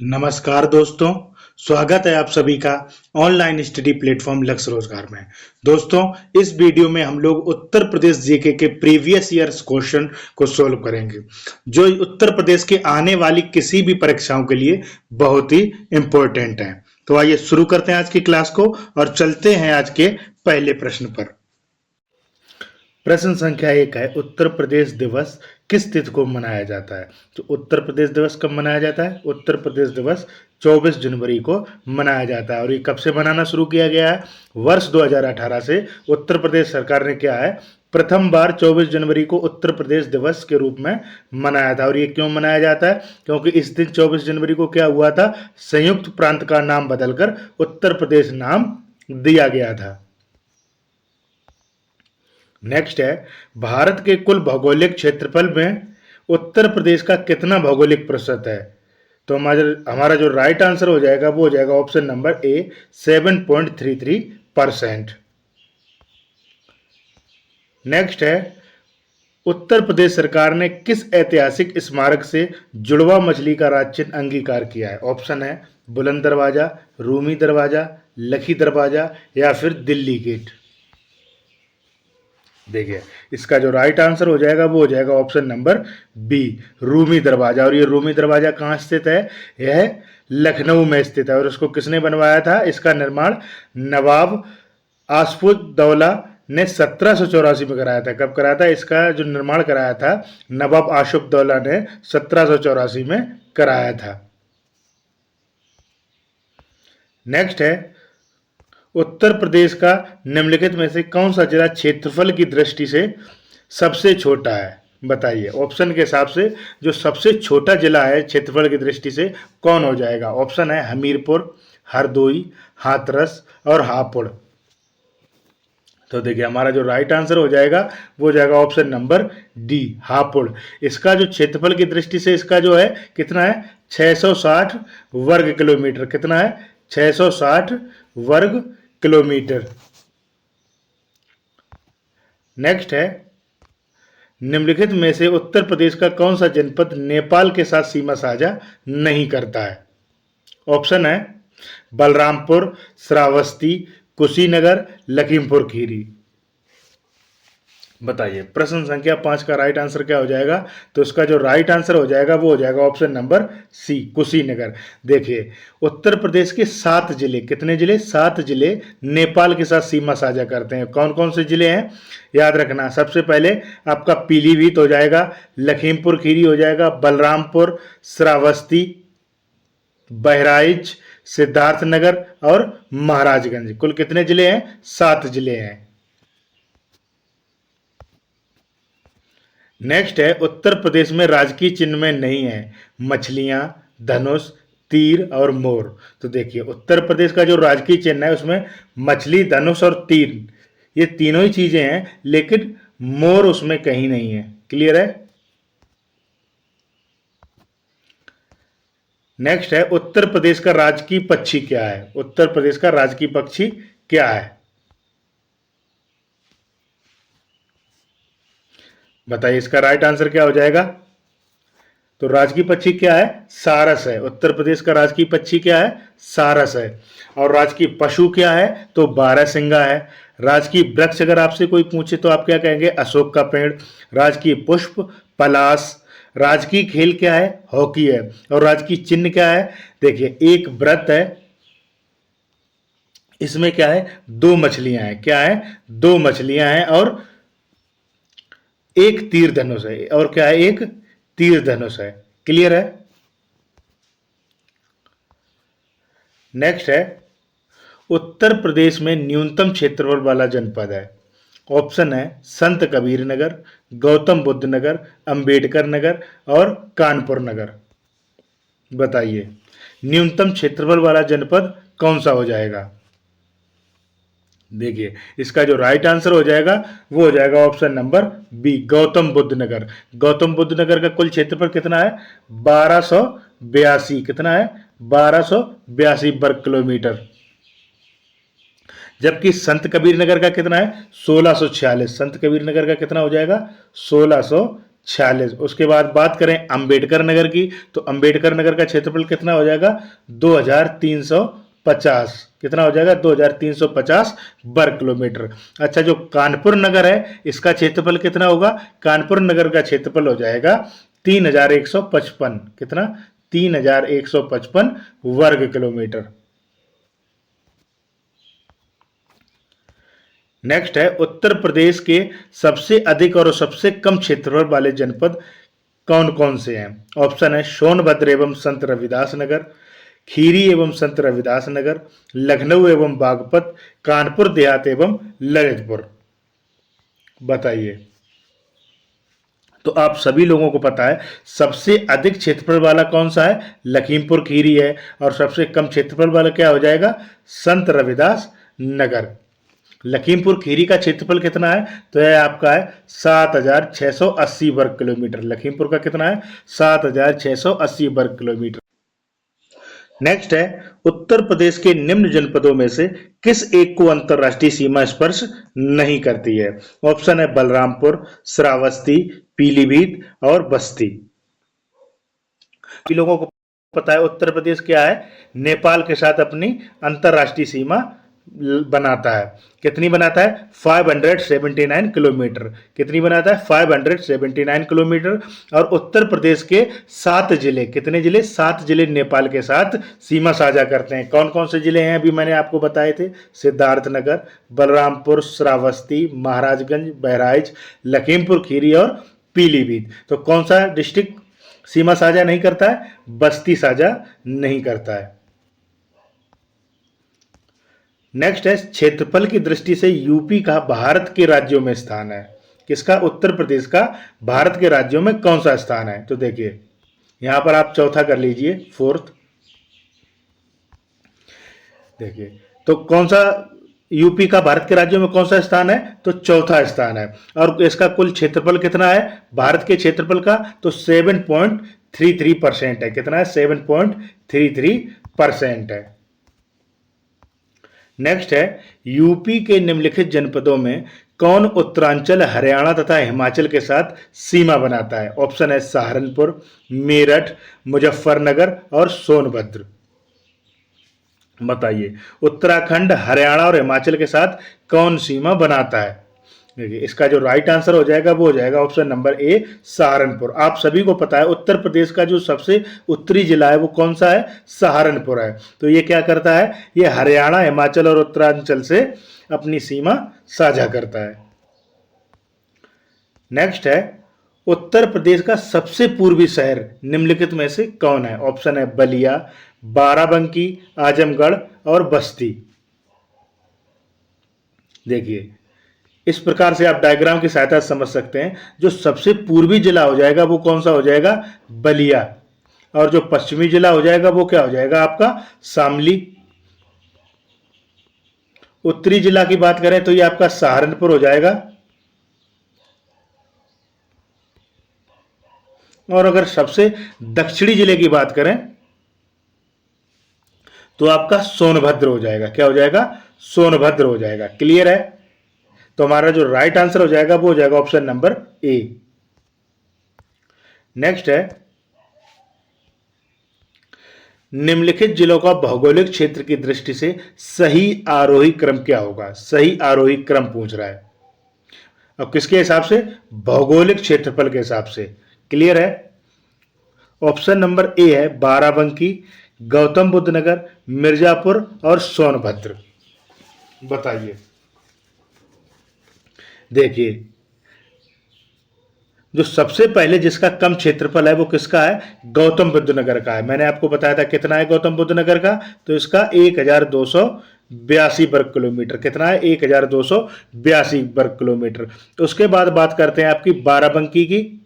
नमस्कार दोस्तों, स्वागत है आप सभी का ऑनलाइन स्टडी प्लेटफॉर्म लक्ष्य रोजगार में। दोस्तों, इस वीडियो में हम लोग उत्तर प्रदेश जीके के प्रीवियस ईयर्स क्वेश्चन को सोल्व करेंगे, जो उत्तर प्रदेश के आने वाली किसी भी परीक्षाओं के लिए बहुत ही इम्पोर्टेंट है। तो आइए शुरू करते हैं आज की क्लास को और चलते हैं आज के पहले प्रश्न पर। प्रश्न संख्या 1 है, उत्तर प्रदेश दिवस किस तिथि को मनाया जाता है? तो उत्तर प्रदेश दिवस कब मनाया जाता है? उत्तर प्रदेश दिवस 24 जनवरी को मनाया जाता है। और ये कब से मनाना शुरू किया गया है? वर्ष 2018 से उत्तर प्रदेश सरकार ने क्या है, प्रथम बार 24 जनवरी को उत्तर प्रदेश दिवस के रूप में मनाया था। और ये क्यों मनाया जाता है? क्योंकि इस दिन 24 जनवरी को क्या हुआ था, संयुक्त प्रांत का नाम बदलकर उत्तर प्रदेश नाम दिया गया था। नेक्स्ट है, भारत के कुल भौगोलिक क्षेत्रफल में उत्तर प्रदेश का कितना भौगोलिक प्रतिशत है? तो हमारा जो राइट आंसर हो जाएगा वो हो जाएगा ऑप्शन नंबर ए, 7.33%। नेक्स्ट है, उत्तर प्रदेश सरकार ने किस ऐतिहासिक स्मारक से जुड़वा मछली का राज चिन्ह अंगीकार किया है? ऑप्शन है बुलंद दरवाजा, रूमी दरवाजा, लखी दरवाजा या फिर दिल्ली गेट। देखिए, इसका जो राइट आंसर हो जाएगा वो हो जाएगा ऑप्शन नंबर बी, रूमी दरवाजा। और ये रूमी दरवाजा कहाँ स्थित है? यह लखनऊ में स्थित है। और इसको किसने बनवाया था? इसका निर्माण नवाब आशफुद्दौला ने 1784 में कराया था। कब कराया था? इसका जो निर्माण कराया था नवाब आशफुद्दौला ने 1784 में कराया था। नेक्स्ट है, उत्तर प्रदेश का निम्नलिखित में से कौन सा जिला क्षेत्रफल की दृष्टि से सबसे छोटा है? बताइए, ऑप्शन के हिसाब से जो सबसे छोटा जिला है क्षेत्रफल की दृष्टि से कौन हो जाएगा? ऑप्शन है हमीरपुर, हरदोई, हाथरस और हापुड़। तो देखिए, हमारा जो राइट आंसर हो जाएगा वो हो जाएगा ऑप्शन नंबर डी, हापुड़। इसका जो क्षेत्रफल की दृष्टि से इसका जो है कितना है, 660 वर्ग किलोमीटर। कितना है? 660 वर्ग किलोमीटर। नेक्स्ट है, निम्नलिखित में से उत्तर प्रदेश का कौन सा जनपद नेपाल के साथ सीमा साझा नहीं करता है? ऑप्शन है बलरामपुर, श्रावस्ती, कुशीनगर, लखीमपुर खीरी। बताइए, प्रश्न संख्या 5 का राइट आंसर क्या हो जाएगा? तो इसका जो राइट आंसर हो जाएगा वो हो जाएगा ऑप्शन नंबर सी, कुशीनगर। देखिए, उत्तर प्रदेश के 7 जिले, कितने जिले? 7 जिले नेपाल के साथ सीमा साझा करते हैं। कौन कौन से जिले हैं? याद रखना, सबसे पहले आपका पीलीभीत हो जाएगा, लखीमपुर खीरी हो जाएगा, बलरामपुर, श्रावस्ती, बहराइच, सिद्धार्थनगर और महाराजगंज। कुल कितने जिले हैं? 7 जिले हैं। नेक्स्ट है, उत्तर प्रदेश में राजकीय चिन्ह में नहीं है मछलियां, धनुष, तीर और मोर। तो देखिए, उत्तर प्रदेश का जो राजकीय चिन्ह है उसमें मछली, धनुष और तीर, ये तीनों ही चीजें हैं, लेकिन मोर उसमें कहीं नहीं है। क्लियर है? नेक्स्ट है, उत्तर प्रदेश का राजकीय पक्षी क्या है? उत्तर प्रदेश का राजकीय पक्षी क्या है? बताइए, इसका राइट आंसर क्या हो जाएगा? तो राजकीय पक्षी क्या है? सारस है। उत्तर प्रदेश का राजकीय पक्षी क्या है? सारस है। और राजकीय पशु क्या है? तो बारहसिंगा है। राजकीय वृक्ष अगर आपसे कोई पूछे तो आप क्या कहेंगे? अशोक का पेड़। राजकीय पुष्प पलाश। राजकीय खेल क्या है? हॉकी है। और राजकीय चिन्ह क्या है? देखिए, एक व्रत है, इसमें क्या है? 2 मछलियां हैं। क्या है? 2 मछलियां हैं और एक तीर धनुष है। और क्या है? एक तीर धनुष है। क्लियर है? नेक्स्ट है, उत्तर प्रदेश में न्यूनतम क्षेत्रफल वाला जनपद है। ऑप्शन है संत कबीर नगर, गौतम बुद्ध नगर, अंबेडकर नगर और कानपुर नगर। बताइए, न्यूनतम क्षेत्रफल वाला जनपद कौन सा हो जाएगा? देखिए, इसका जो राइट आंसर हो जाएगा वो हो जाएगा option number B, Gautam Buddh Nagar. Gautam Buddh Nagar का कुल क्षेत्रफल कितना है? 1282। कितना है? 1282 वर्ग किलोमीटर। जबकि संत कबीर नगर का कितना है? 1646। संत कबीर नगर का कितना हो जाएगा? 1646। 46। उसके बाद बात करें अंबेडकर नगर की, तो अंबेडकर नगर का क्षेत्रफल कितना हो जाएगा 2350। कितना हो जाएगा 2350 वर्ग किलोमीटर। अच्छा, जो कानपुर नगर है इसका क्षेत्रफल कितना होगा, कानपुर नगर का क्षेत्रफल हो जाएगा 3155। कितना, 3155 वर्ग किलोमीटर। नेक्स्ट है उत्तर प्रदेश के सबसे अधिक और सबसे कम क्षेत्रफल वाले जनपद कौन कौन से हैं। ऑप्शन है सोनभद्र एवं संत रविदास नगर, खीरी एवं संत रविदास नगर, लखनऊ एवं बागपत, कानपुर देहात एवं ललितपुर। बताइए। तो आप सभी लोगों को पता है सबसे अधिक क्षेत्रफल वाला कौन सा है, लखीमपुर खीरी है, और सबसे कम क्षेत्रफल वाला क्या हो जाएगा, संत रविदास नगर। लखीमपुर खीरी का क्षेत्रफल कितना है, तो यह आपका है 7680 वर्ग किलोमीटर। लखीमपुर का कितना है, 7680 वर्ग किलोमीटर। नेक्स्ट है उत्तर प्रदेश के निम्न जनपदों में से किस एक को अंतरराष्ट्रीय सीमा स्पर्श नहीं करती है। ऑप्शन है बलरामपुर, श्रावस्ती, पीलीभीत और बस्ती। लोगों को पता है उत्तर प्रदेश क्या है, नेपाल के साथ अपनी अंतरराष्ट्रीय सीमा बनाता है। कितनी बनाता है, 579 किलोमीटर। कितनी बनाता है, 579 किलोमीटर। और उत्तर प्रदेश के 7 जिले, कितने जिले, 7 जिले नेपाल के साथ सीमा साझा करते हैं। कौन कौन से जिले हैं, अभी मैंने आपको बताए थे, सिद्धार्थनगर, बलरामपुर, श्रावस्ती, महाराजगंज, बहराइच, लखीमपुर खीरी और पीलीभीत। तो कौन सा डिस्ट्रिक्ट सीमा साझा नहीं करता है, बस्ती साझा नहीं करता है। नेक्स्ट है क्षेत्रफल की दृष्टि से यूपी का भारत के राज्यों में स्थान है। किसका, उत्तर प्रदेश का भारत के राज्यों में कौन सा स्थान है। तो देखिए यहां पर आप चौथा कर लीजिए, फोर्थ। देखिए तो कौन सा यूपी का भारत के राज्यों में कौन सा स्थान है, तो चौथा स्थान है। और इसका कुल क्षेत्रफल कितना है भारत के क्षेत्रफल का, तो 7.33% है। कितना है, 7.33% है। नेक्स्ट है यूपी के निम्नलिखित जनपदों में कौन उत्तरांचल, हरियाणा तथा हिमाचल के साथ सीमा बनाता है। ऑप्शन है सहारनपुर, मेरठ, मुजफ्फरनगर और सोनभद्र। बताइए उत्तराखंड, हरियाणा और हिमाचल के साथ कौन सीमा बनाता है। देखिए इसका जो राइट आंसर हो जाएगा वो हो जाएगा ऑप्शन नंबर ए, सहारनपुर। आप सभी को पता है उत्तर प्रदेश का जो सबसे उत्तरी जिला है वो कौन सा है, सहारनपुर है। तो ये क्या करता है, ये हरियाणा, हिमाचल और उत्तरांचल से अपनी सीमा साझा करता है। नेक्स्ट है उत्तर प्रदेश का सबसे पूर्वी शहर निम्नलिखित में से कौन है। ऑप्शन है बलिया, बाराबंकी, आजमगढ़ और बस्ती। देखिए इस प्रकार से आप डायग्राम की सहायता से समझ सकते हैं, जो सबसे पूर्वी जिला हो जाएगा वो कौन सा हो जाएगा, बलिया। और जो पश्चिमी जिला हो जाएगा वो क्या हो जाएगा आपका, शामली। उत्तरी जिला की बात करें तो ये आपका सहारनपुर हो जाएगा। और अगर सबसे दक्षिणी जिले की बात करें तो आपका सोनभद्र हो जाएगा। क्या हो जाएगा, सोनभद्र हो जाएगा। क्लियर है। तो हमारा जो राइट आंसर हो जाएगा वो हो जाएगा ऑप्शन नंबर ए। नेक्स्ट है निम्नलिखित जिलों का भौगोलिक क्षेत्र की दृष्टि से सही आरोही क्रम क्या होगा। सही आरोही क्रम पूछ रहा है। अब किसके हिसाब से, भौगोलिक क्षेत्रफल के हिसाब से। क्लियर है। ऑप्शन नंबर ए है बाराबंकी, गौतम बुद्ध नगर, मिर्जापुर और सोनभद्र। बताइए। देखिए जो सबसे पहले जिसका कम क्षेत्रफल है वो किसका है, गौतम बुद्ध नगर का है। मैंने आपको बताया था कितना है गौतम बुद्ध नगर का, तो इसका 1282 वर्ग किलोमीटर। कितना है, 1282 वर्ग किलोमीटर। तो उसके बाद बात करते हैं आपकी बाराबंकी की।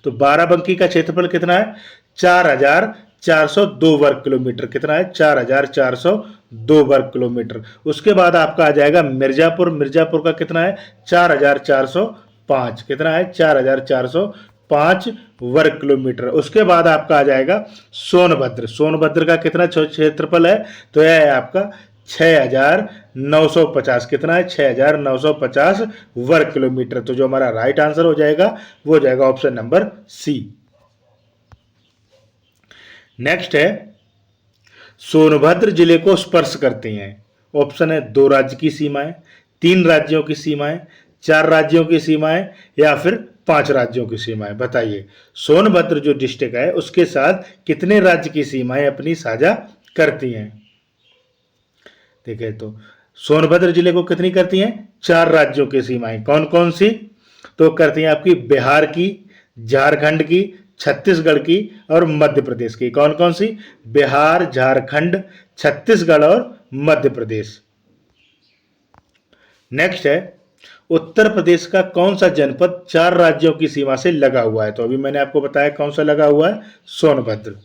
तो बाराबंकी का क्षेत्रफल कितना है, 4402 वर्ग किलोमीटर। कितना है, 4402 वर्ग किलोमीटर। उसके बाद आपका आ जाएगा मिर्जापुर। मिर्जापुर का कितना है, 4405। कितना है, 4405 वर्ग किलोमीटर। उसके बाद आपका आ जाएगा सोनभद्र। सोनभद्र का कितना क्षेत्रफल है, तो यह है आपका 6,950। कितना है? 6,950 वर्ग किलोमीटर। तो जो हमारा राइट आंसर हो जाएगा वो हो जाएगा ऑप्शन नंबर सी। नेक्स्ट है, सोनभद्र जिले को स्पर्श करती हैं। ऑप्शन है 2 राज्य की सीमाएं, 3 राज्यों की सीमाएं, 4 राज्यों की सीमाएं या फिर 5 राज्यों की सीमाएं। बताइए, सोनभद्र जो डिस्ट्रिक्ट है उसके साथ कितने राज्य की सीमाएं अपनी साझा करती हैं? ठीक है, तो सोनभद्र जिले को कितनी करती हैं? 4 राज्यों की सीमाएं। कौन कौन सी? तो करती हैं आपकी बिहार की, झारखंड की, छत्तीसगढ़ की और मध्य प्रदेश की। कौन कौन सी? बिहार, झारखंड, छत्तीसगढ़ और मध्य प्रदेश। नेक्स्ट है, उत्तर प्रदेश का कौन सा जनपद 4 राज्यों की सीमा से लगा हुआ है? तो अभी मैंने आपको बताया कौन सा लगा हुआ है, सोनभद्र।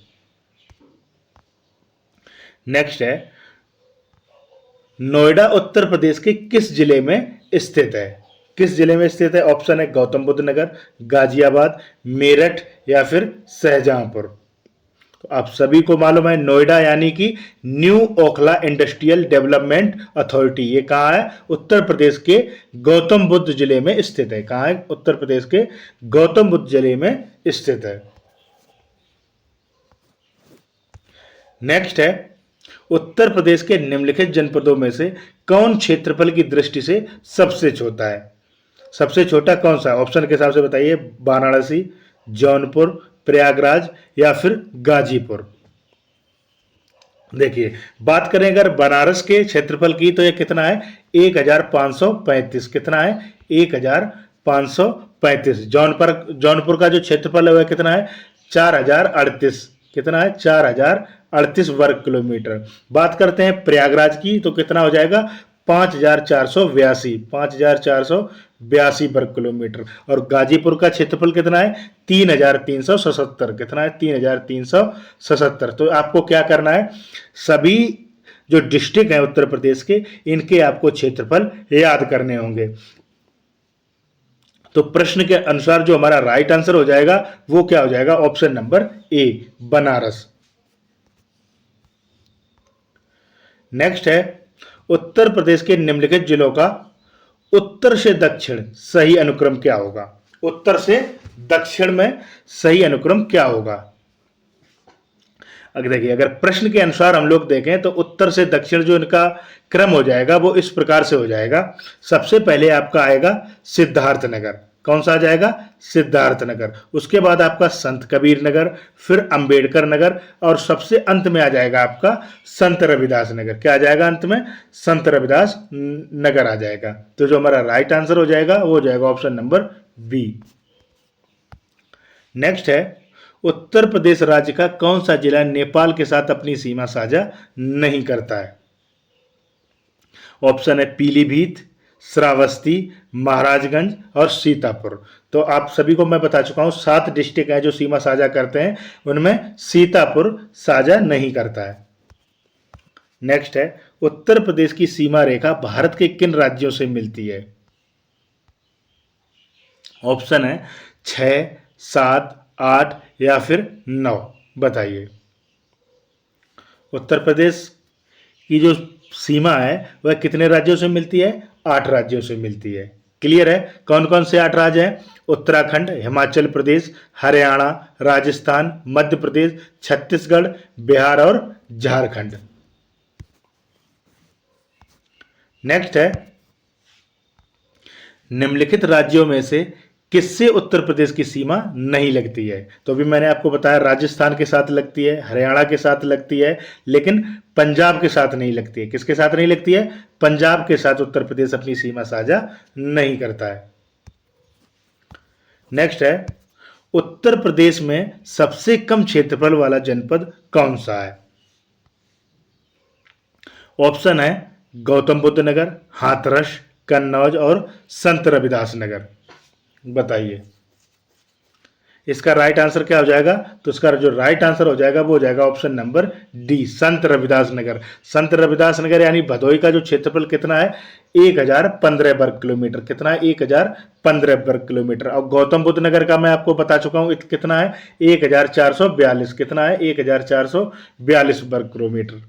नेक्स्ट है, नोएडा उत्तर प्रदेश के किस जिले में स्थित है? किस जिले में स्थित है? ऑप्शन है गौतम बुद्ध नगर, गाजियाबाद, मेरठ या फिर शाहजहांपुर। तो आप सभी को मालूम है नोएडा यानी कि new Okhla industrial development authority, ये कहाँ है? उत्तर प्रदेश के गौतम बुद्ध जिले में स्थित है। कहाँ है? उत्तर प्रदेश के गौतम बुद्ध जिले में स्थित है। नेक्स्ट है, उत्तर प्रदेश के निम्नलिखित जनपदों में से कौन क्षेत्रफल की दृष्टि से सबसे छोटा है? सबसे छोटा कौन सा है? ऑप्शन के हिसाब से बताइए। वाराणसी, जौनपुर, प्रयागराज या फिर गाजीपुर। देखिए, बात करें अगर बनारस के क्षेत्रफल की तो ये कितना है? 1535। कितना है? 1535। जौनपुर का जो क्षेत्रफल है वह कितना है? 4038। कितना है? 4038 वर्ग किलोमीटर। बात करते हैं प्रयागराज की तो कितना हो जाएगा? 5482 वर्ग किलोमीटर। और गाजीपुर का क्षेत्रफल कितना है? 3377। कितना है? 3377। तो आपको क्या करना है, सभी जो डिस्ट्रिक्ट हैं उत्तर प्रदेश के, इनके आपको क्षेत्रफल याद करने होंगे। तो प्रश्न के अनुसार जो हमारा राइट आंसर हो जाएगा वो क्या हो जाएगा? Option number A, Banaras. Next है, उत्तर प्रदेश के निम्नलिखित जिलों का उत्तर से दक्षिण सही अनुक्रम क्या होगा? उत्तर से दक्षिण में सही अनुक्रम क्या होगा? अगर देखिए, अगर प्रश्न के अनुसार हम लोग देखें तो उत्तर से दक्षिण जो इनका क्रम हो जाएगा वो इस प्रकार से हो जाएगा। सबसे पहले आपका आएगा सिद्धार्थ नगर। कौन सा आ जाएगा? सिद्धार्थ नगर। उसके बाद आपका संत कबीर नगर, फिर अंबेडकर नगर और सबसे अंत में आ जाएगा आपका संत रविदास नगर। क्या आ जाएगा अंत में? संत रविदास नगर आ जाएगा। तो जो हमारा राइट आंसर हो जाएगा वो हो जाएगा ऑप्शन नंबर बी। नेक्स्ट है, उत्तर प्रदेश राज्य का कौन सा जिला नेपाल के साथ अपनी सीमा साझा नहीं करता है? ऑप्शन है पीलीभीत, श्रावस्ती, महाराजगंज और सीतापुर। तो आप सभी को मैं बता चुका हूं 7 डिस्ट्रिक्ट हैं जो सीमा साझा करते हैं, उनमें सीतापुर साझा नहीं करता है। नेक्स्ट है, उत्तर प्रदेश की सीमा रेखा भारत के किन राज्यों से मिलती है? ऑप्शन है 6, 7, 8 या फिर 9। बताइए, उत्तर प्रदेश की जो सीमा है वह कितने राज्यों से मिलती है? 8 राज्यों से मिलती है। क्लियर है? कौन कौन से 8 राज्य हैं? उत्तराखंड, हिमाचल प्रदेश, हरियाणा, राजस्थान, मध्य प्रदेश, छत्तीसगढ़, बिहार और झारखंड। नेक्स्ट है, निम्नलिखित राज्यों में से किससे उत्तर प्रदेश की सीमा नहीं लगती है? तो अभी मैंने आपको बताया राजस्थान के साथ लगती है, हरियाणा के साथ लगती है, लेकिन पंजाब के साथ नहीं लगती है। किसके साथ नहीं लगती है? पंजाब के साथ उत्तर प्रदेश अपनी सीमा साझा नहीं करता है। नेक्स्ट है, उत्तर प्रदेश में सबसे कम क्षेत्रफल वाला जनपद कौन सा है? ऑप्शन है गौतम बुद्ध नगर, हाथरस, कन्नौज और संत रविदास नगर। बताइए, इसका राइट आंसर क्या हो जाएगा? तो इसका जो राइट आंसर हो जाएगा वो हो जाएगा ऑप्शन नंबर डी, संत रविदास नगर। संत रविदास नगर यानी भदोही का जो क्षेत्रफल कितना है? 1015 वर्ग किलोमीटर। कितना है? 1015 वर्ग किलोमीटर। और गौतम बुद्ध नगर का मैं आपको बता चुका हूं कितना है? 1442। कितना है? 1442 वर्ग किलोमीटर।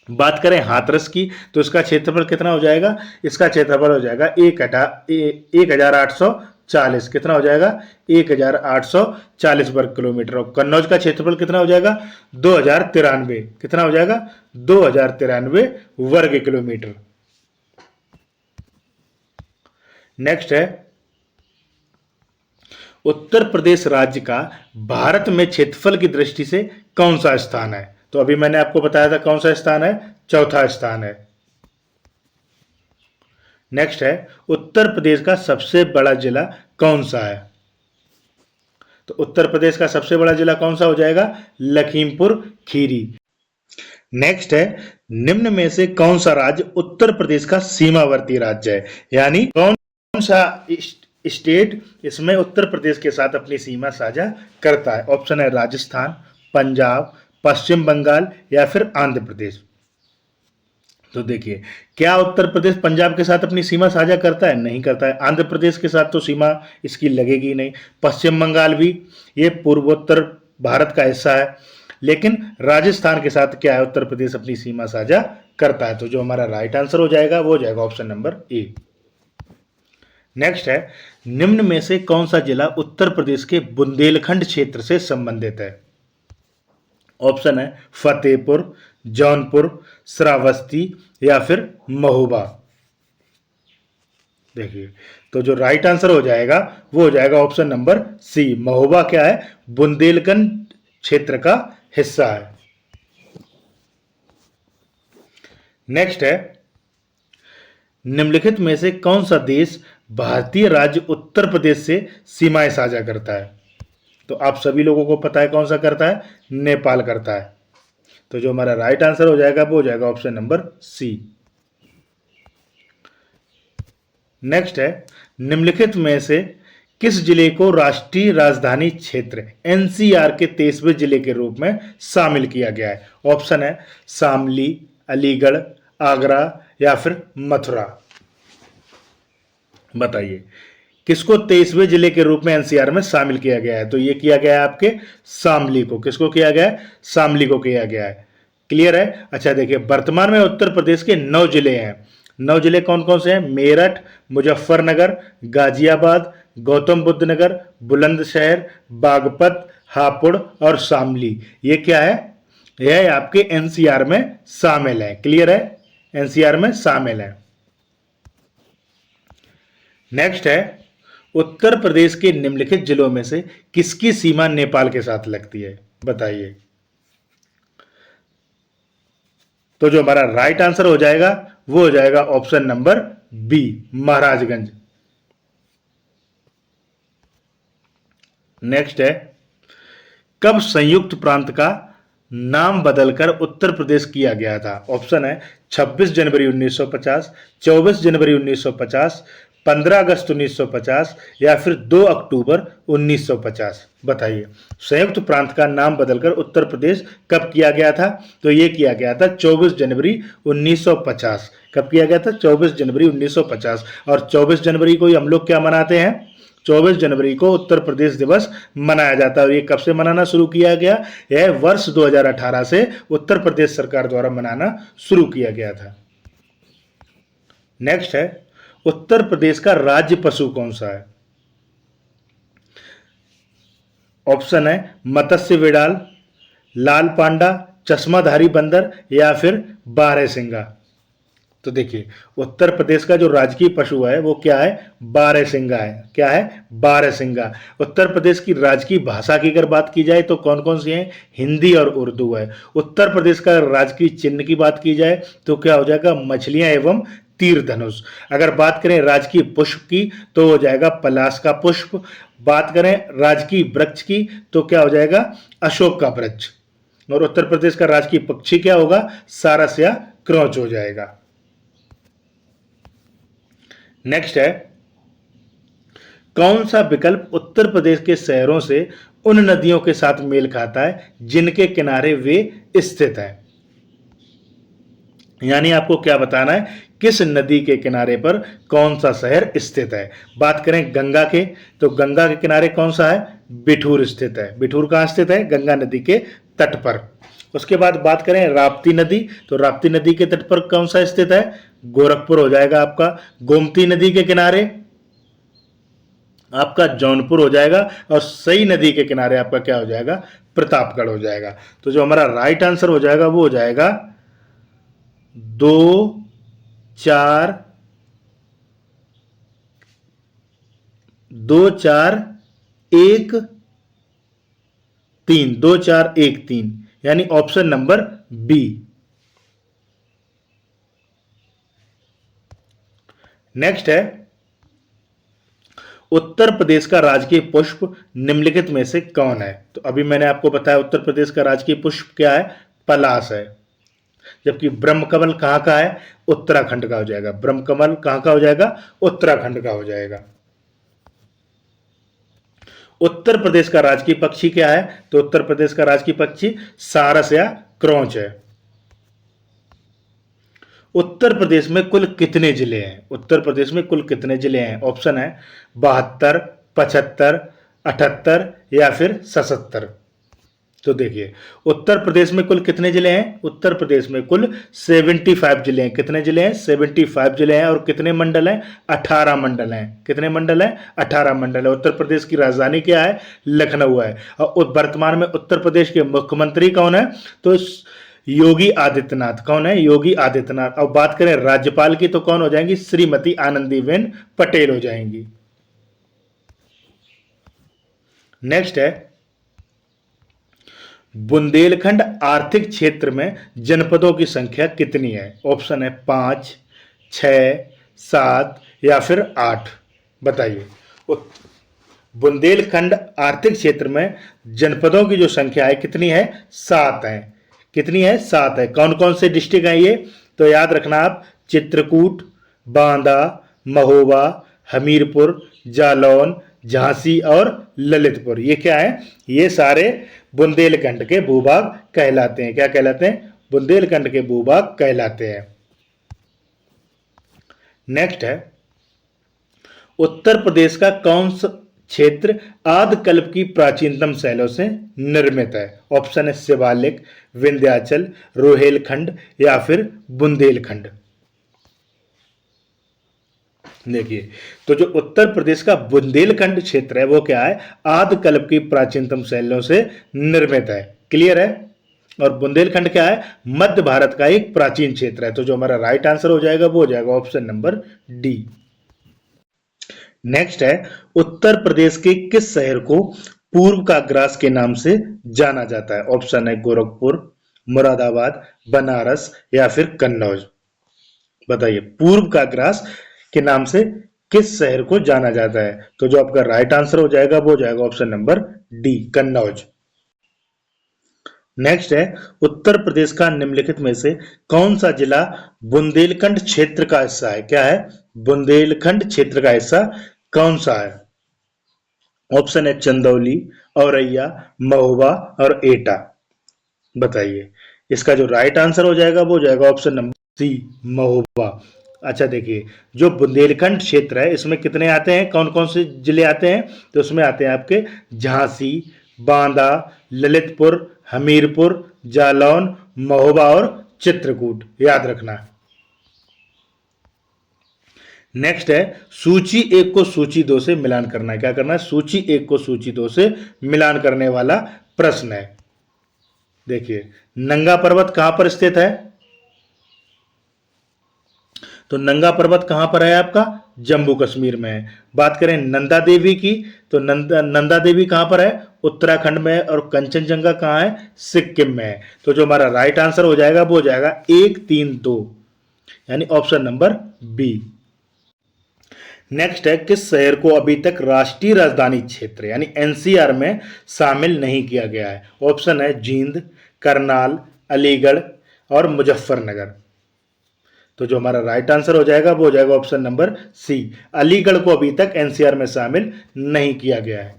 बात करें हाथरस की तो इसका क्षेत्रफल कितना हो जाएगा, इसका क्षेत्रफल हो जाएगा 1840। कितना हो जाएगा, 1840 वर्ग किलोमीटर। और कन्नौज का क्षेत्रफल कितना हो जाएगा, 2093। कितना हो जाएगा, 2093 वर्ग किलोमीटर। नेक्स्ट है, उत्तर प्रदेश राज्य का भारत में क्षेत्रफल की दृष्टि से कौन सा स्थान है। तो अभी मैंने आपको बताया था कौन सा स्थान है, चौथा स्थान है। नेक्स्ट है, उत्तर प्रदेश का सबसे बड़ा जिला कौन सा है। तो उत्तर प्रदेश का सबसे बड़ा जिला कौन सा हो जाएगा, लखीमपुर खीरी। नेक्स्ट है, निम्न में से कौन सा राज्य उत्तर प्रदेश का सीमावर्ती राज्य है, यानी कौन सा स्टेट इसमें उत्तर प्रदेश के साथ अपनी सीमा साझा करता है। ऑप्शन है राजस्थान, पंजाब, पश्चिम बंगाल या फिर आंध्र प्रदेश। तो देखिए, क्या उत्तर प्रदेश पंजाब के साथ अपनी सीमा साझा करता है, नहीं करता है। आंध्र प्रदेश के साथ तो सीमा इसकी लगेगी नहीं। पश्चिम बंगाल भी ये पूर्वोत्तर भारत का हिस्सा है, लेकिन राजस्थान के साथ क्या है, उत्तर प्रदेश अपनी सीमा साझा करता है। तो जो हमारा राइट आंसर हो जाएगा वो हो जाएगा ऑप्शन नंबर ए। नेक्स्ट है, निम्न में से कौन सा जिला उत्तर प्रदेश के बुंदेलखंड क्षेत्र से संबंधित है। ऑप्शन है फतेहपुर, जौनपुर, श्रावस्ती या फिर महोबा। देखिए, तो जो राइट आंसर हो जाएगा वो हो जाएगा ऑप्शन नंबर सी, महोबा क्या है, बुंदेलखंड क्षेत्र का हिस्सा है। नेक्स्ट है, निम्नलिखित में से कौन सा देश भारतीय राज्य उत्तर प्रदेश से सीमाएं साझा करता है। तो आप सभी लोगों को पता है कौन सा करता है, नेपाल करता है। तो जो हमारा राइट आंसर हो जाएगा वो हो जाएगा ऑप्शन नंबर सी। नेक्स्ट है, निम्नलिखित में से किस जिले को राष्ट्रीय राजधानी क्षेत्र एनसीआर के 23वें जिले के रूप में शामिल किया गया है। ऑप्शन है शामली, अलीगढ़, आगरा या फिर मथुरा। बताइए, किसको 23वें जिले के रूप में एनसीआर में शामिल किया गया है। तो ये किया गया है आपके शामली को। किसको किया गया है, शामली को किया गया है। क्लियर है। अच्छा देखिए, वर्तमान में उत्तर प्रदेश के 9 जिले हैं। 9 जिले कौन कौन से हैं, मेरठ, मुजफ्फरनगर, गाजियाबाद, गौतम बुद्ध नगर, बुलंदशहर, बागपत, हापुड़ और शामली। ये क्या है, यह आपके एनसीआर में शामिल है। क्लियर है, एनसीआर में शामिल है। नेक्स्ट है, उत्तर प्रदेश के निम्नलिखित जिलों में से किसकी सीमा नेपाल के साथ लगती है, बताइए। तो जो हमारा राइट आंसर हो जाएगा वो हो जाएगा option number B, Maharajganj. Next है, कब संयुक्त प्रांत का नाम बदलकर उत्तर प्रदेश किया गया था। ऑप्शन है 26 जनवरी 1950, 24 जनवरी 1950, 15 अगस्त 1950 या फिर 2 अक्टूबर 1950। बताइए, संयुक्त प्रांत का नाम बदलकर उत्तर प्रदेश कब किया गया था। तो ये किया गया था 24 जनवरी 1950। कब किया गया था, 24 जनवरी 1950। और 24 जनवरी को ही हम लोग क्या मनाते हैं, 24 जनवरी को उत्तर प्रदेश दिवस मनाया जाता है। और ये कब से मनाना शुरू किया गया, यह वर्ष 2018 से उत्तर प्रदेश सरकार द्वारा मनाना शुरू किया गया था। नेक्स्ट है, उत्तर प्रदेश का राज्य पशु कौन सा है। ऑप्शन है मत्स्य विडाल, लाल पांडा, चश्माधारी बंदर या फिर बारहसिंगा। तो देखिए, उत्तर प्रदेश का जो राजकीय पशु है वो क्या है, बारहसिंगा है। क्या है, बारहसिंगा। उत्तर प्रदेश की राजकीय भाषा की अगर बात की जाए तो कौन कौन सी है, हिंदी और उर्दू है। उत्तर प्रदेश का राजकीय चिन्ह की बात की जाए तो क्या हो जाएगा, मछलियां एवं तीर धनुष। अगर बात करें राजकीय पुष्प की तो हो जाएगा पलाश का पुष्प। बात करें राजकीय वृक्ष की तो क्या हो जाएगा, अशोक का वृक्ष। और उत्तर प्रदेश का राजकीय पक्षी क्या होगा, सारस या क्रोच हो जाएगा। नेक्स्ट है, कौन सा विकल्प उत्तर प्रदेश के शहरों से उन नदियों के साथ मेल खाता है जिनके किनारे वे स्थित हैं। यानी आपको क्या बताना है, किस नदी के किनारे पर कौन सा शहर स्थित है। बात करें गंगा के तो गंगा के किनारे कौन सा है, बिठूर स्थित है। बिठूर कहां स्थित है, गंगा नदी के तट पर। उसके बाद बात करें राप्ती नदी, तो राप्ती नदी के तट पर कौन सा स्थित है? गोरखपुर हो जाएगा आपका। गोमती नदी के किनारे आपका जौनपुर हो जाएगा, और सई नदी के किनारे आपका क्या हो जाएगा? प्रतापगढ़ हो जाएगा। तो जो हमारा राइट आंसर हो जाएगा वो हो जाएगा 2 4 2 4 1 3, 2 4 1 3, यानी ऑप्शन नंबर बी। नेक्स्ट है, उत्तर प्रदेश का राजकीय पुष्प निम्नलिखित में से कौन है? तो अभी मैंने आपको बताया उत्तर प्रदेश का राजकीय पुष्प क्या है? पलाश है। जबकि ब्रह्मकमल कहां का है? उत्तराखंड का हो जाएगा। ब्रह्मकमल कहां का हो जाएगा? उत्तराखंड का हो जाएगा। उत्तर प्रदेश का राजकीय पक्षी क्या है? तो उत्तर प्रदेश का राजकीय पक्षी सारस या क्रौंच है। उत्तर प्रदेश में कुल कितने जिले हैं? उत्तर प्रदेश में कुल कितने जिले हैं? ऑप्शन है 72, 75, 78 या फिर 77। तो देखिए, उत्तर प्रदेश में कुल कितने जिले हैं? उत्तर प्रदेश में कुल 75 जिले हैं। कितने जिले हैं? 75 जिले हैं। और कितने मंडल हैं? 18 मंडल हैं। कितने मंडल हैं? 18 मंडल है। उत्तर प्रदेश की राजधानी क्या है? लखनऊ है। और वर्तमान में उत्तर प्रदेश के मुख्यमंत्री कौन है? तो योगी आदित्यनाथ। कौन है? योगी आदित्यनाथ। अब बात करें राज्यपाल की, तो कौन हो जाएंगी? श्रीमती आनंदीबेन पटेल हो जाएंगी। नेक्स्ट है, बुंदेलखंड आर्थिक क्षेत्र में जनपदों की संख्या कितनी है? ऑप्शन है 5, 6, 7 या फिर 8। बताइए। बुंदेलखंड आर्थिक क्षेत्र में जनपदों की जो संख्या है कितनी है? 7 है। कितनी है? 7 है। कौन कौन से डिस्ट्रिक्ट हैं ये? तो याद रखना आप, चित्रकूट, बांदा, महोबा, हमीरपुर, जालौन, झांसी और ललितपुर। ये क्या है? ये सारे बुंदेलखंड के भूभाग कहलाते हैं। क्या कहलाते हैं? बुंदेलखंड के भूभाग कहलाते हैं। नेक्स्ट है, उत्तर प्रदेश का कौन सा क्षेत्र आदिकल्प की प्राचीनतम शैलों से निर्मित है? ऑप्शन है शिवालिक, विंध्याचल, रोहेलखंड या फिर बुंदेलखंड। देखिए, तो जो उत्तर प्रदेश का बुंदेलखंड क्षेत्र है वो क्या है? आदिकल्प की प्राचीनतम शैलियों से निर्मित है। क्लियर है? और बुंदेलखंड क्या है? मध्य भारत का एक प्राचीन क्षेत्र है। तो जो हमारा राइट आंसर हो जाएगा वो हो जाएगा ऑप्शन नंबर डी। नेक्स्ट है, उत्तर प्रदेश के किस शहर को पूर्व का ग्रास के नाम से जाना जाता है? ऑप्शन है गोरखपुर, मुरादाबाद, बनारस या फिर कन्नौज। बताइए, पूर्व का ग्रास के नाम से किस शहर को जाना जाता है? तो जो आपका राइट आंसर हो जाएगा वो हो जाएगा option number D, Kannauj. Next है, उत्तर प्रदेश का निम्नलिखित में से कौन सा जिला बुंदेलखंड क्षेत्र का हिस्सा है? क्या है? बुंदेलखंड क्षेत्र का हिस्सा कौन सा है? ऑप्शन है चंदौली, औरैया, महोबा और एटा। बताइए, इसका जो राइट आंसर हो जाएगा वो हो जाएगा ऑप्शन नंबर सी, महोबा। अच्छा देखिए, जो बुंदेलखंड क्षेत्र है इसमें कितने आते हैं? कौन कौन से जिले आते हैं? तो उसमें आते हैं आपके झांसी, बांदा, ललितपुर, हमीरपुर, जालौन, महोबा और चित्रकूट। याद रखना। नेक्स्ट है, सूची 1 को सूची 2 से मिलान करना है। क्या करना है? सूची 1 को सूची 2 से मिलान करने वाला प्रश्न है। देखिए, नंगा पर्वत कहां पर स्थित है? तो नंगा पर्वत कहां पर है आपका? जम्मू कश्मीर में है। बात करें नंदा देवी की, तो नंदा देवी कहां पर है? उत्तराखंड में है। और कंचनजंगा कहां है? सिक्किम में है। तो जो हमारा राइट आंसर हो जाएगा वो हो जाएगा 1, 3, 2, यानी ऑप्शन नंबर बी। नेक्स्ट है, किस शहर को अभी तक राष्ट्रीय राजधानी क्षेत्र यानी एनसीआर में शामिल नहीं किया गया है? ऑप्शन है जींद, करनाल, अलीगढ़ और मुजफ्फरनगर। तो जो हमारा राइट आंसर हो जाएगा वो हो जाएगा ऑप्शन नंबर सी, अलीगढ़ को अभी तक एनसीआर में शामिल नहीं किया गया है।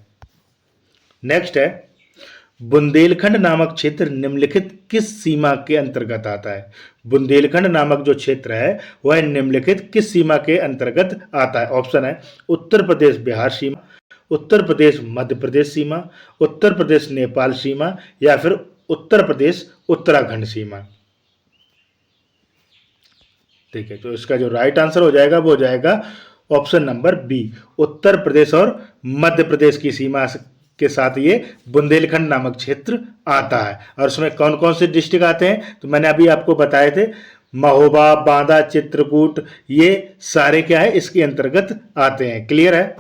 नेक्स्ट है, बुंदेलखंड नामक क्षेत्र निम्नलिखित किस सीमा के अंतर्गत आता है? बुंदेलखंड नामक जो क्षेत्र है वह निम्नलिखित किस सीमा के अंतर्गत आता है? ऑप्शन है उत्तर प्रदेश बिहार सीमा, उत्तर प्रदेश मध्य प्रदेश सीमा, उत्तर प्रदेश नेपाल सीमा या फिर उत्तर प्रदेश उत्तराखंड सीमा। ठीक है, तो इसका जो राइट आंसर हो जाएगा वो हो जाएगा option number B, Uttar Pradesh और मध्य प्रदेश की सीमा के साथ ये बुंदेलखंड नामक क्षेत्र आता है। और उसमें कौन कौन से डिस्ट्रिक्ट आते हैं, तो मैंने अभी आपको बताए थे, महोबा, बांदा, चित्रकूट, ये सारे क्या है इसके अंतर्गत आते हैं। क्लियर है।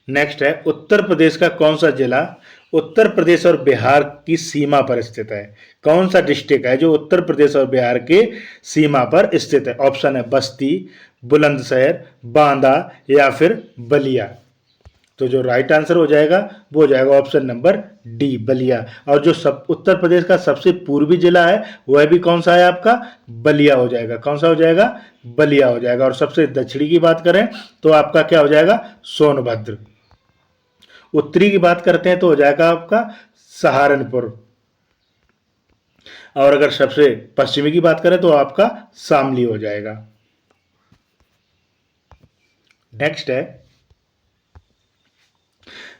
नेक्स्ट है, उत्तर प्रदेश का कौन सा जिला उत्तर प्रदेश और बिहार की सीमा पर स्थित है। कौन सा डिस्ट्रिक्ट है जो उत्तर प्रदेश और बिहार के सीमा पर स्थित है। ऑप्शन है बस्ती, बुलंदशहर, बांदा या फिर बलिया। तो जो राइट आंसर हो जाएगा वो हो जाएगा ऑप्शन नंबर डी, बलिया। और जो उत्तर प्रदेश का सबसे पूर्वी जिला है वह भी कौन सा है आपका, बलिया हो जाएगा। कौन सा हो जाएगा, बलिया हो जाएगा। और सबसे दक्षिणी की बात करें तो आपका क्या हो जाएगा, सोनभद्र। उत्तरी की बात करते हैं तो हो जाएगा आपका सहारनपुर। और अगर सबसे पश्चिमी की बात करें तो आपका शामली हो जाएगा। नेक्स्ट है,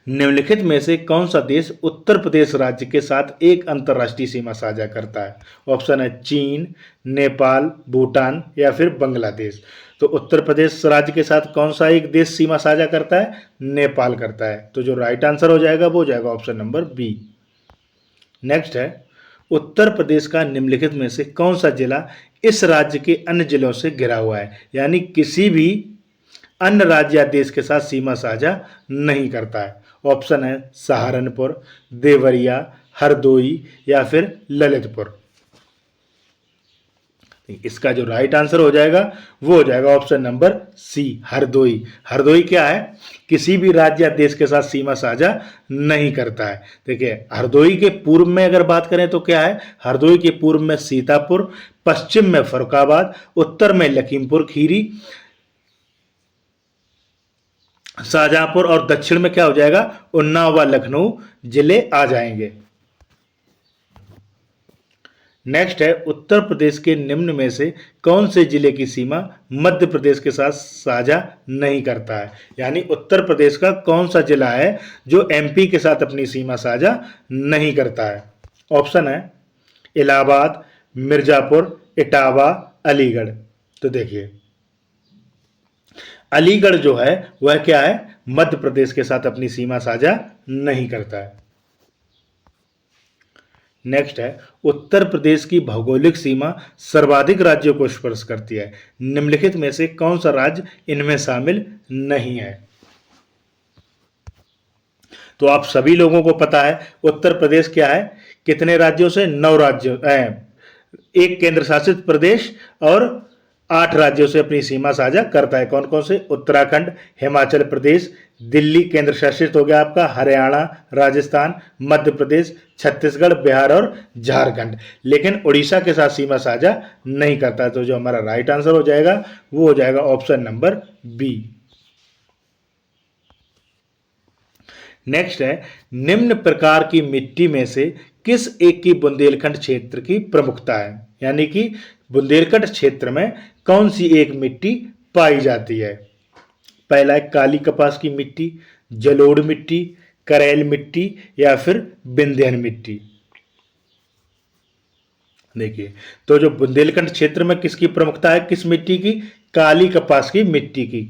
निम्नलिखित में से कौन सा देश उत्तर प्रदेश राज्य के साथ एक अंतर्राष्ट्रीय सीमा साझा करता है। ऑप्शन है चीन, नेपाल, भूटान या फिर बांग्लादेश। तो उत्तर प्रदेश राज्य के साथ कौन सा एक देश सीमा साझा करता है, नेपाल करता है। तो जो राइट आंसर हो जाएगा वो हो जाएगा ऑप्शन नंबर बी। नेक्स्ट है, उत्तर प्रदेश का निम्नलिखित में से कौन सा जिला इस राज्य के अन्य जिलों से घिरा हुआ है, यानी किसी भी अन्य राज्य या देश के साथ सीमा साझा नहीं करता है। ऑप्शन है सहारनपुर, देवरिया, हरदोई या फिर ललितपुर। इसका जो राइट आंसर हो जाएगा वो हो जाएगा option number C, Hardoi. Hardoi क्या है, किसी भी राज्य या देश के साथ सीमा साझा नहीं करता है। देखिए, हरदोई के पूर्व में अगर बात करें तो क्या है, हरदोई के पूर्व में सीतापुर, पश्चिम में फर्रुखाबाद, उत्तर में लखीमपुर खीरी, शाहजहांपुर और दक्षिण में क्या हो जाएगा, उन्नाव व लखनऊ जिले आ जाएंगे। नेक्स्ट है, उत्तर प्रदेश के निम्न में से कौन से जिले की सीमा मध्य प्रदेश के साथ साझा नहीं करता है, यानी उत्तर प्रदेश का कौन सा जिला है जो एमपी के साथ अपनी सीमा साझा नहीं करता है। ऑप्शन है इलाहाबाद, मिर्जापुर, इटावा, अलीगढ़। तो देखिए, अलीगढ़ जो है वह क्या है, मध्य प्रदेश के साथ अपनी सीमा साझा नहीं करता है। नेक्स्ट है, उत्तर प्रदेश की भौगोलिक सीमा सर्वाधिक राज्यों को स्पर्श करती है। निम्नलिखित में से कौन सा राज्य इनमें शामिल नहीं है। तो आप सभी लोगों को पता है उत्तर प्रदेश क्या है, कितने राज्यों से, 9 राज्यों, एक केंद्र शासित प्रदेश और 8 राज्यों से अपनी सीमा साझा करता है। कौन कौन से, उत्तराखंड, हिमाचल प्रदेश, दिल्ली केंद्र शासित हो गया आपका, हरियाणा, राजस्थान, मध्य प्रदेश, छत्तीसगढ़, बिहार और झारखंड। लेकिन उड़ीसा के साथ सीमा साझा नहीं करता। तो जो हमारा राइट आंसर हो जाएगा वो हो जाएगा ऑप्शन नंबर बी। नेक्स्ट है, निम्न प्रकार की मिट्टी में से किस एक की बुंदेलखंड क्षेत्र की प्रमुखता है, यानी कि बुंदेलखंड क्षेत्र में कौन सी एक मिट्टी पाई जाती है। पहला है काली कपास की मिट्टी, जलोढ़ मिट्टी, करेल मिट्टी या फिर विंध्यन मिट्टी। देखिए, तो जो बुंदेलखंड क्षेत्र में किसकी प्रमुखता है, किस मिट्टी की, काली कपास की मिट्टी की।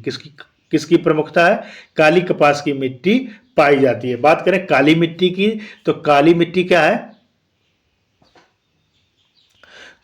किसकी प्रमुखता है, काली कपास की मिट्टी पाई जाती है। बात करें काली मिट्टी की तो काली मिट्टी क्या है,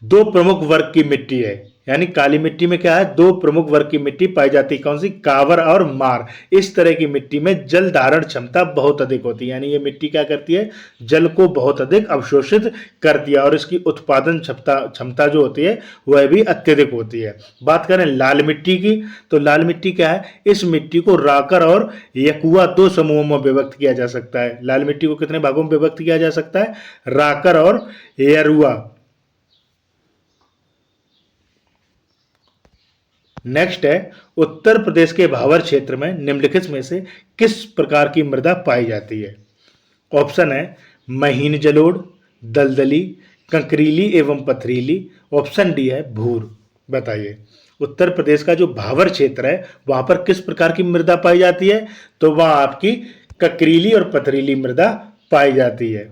2 प्रमुख वर्ग की मिट्टी है, यानी काली मिट्टी में क्या है, 2 प्रमुख वर्ग की मिट्टी पाई जाती है। कौन सी, कावर और मार। इस तरह की मिट्टी में जल धारण क्षमता बहुत अधिक होती है, यानी ये मिट्टी क्या करती है, जल को बहुत अधिक अवशोषित करती है और इसकी उत्पादन क्षमता जो होती है वह भी अत्यधिक होती है। बात करें लाल मिट्टी की तो लाल मिट्टी क्या है, इस मिट्टी को राकर और यकुआ 2 समूहों में विभक्त किया जा सकता है। लाल मिट्टी को कितने भागों में विभक्त किया जा सकता है, राकर और यरुआ। नेक्स्ट है, उत्तर प्रदेश के भावर क्षेत्र में निम्नलिखित में से किस प्रकार की मृदा पाई जाती है। ऑप्शन है महीन जलोढ़, दलदली, कंकरीली एवं पथरीली। ऑप्शन डी है भूर। बताइए, उत्तर प्रदेश का जो भावर क्षेत्र है वहां पर किस प्रकार की मृदा पाई जाती है, तो वह आपकी ककरीली और पथरीली मृदा पाई जाती है।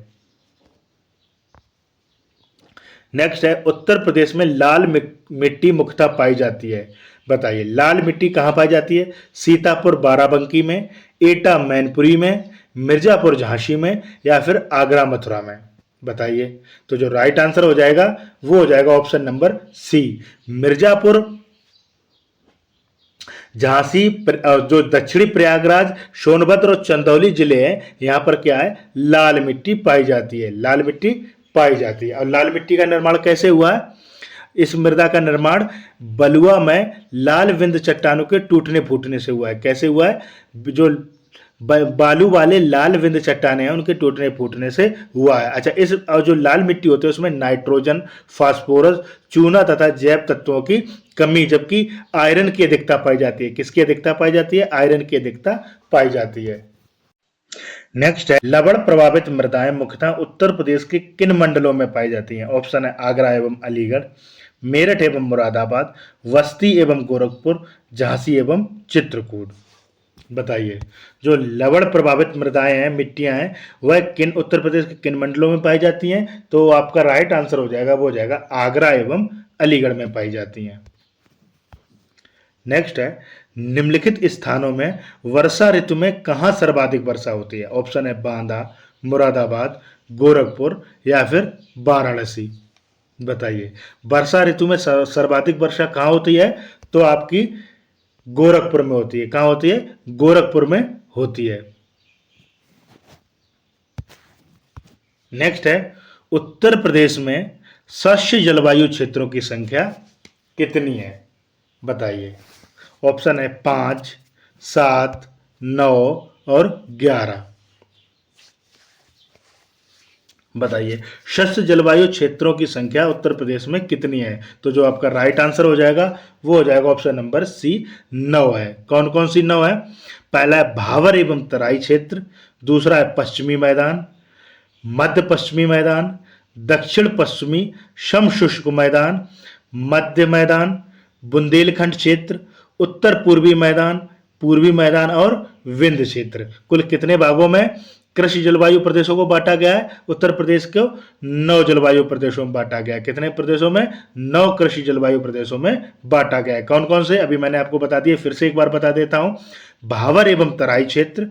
नेक्स्ट है, उत्तर प्रदेश में लाल मिट्टी मुख्यतः पाई जाती है। बताइए, लाल मिट्टी कहाँ पाई जाती है? सीतापुर बाराबंकी में, एटा मैनपुरी में, मिर्जापुर झांसी में, या फिर आगरा मथुरा में? बताइए। तो जो राइट आंसर हो जाएगा वो हो जाएगा option number C, Mirzapur, Jhansi, जो दक्षिणी प्रयागराज, सोनभद्र और चंदौली जिले हैं, यहां पर क्या है? लाल मिट्टी पाई जाती है, लाल मिट्टी पाई जाती है। और लाल मिट्टी का निर्माण कैसे हुआ है? इस मृदा का निर्माण बलुआ में लाल विंध्य चट्टानों के टूटने फूटने से हुआ है। कैसे हुआ है? जो बालू वाले लाल विंध्य चट्टाने हैं उनके टूटने फूटने से हुआ है। अच्छा, इस जो लाल मिट्टी होती है उसमें नाइट्रोजन, फास्फोरस, चूना तथा जैव तत्वों की कमी, जबकि आयरन की अधिकता पाई जाती है। किसकी अधिकता पाई जाती है? आयरन की अधिकता पाई जाती है। नेक्स्ट है, लवण प्रभावित मृदाएं मुख्यतः उत्तर प्रदेश के किन मंडलों में पाई जाती हैं? ऑप्शन है आगरा एवं अलीगढ़, मेरठ एवं मुरादाबाद, बस्ती एवं गोरखपुर, झांसी एवं चित्रकूट। बताइए, जो लवण प्रभावित मृदाएं हैं, मिट्टियां हैं, वह किन उत्तर प्रदेश के किन मंडलों में पाई जाती हैं? तो आपका राइट आंसर हो जाएगा वो हो जाएगा आगरा एवं अलीगढ़ में पाई जाती हैं। नेक्स्ट है, निम्नलिखित स्थानों में वर्षा ऋतु में कहां सर्वाधिक वर्षा होती है? ऑप्शन है बांदा, मुरादाबाद, गोरखपुर, या फिर वाराणसी। बताइए, वर्षा ऋतु में सर्वाधिक वर्षा कहां होती है? तो आपकी गोरखपुर में होती है। कहां होती है? गोरखपुर में होती है। नेक्स्ट है, उत्तर प्रदेश में शस्य जलवायु क्षेत्रों की संख्या कितनी है? बताइए। ऑप्शन है 5, 7, 9 और 11। बताइए, शस्य जलवायु क्षेत्रों की संख्या उत्तर प्रदेश में कितनी है? तो जो आपका राइट आंसर हो जाएगा वो हो जाएगा ऑप्शन नंबर सी, 9 है। कौन कौन सी 9 है? पहला है भावर एवं तराई क्षेत्र, दूसरा है पश्चिमी मैदान, मध्य पश्चिमी मैदान, दक्षिण पश्चिमी समशुष्क मैदान, मध्य मैदान, बुंदेलखंड क्षेत्र, उत्तर पूर्वी मैदान, पूर्वी मैदान और विंध्य क्षेत्र। कुल कितने भागों में कृषि जलवायु प्रदेशों को बांटा गया है? उत्तर प्रदेश को 9 जलवायु प्रदेशों में बांटा गया है। कितने प्रदेशों में? 9 कृषि जलवायु प्रदेशों में बांटा गया है। कौन कौन से? अभी मैंने आपको बता दिए, फिर से एक बार बता देता हूं। भावर एवं तराई क्षेत्र,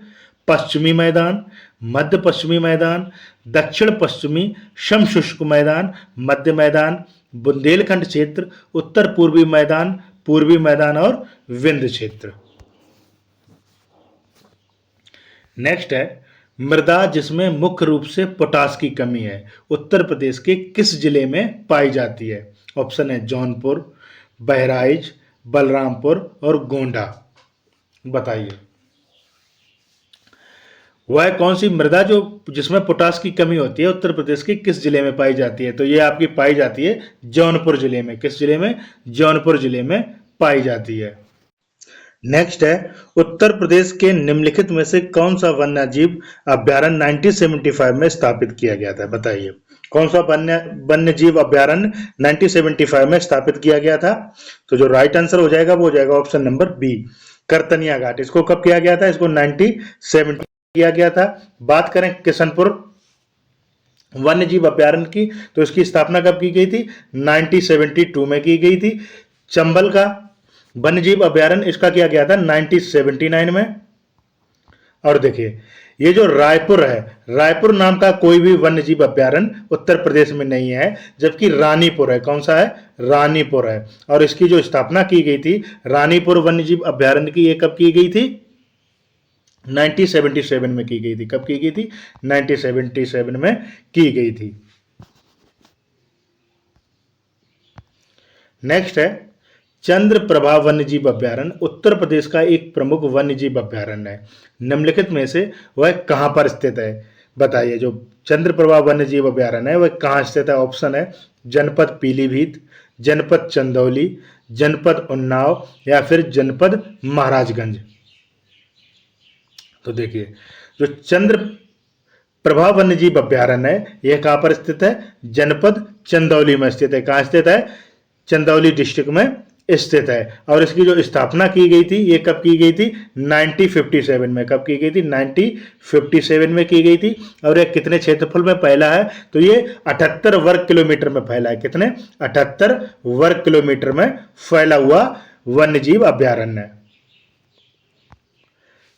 पश्चिमी मैदान, मध्य पश्चिमी मैदान, दक्षिण पश्चिमी समशुष्क मैदान, मध्य मैदान, बुंदेलखंड क्षेत्र, उत्तर पूर्वी मैदान, पूर्वी मैदान और विंध्य क्षेत्र। नेक्स्ट है, मृदा जिसमें मुख्य रूप से पोटास की कमी है, उत्तर प्रदेश के किस जिले में पाई जाती है? ऑप्शन है जौनपुर, बहराइच, बलरामपुर और गोंडा। बताइए, वह कौन सी मृदा जो जिसमें पोटास की कमी होती है उत्तर प्रदेश के किस जिले में पाई जाती है? तो ये आपकी पाई जाती है जौनपुर जिले में। किस जिले में? जौनपुर जिले में पाई जाती है। नेक्स्ट है, उत्तर प्रदेश के निम्नलिखित में से कौन सा वन्यजीव अभ्यारण्य 1975 में स्थापित किया गया था? बताइए, कौन सा वन्यजीव अभ्यारण्य 1975 में स्थापित किया गया था? तो जो राइट आंसर हो जाएगा वो हो जाएगा ऑप्शन नंबर बी, करतनिया घाट। इसको कब किया गया था? इसको 1970 किया गया था। बात करें किशनपुर वन्यजीव अभ्यारण्य की, तो इसकी स्थापना कब की गई थी? 1972 में की गई थी। चंबल का वन्यजीव अभ्यारण्य, इसका किया गया था 1979 में। और देखिए, ये जो रायपुर है, रायपुर नाम का कोई भी वन्यजीव अभ्यारण्य उत्तर प्रदेश में नहीं है, जबकि रानीपुर है। कौन सा है? रानीपुर है। और इसकी जो स्थापना की गई थी रानीपुर वन्यजीव अभ्यारण्य की, ये कब की गई थी? 1977 में की गई थी। कब की गई थी? 1977 में की गई थी। नेक्स्ट है, चंद्रप्रभा वन्यजीव अभ्यारण्य उत्तर प्रदेश का एक प्रमुख वन्यजीव अभ्यारण्य है। निम्नलिखित में से वह कहां पर स्थित है? बताइए, जो चंद्रप्रभा वन्यजीव अभ्यारण्य है वह कहां स्थित है? ऑप्शन है जनपद पीलीभीत, जनपद चंदौली, जनपद उन्नाव, या फिर जनपद महाराजगंज। तो देखिए, जो चंद्रप्रभा वन्यजीव अभ्यारण्य है यह कहां पर स्थित है? जनपद चंदौली में स्थित है। कहां स्थित है? चंदौली डिस्ट्रिक्ट में स्थित है। और इसकी जो स्थापना की गई थी ये कब की गई थी? 1957 में। कब की गई थी? 1957 में की गई थी। और ये कितने क्षेत्रफल में फैला है? तो ये 78 वर्ग किलोमीटर में फैला है। कितने? 78 वर्ग किलोमीटर में फैला हुआ वन्यजीव अभ्यारण्य।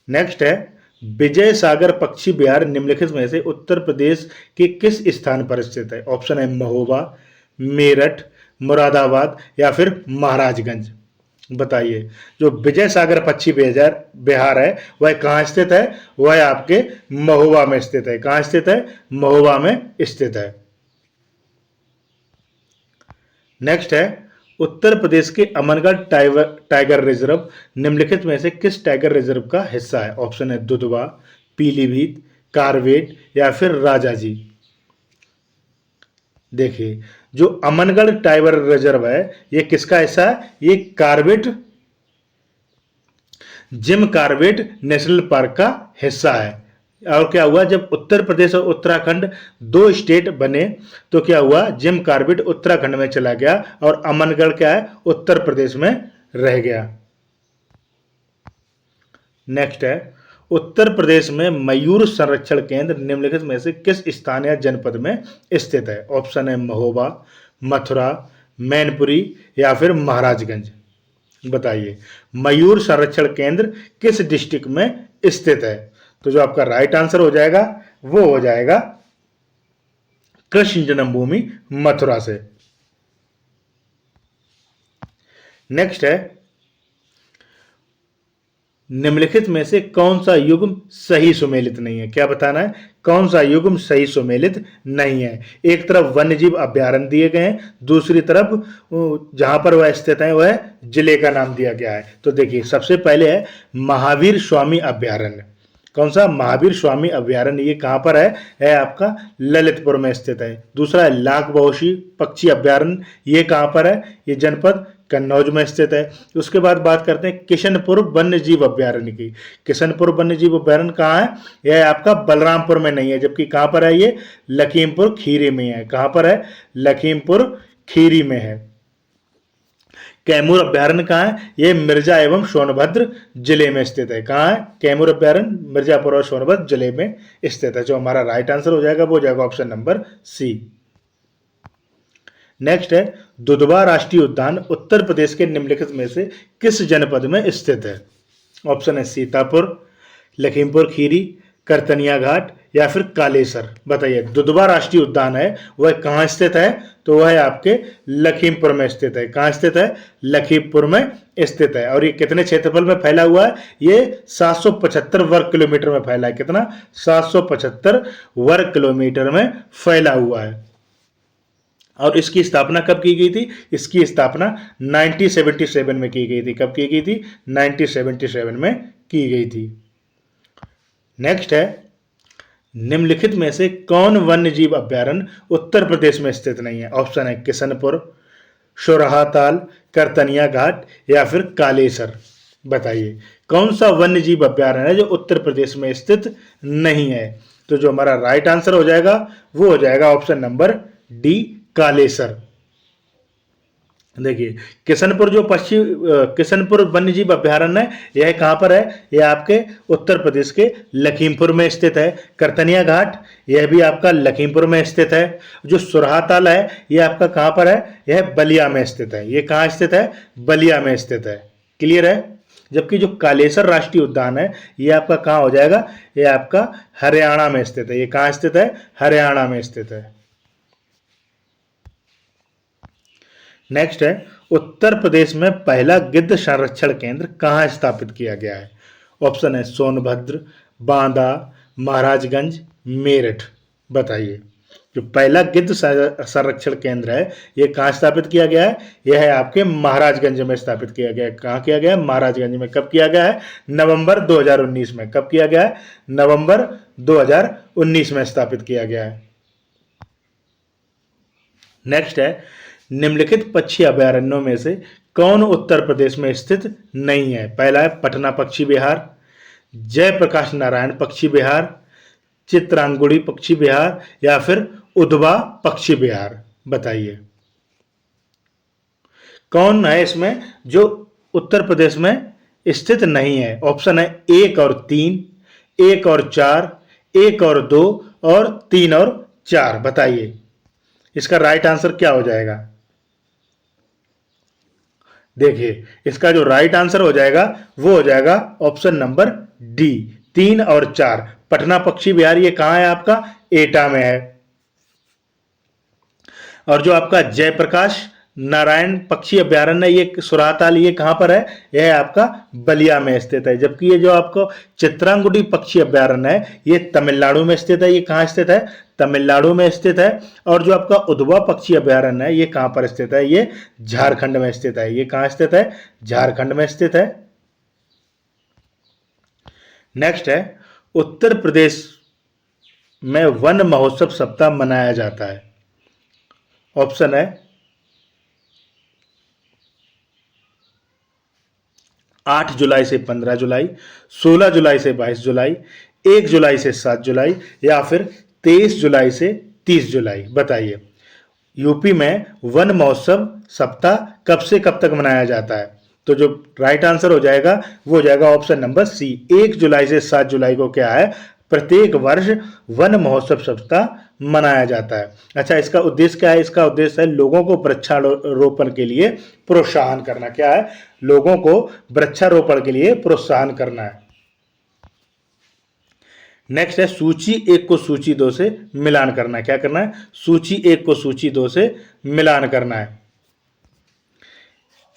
नेक्स्ट है, विजय सागर पक्षी विहार निम्नलिखित में से उत्तर प्रदेश के किस स्थान पर स्थित है? ऑप्शन है महोबा, मेरठ, मुरादाबाद या फिर महाराजगंज। बताइए, जो विजय सागर पक्षी विहार है वह कहाँ स्थित है? वह आपके महोबा में स्थित है। कहाँ स्थित है? महोबा में स्थित है। नेक्स्ट है, उत्तर प्रदेश के अमनगढ़ टाइगर रिजर्व निम्नलिखित में से किस टाइगर रिजर्व का हिस्सा है? ऑप्शन है दुधवा, पीलीभीत, कारवेट या फिर राजाजी। देखिए, जो अमनगढ़ टाइगर रिजर्व है ये किसका हिस्सा है? ये कारवेट, जिम कारबेट नेशनल पार्क का हिस्सा है। और क्या हुआ, जब उत्तर प्रदेश और उत्तराखंड दो स्टेट बने तो क्या हुआ, जिम कार्बेट उत्तराखंड में चला गया और अमनगढ़ क्या है? उत्तर प्रदेश में रह गया। नेक्स्ट है, उत्तर प्रदेश में मयूर संरक्षण केंद्र निम्नलिखित में से किस स्थान या जनपद में स्थित है? ऑप्शन है महोबा, मथुरा, मैनपुरी या फिर महाराजगंज। बताइए, मयूर संरक्षण केंद्र किस डिस्ट्रिक्ट में स्थित है? तो जो आपका राइट आंसर हो जाएगा वो हो जाएगा कृष्ण जन्मभूमि मथुरा से। नेक्स्ट है, निम्नलिखित में से कौन सा युग्म सही सुमेलित नहीं है? क्या बताना है? कौन सा युग्म सही सुमेलित नहीं है? एक तरफ वन्यजीव अभ्यारण्य दिए गए हैं, दूसरी तरफ जहां पर वह स्थित है वह जिले का नाम दिया गया है। तो देखिए, सबसे पहले है महावीर स्वामी अभ्यारण्य। कौन सा? महावीर स्वामी अभ्यारण्य। ये कहां पर है आपका ललितपुर में स्थित है। दूसरा है लाख बहुशी पक्षी अभ्यारण्य। ये कहां पर है? ये जनपद कन्नौज में स्थित है। उसके बाद बात करते हैं किशनपुर वन्यजीव अभ्यारण्य की। किशनपुर वन्यजीव अभ्यारण्य कहाँ है? यह आपका बलरामपुर में नहीं है, जबकि कहां पर है? ये लखीमपुर खीरी में है। कहां पर है? लखीमपुर खीरी में है। कैमूर अभ्यारण्य कहाँ है? ये मिर्जा एवं सोनभद्र जिले में स्थित है। कहाँ है कैमूर अभ्यारण्य? मिर्जापुर और सोनभद्र जिले में स्थित है। जो हमारा राइट आंसर हो जाएगा वो हो जाएगा ऑप्शन नंबर सी। नेक्स्ट है, दुधवा राष्ट्रीय उद्यान उत्तर प्रदेश के निम्नलिखित में से किस जनपद में स्थित है? ऑप्शन है सीतापुर, लखीमपुर खीरी, करतनिया घाट या फिर कालेसर। बताइए, दुधवा राष्ट्रीय उद्यान है वह कहाँ स्थित है? तो वह है आपके लखीमपुर में स्थित है। कहाँ स्थित है? लखीमपुर में स्थित है। और ये कितने क्षेत्रफल में फैला हुआ है? ये 775 वर्ग किलोमीटर में फैला है। कितना? 775 वर्ग किलोमीटर में फैला हुआ है। और इसकी स्थापना कब की गई थी? इसकी स्थापना 1977 में की गई थी। कब की गई थी? 1977 में की गई थी। नेक्स्ट है, निम्नलिखित में से कौन वन्यजीव अभ्यारण्य उत्तर प्रदेश में स्थित नहीं है? ऑप्शन है किशनपुर, शोरहाताल, करतनिया घाट या फिर कालेसर। बताइए, कौन सा वन्यजीव अभ्यारण्य है जो उत्तर प्रदेश में स्थित नहीं है? तो जो हमारा राइट आंसर हो जाएगा वो हो जाएगा ऑप्शन नंबर डी, कालेसर। देखिए, किशनपुर जो किशनपुर वन्यजीव अभ्यारण्य है यह कहां पर है? यह आपके उत्तर प्रदेश के लखीमपुर में स्थित है। करतनिया घाट यह भी आपका लखीमपुर में स्थित है। जो सुरहाताल है यह आपका कहां पर है? यह बलिया में स्थित है। यह कहां स्थित है? बलिया में स्थित है। क्लियर है? जबकि जो कालेसर राष्ट्रीय उद्यान है यह आपका कहां हो जाएगा? यह आपका हरियाणा में स्थित है। यह कहां स्थित है? हरियाणा में स्थित है। नेक्स्ट है, उत्तर प्रदेश में पहला गिद्ध संरक्षण केंद्र कहाँ स्थापित किया गया है? ऑप्शन है सोनभद्र, बांदा, महाराजगंज, मेरठ। बताइए, जो पहला गिद्ध संरक्षण केंद्र है यह कहाँ स्थापित किया गया है? यह है आपके महाराजगंज में स्थापित किया गया है। कहाँ किया गया है? महाराजगंज में। कब किया गया है? नवंबर 2019 में। कब किया गया है? नवंबर 2019 में स्थापित किया गया है। नेक्स्ट है, निम्नलिखित पक्षी अभयारण्यों में से कौन उत्तर प्रदेश में स्थित नहीं है? पहला है पटना पक्षी विहार, जयप्रकाश नारायण पक्षी विहार, चित्रांगुड़ी पक्षी विहार या फिर उधवा पक्षी विहार। बताइए, कौन है इसमें जो उत्तर प्रदेश में स्थित नहीं है? ऑप्शन है 1 और 3, 1 और 4, 1 और 2 और 3 और 4। बताइए इसका राइट आंसर क्या हो जाएगा? देखिए इसका जो राइट आंसर हो जाएगा वो हो जाएगा ऑप्शन नंबर डी, 3 और 4। पटना पक्षी विहार ये कहां है? आपका एटा में है। और जो आपका जयप्रकाश नारायण पक्षी अभ्यारण्य ये सुराताल ये कहां पर है? यह आपका बलिया में स्थित है। जबकि ये जो आपको चित्रांगुडी पक्षी अभ्यारण्य है ये तमिलनाडु में स्थित है। ये कहां स्थित है? तमिलनाडु में स्थित है। और जो आपका उधवा पक्षी अभ्यारण्य है ये कहां पर स्थित है? ये झारखंड में स्थित है। ये कहां स्थित है? झारखंड में स्थित है। नेक्स्ट है, उत्तर प्रदेश में वन महोत्सव सप्ताह मनाया जाता है। ऑप्शन है 8 जुलाई से 15 जुलाई, 16 जुलाई से 22 जुलाई, 1 जुलाई से 7 जुलाई या फिर 23 जुलाई से 30 जुलाई। बताइए यूपी में वन महोत्सव सप्ताह कब से कब तक मनाया जाता है? तो जो राइट आंसर हो जाएगा वो हो जाएगा ऑप्शन नंबर सी, 1 जुलाई से 7 जुलाई को क्या है? प्रत्येक वर्ष वन महोत्सव सप्ताह मनाया जाता है। अच्छा, इसका उद्देश्य क्या है? इसका उद्देश्य है लोगों को वृक्षारोपण के लिए प्रोत्साहन करना। क्या है? लोगों को वृक्षारोपण के लिए प्रोत्साहन करना है। नेक्स्ट है, सूची 1 को सूची 2 से मिलान करना है। क्या करना है? सूची 1 को सूची 2 से मिलान करना है।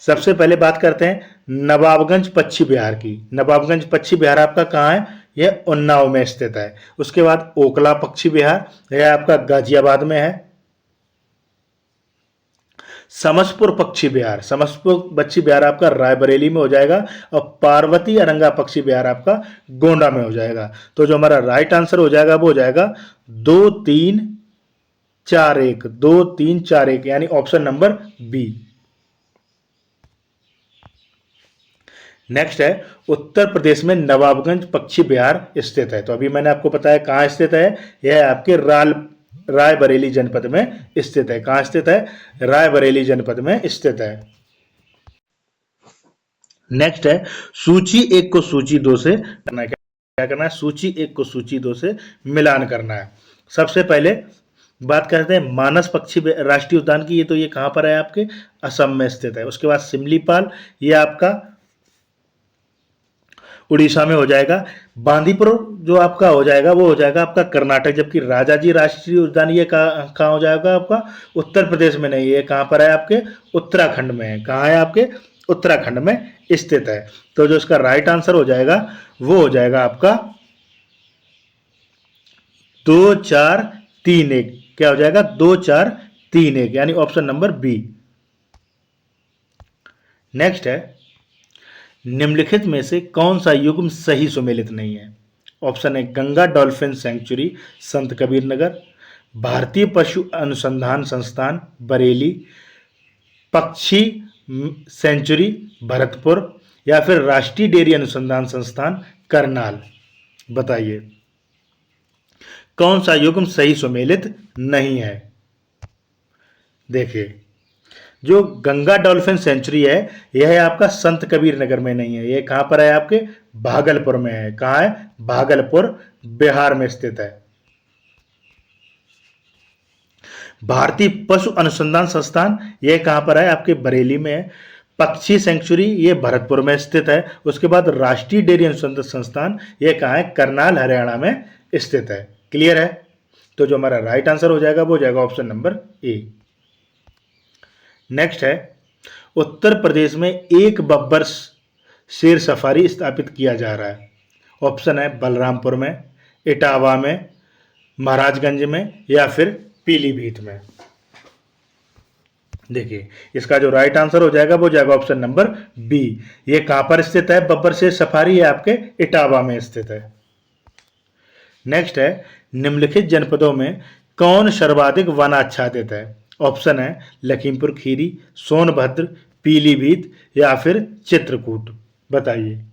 सबसे पहले बात करते हैं नवाबगंज पक्षी विहार की। नवाबगंज पक्षी विहार आपका कहाँ है? यह उन्नाव में स्थित है। उसके बाद ओखला पक्षी विहार, यह आपका गाजियाबाद में है। समसपुर पक्षी विहार, समसपुर पक्षी विहार आपका रायबरेली में हो जाएगा। और पार्वती अरंगा पक्षी विहार आपका गोंडा में हो जाएगा। तो जो हमारा राइट आंसर हो जाएगा वो हो जाएगा 2 3 4 1, 2 3 4 1 यानी ऑप्शन नंबर बी। नेक्स्ट है, उत्तर प्रदेश में नवाबगंज पक्षी विहार स्थित है। तो अभी मैंने आपको बताया कहाँ स्थित है। यह है आपके रायबरेली जनपद में स्थित है। कहाँ स्थित है? रायबरेली जनपद में स्थित है। नेक्स्ट है, सूची 1 को सूची 2 से करना है। क्या करना है? सूची 1 को सूची 2 से मिलान करना है। सबसे पहले बात करते हैं मानस पक्षी राष्ट्रीय उद्यान की। ये तो ये कहाँ पर है? आपके असम में स्थित है। उसके बाद सिमलीपाल ये आपका उड़ीसा में हो जाएगा। बांदीपुर जो आपका हो जाएगा वो हो जाएगा आपका कर्नाटक। जबकि राजाजी राष्ट्रीय उद्यान ये कहाँ हो जाएगा? आपका उत्तर प्रदेश में नहीं है। कहाँ पर है? आपके उत्तराखंड में है। कहाँ है? आपके उत्तराखंड में स्थित है। तो जो इसका राइट आंसर हो जाएगा वो हो जाएगा आपका 2 4 3 1। क्या हो जाएगा? 2 4 3 1 यानी ऑप्शन नंबर बी। नेक्स्ट है, निम्नलिखित में से कौन सा युग्म सही सुमेलित नहीं है? ऑप्शन है गंगा डॉल्फिन सेंचुरी संत कबीर नगर, भारतीय पशु अनुसंधान संस्थान बरेली, पक्षी सेंचुरी भरतपुर या फिर राष्ट्रीय डेयरी अनुसंधान संस्थान करनाल। बताइए कौन सा युग्म सही सुमेलित नहीं है? देखिए जो गंगा डॉल्फिन सेंचुरी है यह है आपका संत कबीर नगर में नहीं है। यह कहां पर है? आपके भागलपुर में है। कहां है? भागलपुर बिहार में स्थित है। भारतीय पशु अनुसंधान संस्थान यह कहां पर है? आपके बरेली में है। पक्षी सेंचुरी ये भरतपुर में स्थित है। उसके बाद राष्ट्रीय डेयरी अनुसंधान संस्थान यह कहां है? करनाल हरियाणा में स्थित है। क्लियर है? तो जो हमारा राइट आंसर हो जाएगा वो हो जाएगा ऑप्शन नंबर ए। नेक्स्ट है, उत्तर प्रदेश में एक बब्बर शेर सफारी स्थापित किया जा रहा है। ऑप्शन है बलरामपुर में, इटावा में, महाराजगंज में या फिर पीलीभीत में। देखिए इसका जो राइट आंसर हो जाएगा वो हो जाएगा ऑप्शन नंबर बी। ये कहां पर स्थित है? बब्बर शेर सफारी है आपके इटावा में स्थित है। नेक्स्ट है, निम्नलिखित जनपदों में कौन सर्वाधिक वन आच्छादित है? ऑप्शन है लखीमपुर खीरी, सोनभद्र, पीलीभीत या फिर चित्रकूट। बताइए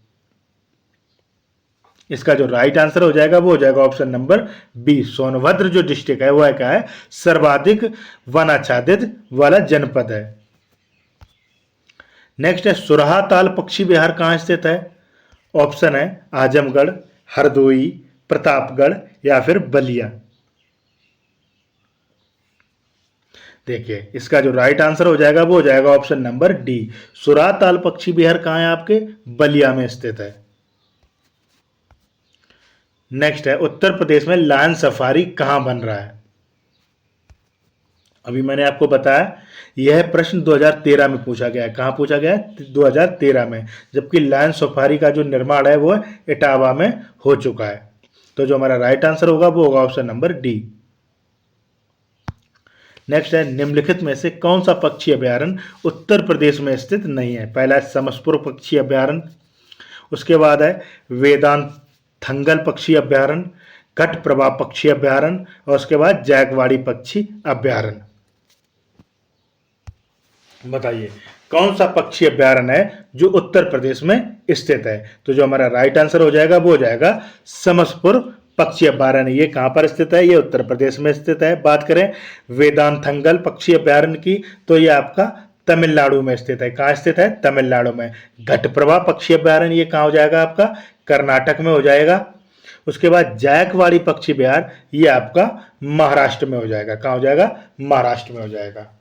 इसका जो राइट आंसर हो जाएगा वो हो जाएगा ऑप्शन नंबर बी। सोनभद्र जो डिस्ट्रिक्ट है वो है क्या है? सर्वाधिक वन आच्छादित वाला जनपद है। नेक्स्ट है सुरहा ताल पक्षी विहार कहाँ स्थित है? ऑप्शन है आजमगढ़, हरदोई, प्रतापगढ़ या फिर बलिया। देखिए इसका जो राइट आंसर हो जाएगा वो हो जाएगा ऑप्शन नंबर डी, सुरहा ताल पक्षी विहार कहाँ है आपके? बलिया में स्थित है। नेक्स्ट है उत्तर प्रदेश में लायन सफारी कहां बन रहा है? अभी मैंने आपको बताया यह प्रश्न 2013 में पूछा गया है। कहां पूछा गया है? 2013 में, जबकि लायन सफारी का जो निर्माण है वो इटावा में हो चुका है। तो जो हमारा राइट आंसर होगा वो होगा ऑप्शन नंबर डी। नेक्स्ट है निम्नलिखित में से कौन सा पक्षी अभ्यारण्य उत्तर प्रदेश में स्थित नहीं है? पहला है समसपुर पक्षी अभ्यारण्य, उसके बाद है वेदांत थंगल पक्षी अभ्यारण्य, कटप्रभा पक्षी अभ्यारण्य और उसके बाद जैकवाड़ी पक्षी अभ्यारण्य। बताइए कौन सा पक्षी अभ्यारण्य है जो उत्तर प्रदेश में स्थित है? तो जो हमारा राइट आंसर हो जाएगा वो हो जाएगा समसपुर पक्षी अभ्यारण्य। ये कहां पर स्थित है? ये उत्तर प्रदेश में स्थित है। बात करें वेदांथंगल पक्षी अभ्यारण्य की तो ये आपका तमिलनाडु में स्थित है। कहां स्थित है? तमिलनाडु में। घटप्रभा पक्षी अभ्यारण्य ये कहां हो जाएगा आपका? कर्नाटक में हो जाएगा। उसके बाद जैकवाड़ी पक्षी विहार ये आपका महाराष्ट्र में हो जाएगा। कहां हो जाएगा? महाराष्ट्र में हो जाएगा।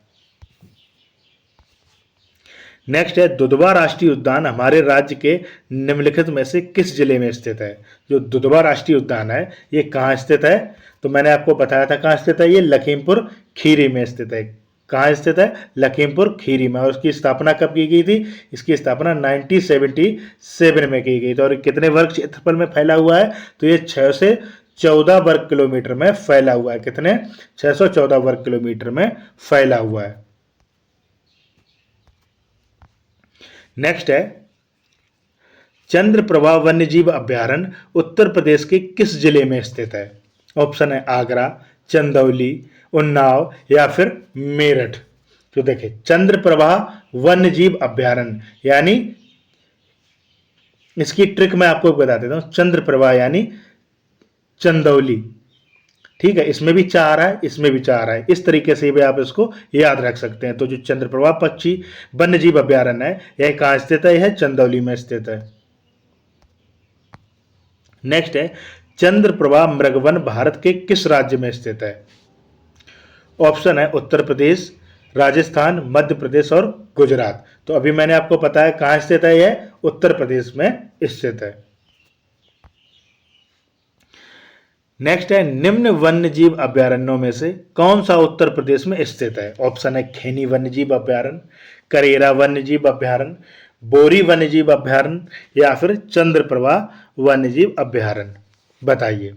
नेक्स्ट है दुधवा राष्ट्रीय उद्यान हमारे राज्य के निम्नलिखित में से किस जिले में स्थित है? जो दुधवा राष्ट्रीय उद्यान है ये कहाँ स्थित है? तो मैंने आपको बताया था कहाँ स्थित है, ये लखीमपुर खीरी में स्थित है। कहाँ स्थित है? लखीमपुर खीरी में। और उसकी स्थापना कब की गई थी? इसकी स्थापना 1977 में की गई थी। और कितने वर्ग क्षेत्रफल में फैला हुआ है? तो ये 6 से 14 वर्ग किलोमीटर में फैला हुआ है। कितने? 614 वर्ग किलोमीटर में फैला हुआ है। नेक्स्ट है चंद्रप्रभा वन्यजीव अभ्यारण्य उत्तर प्रदेश के किस जिले में स्थित है? ऑप्शन है आगरा, चंदौली, उन्नाव या फिर मेरठ। तो देखिए चंद्रप्रभा वन्यजीव अभ्यारण्य यानी इसकी ट्रिक मैं आपको बता देता हूं। चंद्रप्रभा यानी चंदौली, ठीक है, इसमें भी 4 है, इसमें भी 4 है। इस तरीके से भी आप इसको याद रख सकते हैं। तो जो चंद्रप्रभा पक्षी वन्यजीव अभ्यारण्य है यह कहां स्थित है? यह चंदौली में स्थित है। नेक्स्ट है चंद्रप्रभा मृगवन भारत के किस राज्य में स्थित है? ऑप्शन है उत्तर प्रदेश, राजस्थान, मध्य प्रदेश और गुजरात। तो अभी मैंने आपको बताया कहां स्थित है, यह उत्तर प्रदेश में स्थित है। नेक्स्ट है निम्न वन्यजीव अभ्यारण्यों में से कौन सा उत्तर प्रदेश में स्थित है? ऑप्शन है खैनी वन्यजीव अभ्यारण्य, करेरा वन्यजीव अभ्यारण्य, बोरी वन्यजीव अभ्यारण्य या फिर चंद्रप्रभा वन्यजीव अभ्यारण्य। बताइए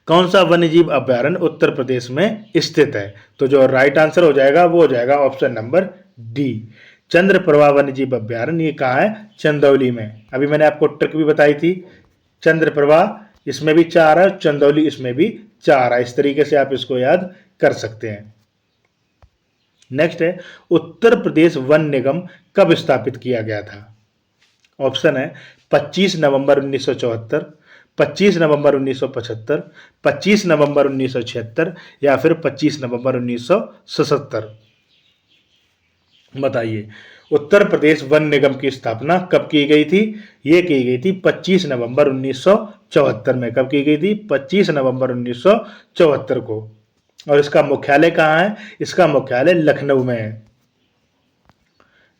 कौन सा वन्यजीव अभ्यारण्य उत्तर प्रदेश में स्थित है? तो जो राइट आंसर हो जाएगा वो हो जाएगा ऑप्शन नंबर डी, चंद्रप्रभा वन्यजीव अभ्यारण्य। ये कहाँ है? चंदौली में। अभी मैंने आपको ट्रिक भी बताई थी। चंद्रप्रभा इसमें भी 4 है, चंदौली इसमें भी 4 है। इस तरीके से आप इसको याद कर सकते हैं। नेक्स्ट है उत्तर प्रदेश वन निगम कब स्थापित किया गया था? ऑप्शन है 25 नवंबर 1974, 25 नवंबर 1975, 25 नवंबर 1976 या फिर 25 नवंबर 1977। बताइए उत्तर प्रदेश वन निगम की स्थापना कब की गई थी? ये की गई थी 25 नवंबर 1974 में। कब की गई थी? 25 नवंबर 1974 को। और इसका मुख्यालय कहाँ है? इसका मुख्यालय लखनऊ में है।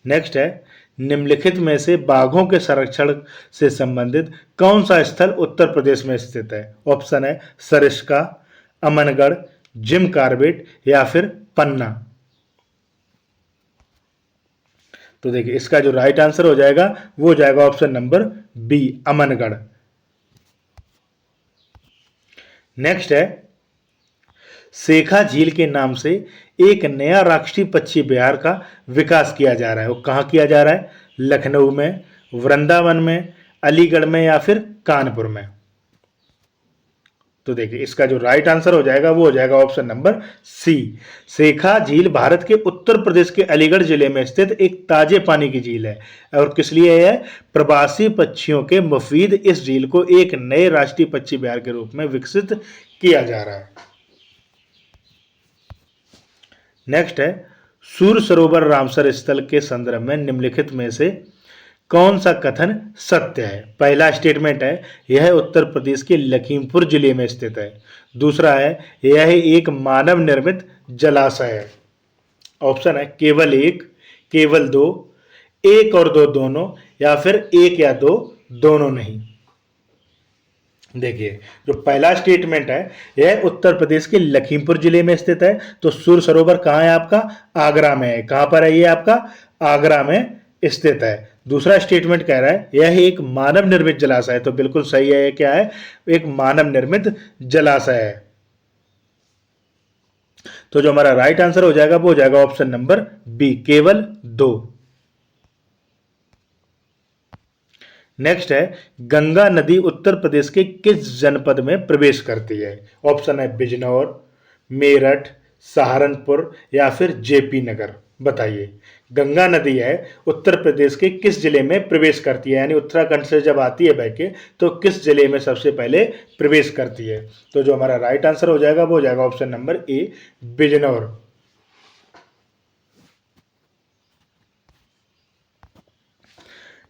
नेक्स्ट है निम्नलिखित में से बाघों के संरक्षण से संबंधित कौन सा स्थल उत्तर प्रदेश में स्थित है? ऑप्शन है सरिस्का, अमनगढ़, जिम कार्बेट या फिर पन्ना। तो देखिए इसका जो राइट आंसर हो जाएगा वो हो जाएगा option number B, Amangarh. Next है सेखा झील के नाम से एक नया राष्ट्रीय पक्षी विहार का विकास किया जा रहा है। वो कहाँ किया जा रहा है? लखनऊ में, वृंदावन में, अलीगढ़ में या फिर कानपुर में। तो देखिए इसका जो राइट आंसर हो जाएगा वो हो जाएगा ऑप्शन नंबर सी, सेखा झील भारत के उत्तर प्रदेश के अलीगढ़ जिले में स्थित एक ताजे पानी की झील है। और किस लिए है? प्रवासी पक्षियों के मुफीद इस झील को एक नए राष्ट्रीय पक्षी विहार के रूप में विकसित किया जा रहा है। नेक्स्ट है सूर सरोवर रामसर स्थल के संदर्भ में निम्नलिखित में से कौन सा कथन सत्य है? पहला स्टेटमेंट है यह उत्तर प्रदेश के लखीमपुर जिले में स्थित है। दूसरा है यह एक मानव निर्मित जलाशय है। ऑप्शन है केवल एक, केवल दो, एक और दो दोनों, या फिर एक या दो दोनों नहीं। देखिए जो पहला स्टेटमेंट है यह उत्तर प्रदेश के लखीमपुर जिले में स्थित है। तो सूर सरोवर कहाँ है आपका? आगरा में है। कहां पर है ये आपका? आगरा में स्थित है। दूसरा स्टेटमेंट कह रहा है यह एक मानव निर्मित जलाशय है। तो बिल्कुल सही है, ये क्या है? एक मानव निर्मित जलाशय है। तो जो हमारा राइट आंसर हो जाएगा वो हो जाएगा ऑप्शन नंबर बी, केवल दो। नेक्स्ट है गंगा नदी उत्तर प्रदेश के किस जनपद में प्रवेश करती है? ऑप्शन है बिजनौर, मेरठ, सहारनपुर, या फिर जेपी नगर। बताइए गंगा नदी है उत्तर प्रदेश के किस जिले में प्रवेश करती है, यानी उत्तराखंड से जब आती है बह के तो किस जिले में सबसे पहले प्रवेश करती है? तो जो हमारा राइट आंसर हो जाएगा वो हो जाएगा option number A, Bijnor.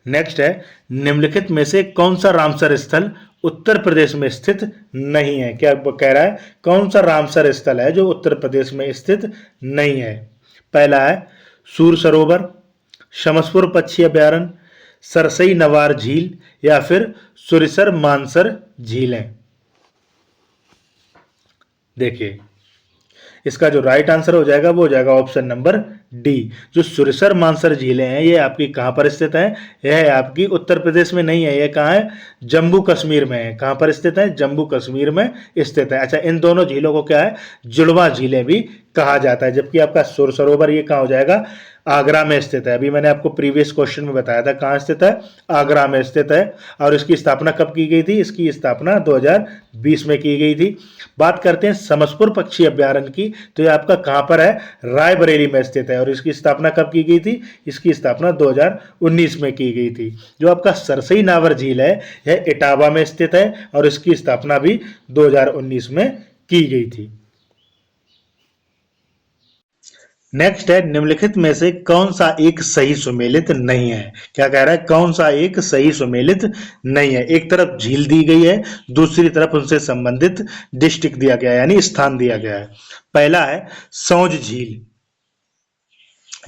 Next है निम्नलिखित में से कौन सा रामसर स्थल उत्तर प्रदेश में स्थित नहीं है? क्या कह रहा है? कौन सा रामसर स्थल है जो उत्तर प्रदेश में स्थित नहीं है? पहला है सूर सरोवर, शमसपुर पक्षी अभ्यारण्य, सरसई नवार झील, या फिर सुरिसर मानसर झीलें। देखिए इसका जो राइट आंसर हो जाएगा वो हो जाएगा ऑप्शन नंबर डी। जो सुरिसर मानसर झीलें हैं ये आपकी कहां पर स्थित है? यह आपकी उत्तर प्रदेश में नहीं है, यह कहां है? जम्मू कश्मीर में है। कहां पर स्थित है? जम्मू कश्मीर में स्थित है। अच्छा, इन दोनों झीलों को क्या है? जुड़वा झीलें भी कहा जाता है। जबकि आपका सुर सरोवर ये कहां हो जाएगा? आगरा में स्थित है। अभी मैंने आपको प्रीवियस क्वेश्चन में बताया था कहां स्थित है? आगरा में स्थित है। और इसकी स्थापना कब की गई थी? इसकी स्थापना 2020 में की गई थी। बात करते हैं समसपुर पक्षी अभ्यारण्य की, तो ये आपका कहां पर है? रायबरेली में स्थित है। और इसकी स्थापना कब की गई थी? इसकी स्थापना 2019 में की गई थी। जो आपका सरसई नावर झील है यह इटावा में स्थित है और इसकी स्थापना भी 2019 में की गई थी। नेक्स्ट है निम्नलिखित में से कौन सा एक सही सुमेलित नहीं है? क्या कह रहा है? कौन सा एक सही सुमेलित नहीं है? एक तरफ झील दी गई है, दूसरी तरफ उनसे संबंधित डिस्ट्रिक्ट दिया गया है, यानी स्थान दिया गया है। पहला है सौंज झील,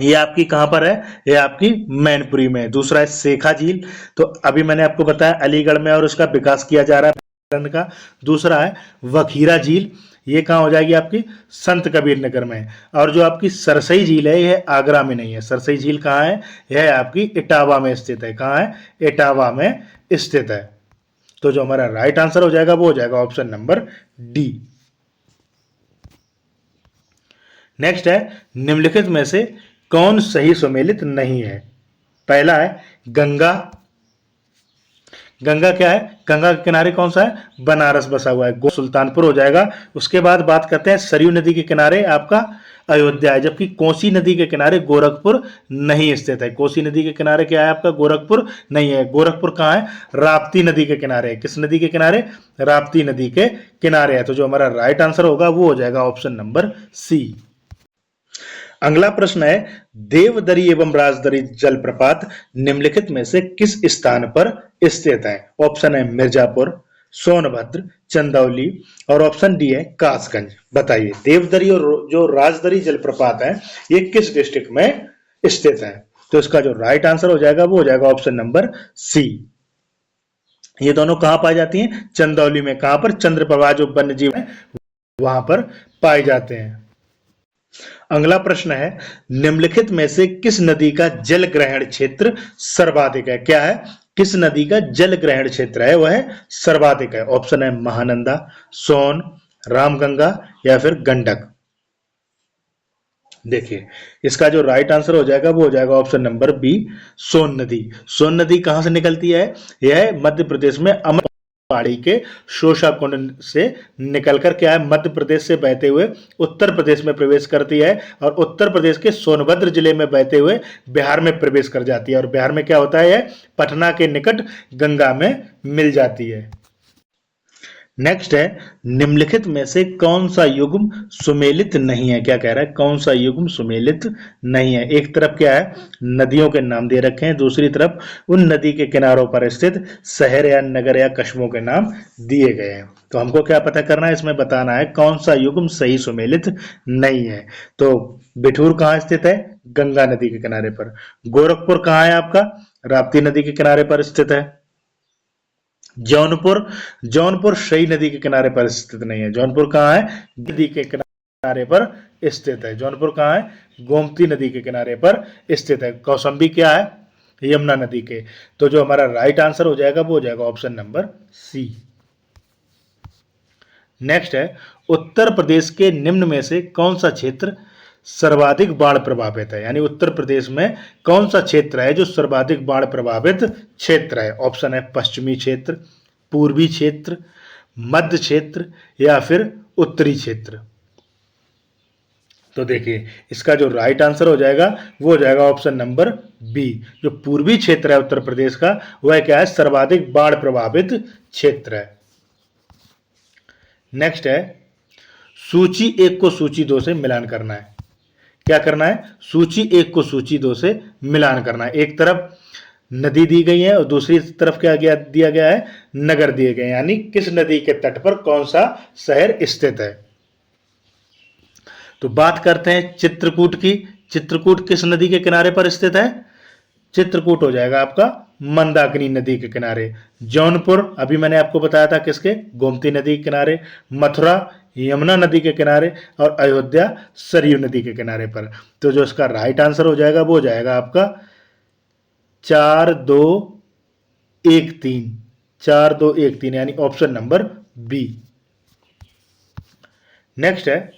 ये आपकी कहां पर है? ये आपकी मैनपुरी में है। दूसरा है शेखा झील, तो अभी मैंने आपको बताया अलीगढ़ में और उसका विकास किया जा रहा है का। दूसरा है वखीरा झील, ये कहां हो जाएगी? आपकी संत कबीर नगर में। और जो आपकी सरसई झील है यह आगरा में नहीं है। सरसई झील कहां है? यह आपकी इटावा में स्थित है। कहां है? इटावा में स्थित है। तो जो हमारा राइट आंसर हो जाएगा वो हो जाएगा ऑप्शन नंबर डी। नेक्स्ट है निम्नलिखित में से कौन सही सुमेलित नहीं है? पहला है गंगा। गंगा क्या है? गंगा के किनारे कौन सा है? बनारस बसा हुआ है, सुल्तानपुर हो जाएगा। उसके बाद बात करते हैं सरयू नदी के किनारे आपका अयोध्या है। जबकि कोसी नदी के किनारे गोरखपुर नहीं स्थित है। कोसी नदी के किनारे क्या है आपका? गोरखपुर नहीं है। गोरखपुर कहाँ है? राप्ती नदी के किनारे है। किस नदी के किनारे? राप्ती नदी के किनारे है। तो जो हमारा राइट आंसर होगा वो हो जाएगा ऑप्शन नंबर सी। अगला प्रश्न है देवदरी एवं राजदरी जलप्रपात निम्नलिखित में से किस स्थान पर स्थित है? ऑप्शन है मिर्जापुर, सोनभद्र, चंदौली, और ऑप्शन डी है कासगंज। बताइए देवदरी और जो राजदरी जलप्रपात है ये किस डिस्ट्रिक्ट में स्थित है? तो इसका जो राइट आंसर हो जाएगा वो हो जाएगा ऑप्शन नंबर सी। ये दोनों कहां पाई जाती हैं? चंदौली में। कहां पर? चंद्रप्रभा जो वन्य जीव है वहां पर पाए जाते हैं। अगला प्रश्न है निम्नलिखित में से किस नदी का जल ग्रहण क्षेत्र सर्वाधिक है? क्या है? किस नदी का जल ग्रहण क्षेत्र है वह सर्वाधिक है? ऑप्शन है महानंदा, सोन, रामगंगा, या फिर गंडक। देखिए इसका जो राइट आंसर हो जाएगा वो हो जाएगा ऑप्शन नंबर बी, सोन नदी। सोन नदी कहां से निकलती है? यह मध्य प्रदेश में अमर पहाड़ी के शोषा कुंड से निकलकर क्या है मध्य प्रदेश से बहते हुए उत्तर प्रदेश में प्रवेश करती है और उत्तर प्रदेश के सोनभद्र जिले में बहते हुए बिहार में प्रवेश कर जाती है। और बिहार में क्या होता है? पटना के निकट गंगा में मिल जाती है। नेक्स्ट है, निम्नलिखित में से कौन सा युग्म सुमेलित नहीं है। क्या कह रहा है, कौन सा युग्म सुमेलित नहीं है। एक तरफ क्या है, नदियों के नाम दे रखे हैं, दूसरी तरफ उन नदी के किनारों पर स्थित शहर या नगर या कस्बों के नाम दिए गए हैं। तो हमको क्या पता करना है, इसमें बताना है कौन सा युग्म सही सुमेलित नहीं है। तो बिठूर कहाँ स्थित है, गंगा नदी के किनारे पर। गोरखपुर कहाँ है आपका, राप्ती नदी के किनारे पर स्थित है। जौनपुर, जौनपुर सही नदी के किनारे पर स्थित नहीं है। जौनपुर कहाँ है, नदी के किनारे पर स्थित है। जौनपुर कहाँ है, गोमती नदी के किनारे पर स्थित है। कौशाम्बी क्या है, यमुना नदी के। तो जो हमारा राइट आंसर हो जाएगा वो हो जाएगा ऑप्शन नंबर सी। नेक्स्ट है, उत्तर प्रदेश के निम्न में से कौन सा क्षेत्र सर्वाधिक बाढ़ प्रभावित है। यानी उत्तर प्रदेश में कौन सा क्षेत्र है जो सर्वाधिक बाढ़ प्रभावित क्षेत्र है। ऑप्शन है पश्चिमी क्षेत्र, पूर्वी क्षेत्र, मध्य क्षेत्र या फिर उत्तरी क्षेत्र। तो देखिए इसका जो राइट आंसर हो जाएगा वो हो जाएगा ऑप्शन नंबर बी। जो पूर्वी क्षेत्र है उत्तर प्रदेश का वह क्या है, सर्वाधिक बाढ़ प्रभावित क्षेत्र है। नेक्स्ट है, सूची 1 को सूची 2 से मिलान करना है। क्या करना है, सूची 1 को सूची 2 से मिलान करना है। एक तरफ नदी दी गई है और दूसरी तरफ क्या दिया गया है, नगर दिए गए, यानी किस नदी के तट पर कौन सा शहर स्थित है। तो बात करते हैं चित्रकूट की। चित्रकूट किस नदी के किनारे पर स्थित है, चित्रकूट हो जाएगा आपका मंदाकिनी नदी के किनारे। जौनपुर अभी मैंने आपको बताया था किसके, गोमती नदी के किनारे। मथुरा यमुना नदी के किनारे और अयोध्या सरयू नदी के किनारे पर। तो जो इसका राइट आंसर हो जाएगा वो हो जाएगा आपका 4213, 4213 यानी ऑप्शन नंबर बी। नेक्स्ट है,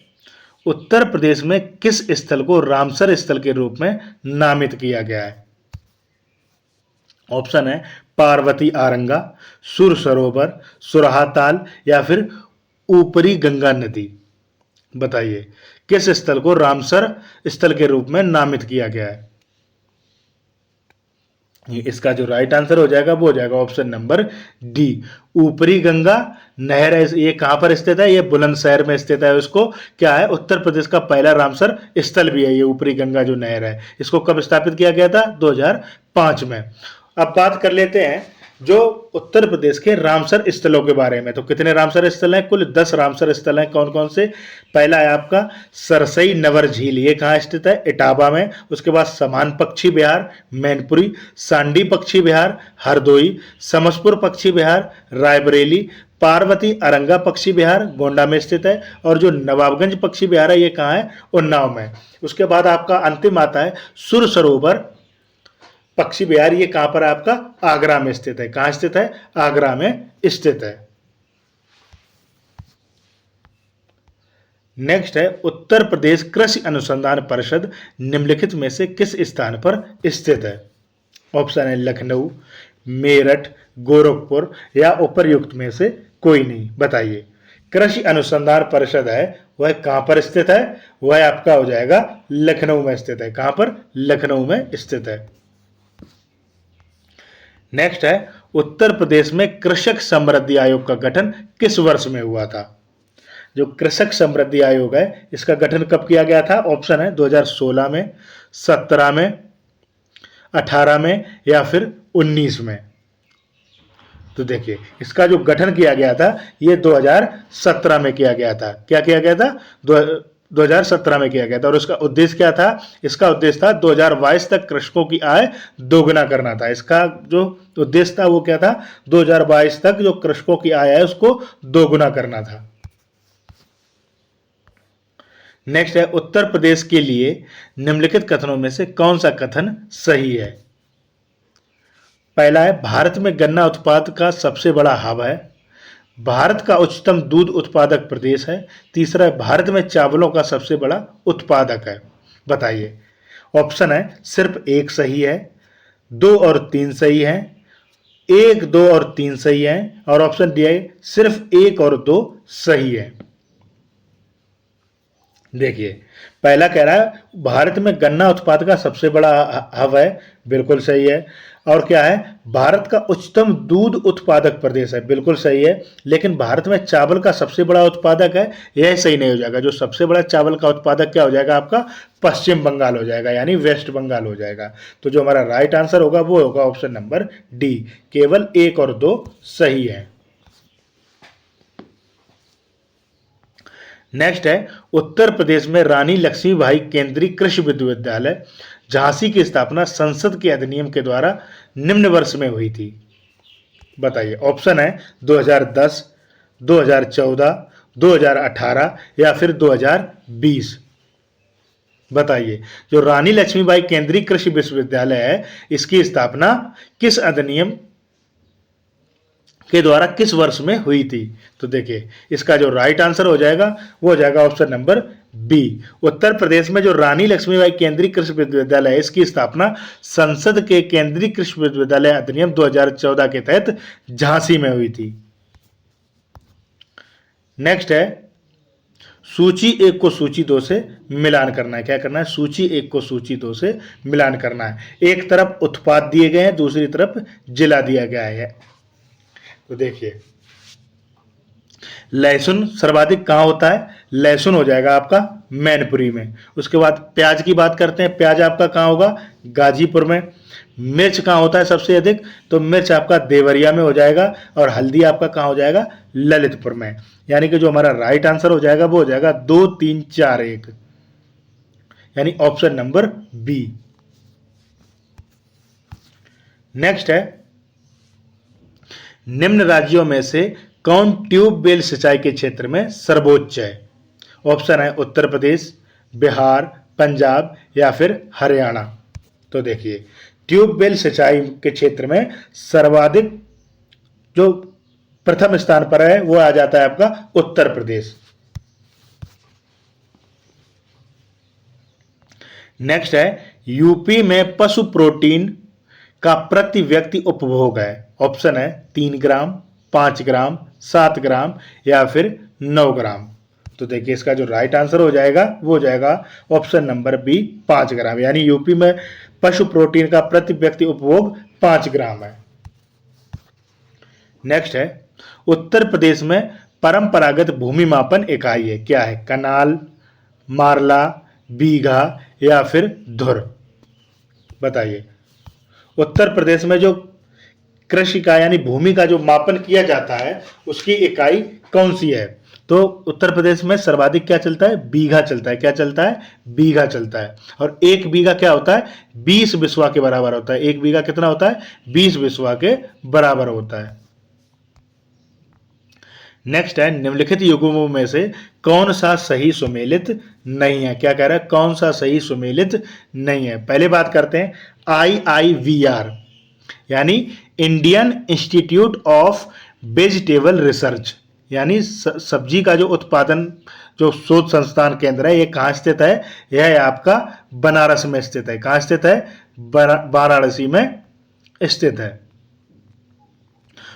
उत्तर प्रदेश में किस स्थल को रामसर स्थल के रूप में नामित किया गया है। ऑप्शन है पार्वती आरंगा, सुर सरोवर, सुरहाताल या फिर ऊपरी गंगा नदी। बताइए किस स्थल को रामसर स्थल के रूप में नामित किया गया है। इसका जो राइट आंसर हो जाएगा वो हो जाएगा ऑप्शन नंबर डी, ऊपरी गंगा नहर है। ये कहां पर स्थित है, ये बुलंदशहर में स्थित है। इसको क्या है, उत्तर प्रदेश का पहला रामसर स्थल भी है ये ऊपरी गंगा जो नहर है। इसको कब स्थापित किया गया था, 2005 में। अब बात कर लेते हैं जो उत्तर प्रदेश के रामसर स्थलों के बारे में। तो कितने रामसर स्थल हैं, कुल 10 रामसर स्थल हैं। कौन कौन से, पहला है आपका सरसई नवर झील, ये कहाँ स्थित है, इटावा में। उसके बाद समान पक्षी विहार मैनपुरी, सांडी पक्षी विहार हरदोई, समसपुर पक्षी विहार रायबरेली, पार्वती अरंगा पक्षी विहार गोंडा में स्थित है, और जो नवाबगंज पक्षी विहार है ये कहाँ है, उन्नाव में। उसके बाद आपका अंतिम आता है सुर सरोवर पक्षी विहार, ये कहां पर आपका, आगरा में स्थित है। कहां स्थित है, आगरा में स्थित है। नेक्स्ट है, उत्तर प्रदेश कृषि अनुसंधान परिषद निम्नलिखित में से किस स्थान पर स्थित है। ऑप्शन है लखनऊ, मेरठ, गोरखपुर या उपर्युक्त में से कोई नहीं। बताइए कृषि अनुसंधान परिषद है वह कहां पर स्थित है, वह आपका हो जाएगा लखनऊ में स्थित है। कहां पर, लखनऊ में स्थित है। नेक्स्ट है, उत्तर प्रदेश में कृषक समृद्धि आयोग का गठन किस वर्ष में हुआ था। जो कृषक समृद्धि आयोग है इसका गठन कब किया गया था। ऑप्शन है 2016 में, 17 में, 18 में या फिर 19 में। तो देखिए इसका जो गठन किया गया था ये 2017 में किया गया था। क्या किया गया था, 2017 में किया गया था। और उसका उद्देश्य क्या था, इसका उद्देश्य था 2022 तक कृषकों की आय दोगुना करना था। इसका जो उद्देश्य था वो क्या था, 2022 तक जो कृषकों की आय है उसको दोगुना करना था। नेक्स्ट है, उत्तर प्रदेश के लिए निम्नलिखित कथनों में से कौन सा कथन सही है। पहला है, भारत में गन्ना उत्पाद का सबसे बड़ा हब है। भारत का उच्चतम दूध उत्पादक प्रदेश है। तीसरा है, भारत में चावलों का सबसे बड़ा उत्पादक है। बताइए ऑप्शन है सिर्फ एक सही है, 2 और 3 सही है, 1, 2 और 3 सही है, और ऑप्शन डी है सिर्फ 1 और 2 सही है। देखिए, पहला कह रहा है भारत में गन्ना उत्पाद का सबसे बड़ा हब है, बिल्कुल सही है। और क्या है, भारत का उच्चतम दूध उत्पादक प्रदेश है, बिल्कुल सही है। लेकिन भारत में चावल का सबसे बड़ा उत्पादक है, यह सही नहीं हो जाएगा। जो सबसे बड़ा चावल का उत्पादक क्या हो जाएगा आपका, पश्चिम बंगाल हो जाएगा, यानी वेस्ट बंगाल हो जाएगा। तो जो हमारा राइट आंसर होगा वो होगा ऑप्शन नंबर डी, केवल 1 और 2 सही है। नेक्स्ट है, उत्तर प्रदेश में रानी लक्ष्मीबाई केंद्रीय कृषि विश्वविद्यालय झांसी की स्थापना संसद के अधिनियम के द्वारा निम्न वर्ष में हुई थी। बताइए, ऑप्शन है 2010, 2014, 2018 या फिर 2020। बताइए, जो रानी लक्ष्मीबाई केंद्रीय कृषि विश्वविद्यालय है, इसकी स्थापना किस अधिनियम के द्वारा किस वर्ष में हुई थी? तो देखिए, इसका जो राइट आंसर हो जाएगा वो हो जाएगा option number B. Uttar Pradesh में जो रानी लक्ष्मीबाई केंद्रीय कृषि विश्वविद्यालय है, इसकी स्थापना संसद के केंद्रीय कृषि विश्वविद्यालय अधिनियम 2014 के तहत झांसी में हुई थी। नेक्स्ट है, सूची 1 को सूची 2 से मिलान करना है। क्या करना है, सूची 1 को सूची 2 से मिलान करना है। एक तरफ उत्पाद दिए गए हैं, दूसरी तरफ जिला दिया गया है। तो देखिए, लहसुन सर्वाधिक कहाँ होता है, लहसुन हो जाएगा आपका मैनपुरी में। उसके बाद प्याज की बात करते हैं, प्याज आपका कहाँ होगा, गाजीपुर में। मिर्च कहाँ होता है सबसे अधिक, तो मिर्च आपका देवरिया में हो जाएगा। और हल्दी आपका कहाँ हो जाएगा, ललितपुर में। यानी कि जो हमारा राइट आंसर हो जाएगा वो हो जाएगा 2, 3, 4, 1, यानी ऑप्शन नंबर बी। नेक्स्ट है, निम्न राज्यों में से कौन ट्यूबवेल सिंचाई के क्षेत्र में सर्वोच्च है? ऑप्शन है उत्तर प्रदेश, बिहार, पंजाब या फिर हरियाणा। तो देखिए, ट्यूबवेल सिंचाई के क्षेत्र में सर्वाधिक जो प्रथम स्थान पर है वो आ जाता है आपका उत्तर प्रदेश। नेक्स्ट है, यूपी में पशु प्रोटीन का प्रति व्यक्ति उपभोग है। ऑप्शन है 3 ग्राम, 5 ग्राम, 7 ग्राम या फिर 9 ग्राम। तो देखिए, इसका जो राइट आंसर हो जाएगा वो हो जाएगा ऑप्शन नंबर बी, 5 ग्राम। यानी यूपी में पशु प्रोटीन का प्रति व्यक्ति उपभोग 5 ग्राम है। नेक्स्ट है, उत्तर प्रदेश में परंपरागत भूमि मापन इकाई है, क्या है, कनाल, मारला, बीघा या फिर धुर। बताइए, उत्तर प्रदेश में जो कृषि का यानी भूमि का जो मापन किया जाता है उसकी इकाई कौन सी है? तो उत्तर प्रदेश में सर्वाधिक क्या चलता है, बीघा चलता है। क्या चलता है, बीघा चलता है। और 1 बीघा क्या होता है, 20 बिस्वा के बराबर होता है। 1 बीघा कितना होता है, 20 बिस्वा के बराबर होता है। नेक्स्ट है, निम्नलिखित युग्मों में से कौन सा सही सुमेलित नहीं है? क्या कह रहा है, कौन सा सही सुमेलित नहीं है? पहले बात करते हैं IIVR, यानी Indian institute of vegetable research, यानी सब्जी का जो उत्पादन जो शोध संस्थान केंद्र है, ये कहाँ स्थित है? यह है आपका बनारस में स्थित है। कहाँ स्थित है, वाराणसी में स्थित है।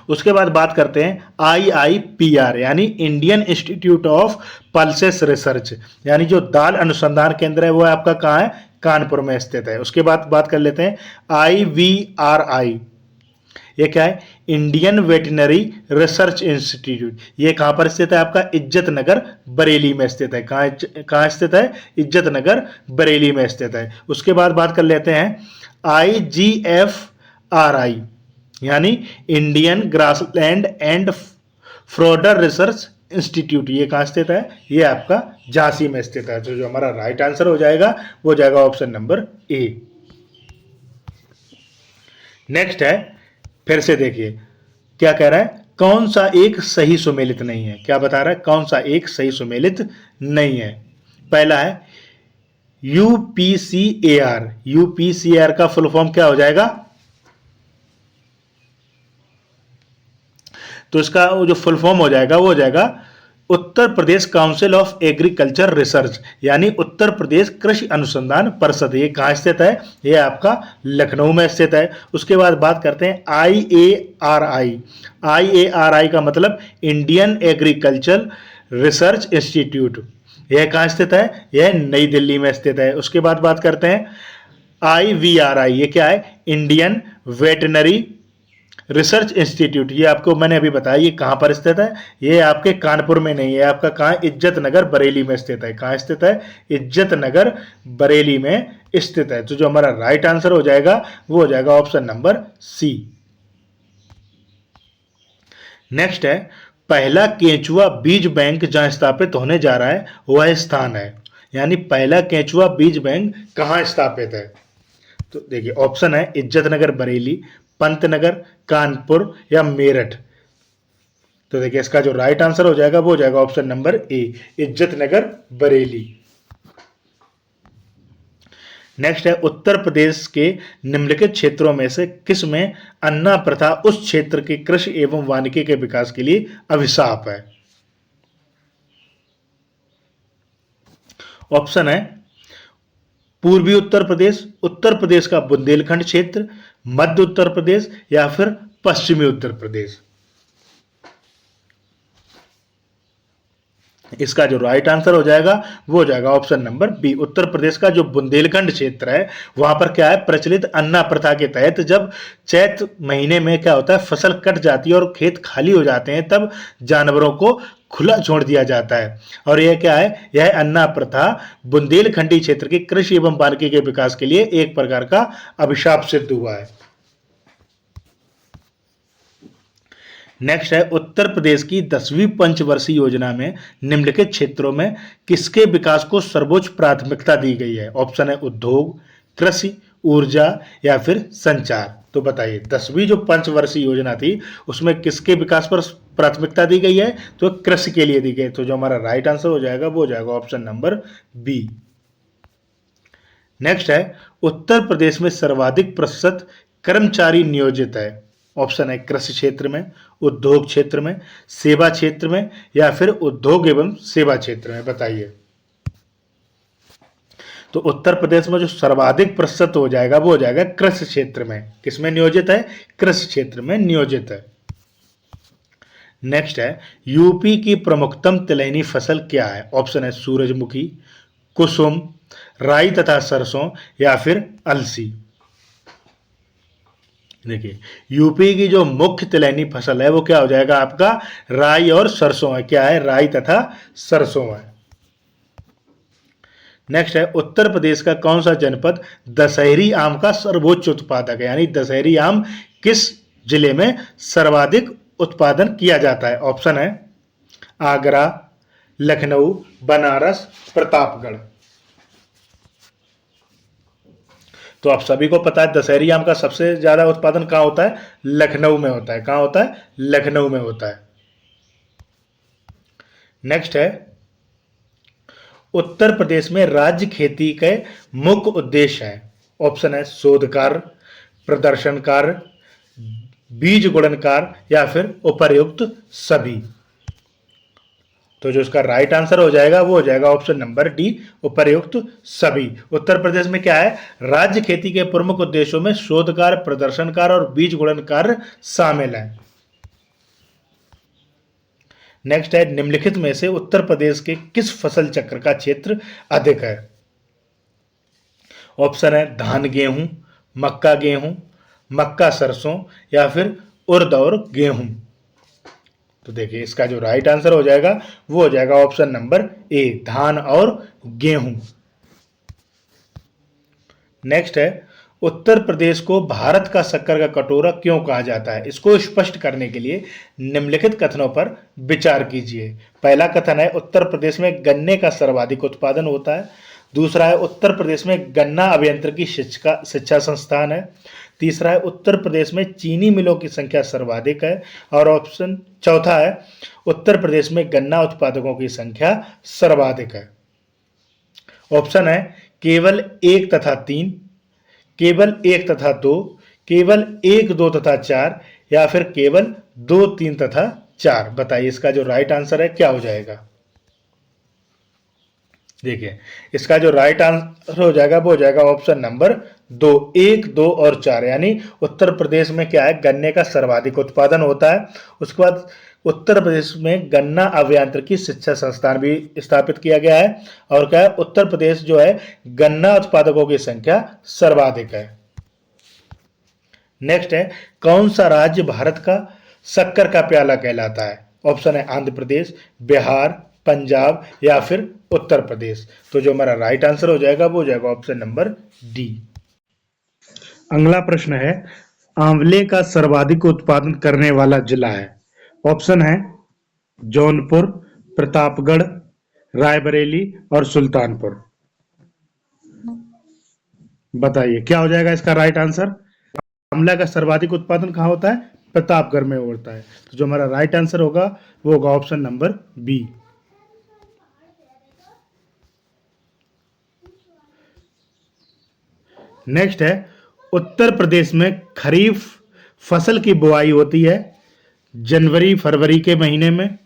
उसके बाद बात करते हैं IIPR, यानी Indian institute of pulses research, यानी जो दाल अनुसंधान केंद्र है वो आपका कहाँ है, कानपुर में स्थित है। उसके बाद बात कर लेते हैं IVRI, ये क्या है, इंडियन वेटनरी रिसर्च इंस्टीट्यूट। ये कहाँ पर स्थित है आपका, इज्जत नगर बरेली में स्थित है। कहाँ स्थित है, इज्जत नगर बरेली में स्थित है। उसके बाद बात कर लेते हैं IGFRI, यानी Indian grassland and fodder research institute. ये कहाँ स्थित है, ये आपका झांसी में स्थित है। तो जो हमारा राइट आंसर हो जाएगा वो जाएगा ऑप्शन नंबर ए। नेक्स्ट है, फिर से देखिए क्या कह रहा है, कौन सा एक सही सुमेलित नहीं है? क्या बता रहा है, कौन सा एक सही सुमेलित नहीं है? पहला है UPCAR। UPCAR का फुल फॉर्म क्या हो जाएगा? तो इसका जो फुल फॉर्म हो जाएगा वो हो जाएगा Uttar Pradesh council of agriculture research, यानी उत्तर प्रदेश कृषि अनुसंधान परिषद। ये कहाँ स्थित है, ये आपका लखनऊ में स्थित है। उसके बाद बात करते हैं IARI। IARI का मतलब इंडियन एग्रीकल्चर रिसर्च इंस्टीट्यूट, यह कहाँ स्थित है? यह नई दिल्ली में स्थित है। उसके बाद बात करते हैं IVRI, ये क्या है? Indian veterinary research institute. ये आपको मैंने अभी बताया ये कहाँ पर स्थित है। ये आपके कानपुर में नहीं है, आपका कहाँ? इज्जत नगर बरेली में स्थित है। कहाँ स्थित है? इज्जत नगर बरेली में स्थित है। तो जो हमारा राइट आंसर हो जाएगा वो हो जाएगा ऑप्शन नंबर सी। नेक्स्ट है, पहला केंचुआ बीज बैंक जहां स्थापित होने जा रहा है वह स्थान है। यानी पहला केंचुआ बीज बैंक कहाँ स्थापित है? तो देखिए ऑप्शन है इज्जत नगर बरेली, पंतनगर, कानपुर या मेरठ। तो देखिए इसका जो राइट आंसर हो जाएगा वो हो जाएगा ऑप्शन नंबर ए, इज्जत नगर बरेली। नेक्स्ट है, उत्तर प्रदेश के निम्नलिखित क्षेत्रों में से किस में अन्ना प्रथा उस क्षेत्र के कृषि एवं वानिकी के विकास के लिए अभिशाप है? ऑप्शन है पूर्वी उत्तर प्रदेश का बुंदेलखंड क्षेत्र, मध्य उत्तर प्रदेश या फिर पश्चिमी उत्तर प्रदेश। इसका जो राइट आंसर हो जाएगा वो हो जाएगा option number B, Uttar Pradesh का जो बुंदेलखंड क्षेत्र है वहां पर क्या है? प्रचलित अन्ना प्रथा के तहत जब चैत महीने में क्या होता है, फसल कट जाती है और खेत खाली हो जाते हैं, तब जानवरों को खुला छोड़ दिया जाता है। और यह क्या है? यह अन्ना प्रथा बुंदेलखंडी क्षेत्र के कृषि एवं वानिकी के विकास के लिए एक प्रकार का अभिशाप सिद्ध हुआ है। नेक्स्ट है, उत्तर प्रदेश की 10वीं पंचवर्षीय योजना में निम्नलिखित क्षेत्रों में किसके विकास को सर्वोच्च प्राथमिकता दी गई है? ऑप्शन है उद्योग, कृषि, ऊर्जा या फिर संचार। तो बताइए 10वीं जो पंचवर्षीय योजना थी उसमें किसके विकास पर प्राथमिकता दी गई है? तो कृषि के लिए दी गई। तो जो हमारा राइट आंसर हो जाएगा वो हो जाएगा ऑप्शन नंबर बी। नेक्स्ट है, उत्तर प्रदेश में सर्वाधिक प्रतिशत कर्मचारी नियोजित है। ऑप्शन है कृषि क्षेत्र में, उद्योग क्षेत्र में, सेवा क्षेत्र में या फिर उद्योग एवं सेवा क्षेत्र में। बताइए। तो उत्तर प्रदेश में जो सर्वाधिक प्रतिशत हो जाएगा वो हो जाएगा कृषि क्षेत्र में। किसमें नियोजित है? कृषि क्षेत्र में नियोजित है। नेक्स्ट है, यूपी की प्रमुखतम तिलहनी फसल क्या है? ऑप्शन है सूरजमुखी, कुसुम, राई तथा सरसों या फिर अलसी। देखिए यूपी की जो मुख्य तिलहनी फसल है वो क्या हो जाएगा आपका? राई और सरसों है। क्या है? राई तथा सरसों है। नेक्स्ट है, उत्तर प्रदेश का कौन सा जनपद दशहरी आम का सर्वोच्च उत्पादक है? यानी दशहरी आम किस जिले में सर्वाधिक उत्पादन किया जाता है? ऑप्शन है आगरा, लखनऊ, बनारस, प्रतापगढ़। तो आप सभी को पता है दशहरी आम का सबसे ज्यादा उत्पादन कहाँ होता है? लखनऊ में होता है। कहाँ होता है? लखनऊ में होता है। नेक्स्ट है, उत्तर प्रदेश में राज्य खेती के मुख्य उद्देश्य है। ऑप्शन है शोध कार्य, प्रदर्शन कार्य, बीज गुणन कार्य या फिर उपर्युक्त सभी। तो जो इसका राइट आंसर हो जाएगा वो हो जाएगा ऑप्शन नंबर डी, उपर्युक्त सभी। उत्तर प्रदेश में क्या है? राज्य खेती के प्रमुख उद्देश्यों में शोध कार्य, प्रदर्शन कार्य और बीज गुणन कार्य शामिल है। नेक्स्ट है, निम्नलिखित में से उत्तर प्रदेश के किस फसल चक्र का क्षेत्र अधिक है? ऑप्शन है धान गेहूं, मक्का गेहूं, मक्का सरसों या फिर उड़द और गेहूं। तो देखिए इसका जो राइट आंसर हो जाएगा वो हो जाएगा ऑप्शन नंबर ए, धान और गेहूं। नेक्स्ट है, उत्तर प्रदेश को भारत का शक्कर का कटोरा क्यों कहा जाता है? इसको स्पष्ट करने के लिए निम्नलिखित कथनों पर विचार कीजिए। पहला कथन है उत्तर प्रदेश में गन्ने का सर्वाधिक उत्पादन होता है। दूसरा है उत्तर प्रदेश में गन्ना अभियंत्रिकी शिक्षा संस्थान है। तीसरा है उत्तर प्रदेश में चीनी मिलों की संख्या सर्वाधिक है। और ऑप्शन चौथा है उत्तर प्रदेश में गन्ना उत्पादकों की संख्या सर्वाधिक है। ऑप्शन है केवल 1 तथा 3, केवल 1 तथा 2, केवल 1, 2 तथा 4 या फिर केवल 2, 3 तथा 4। बताइए इसका जो राइट आंसर है क्या हो जाएगा? देखिए इसका जो राइट आंसर हो जाएगा वो हो जाएगा ऑप्शन नंबर दो, एक, दो और चार, यानी उत्तर प्रदेश में क्या है, गन्ने का सर्वाधिक उत्पादन होता है। उसके बाद उत्तर प्रदेश में गन्ना अभियांत्रिकी शिक्षा संस्थान भी स्थापित किया गया है। और क्या है, उत्तर प्रदेश जो है गन्ना उत्पादकों की संख्या सर्वाधिक है। नेक्स्ट है, कौन सा राज्य भारत का शक्कर का प्याला कहलाता है? ऑप्शन है आंध्र प्रदेश, बिहार, पंजाब या फिर उत्तर प्रदेश। तो जो हमारा राइट आंसर हो जाएगा वो हो जाएगा ऑप्शन नंबर डी। अगला प्रश्न है, आंवले का सर्वाधिक उत्पादन करने वाला जिला है? ऑप्शन है जौनपुर, प्रतापगढ़, रायबरेली और सुल्तानपुर। बताइए क्या हो जाएगा इसका राइट आंसर। आंवला का सर्वाधिक उत्पादन कहाँ होता है? प्रतापगढ़ में होता है। तो जो हमारा राइट आंसर होगा वो होगा ऑप्शन नंबर बी। नेक्स्ट है, उत्तर प्रदेश में खरीफ फसल की बुआई होती है जनवरी फरवरी के महीने में,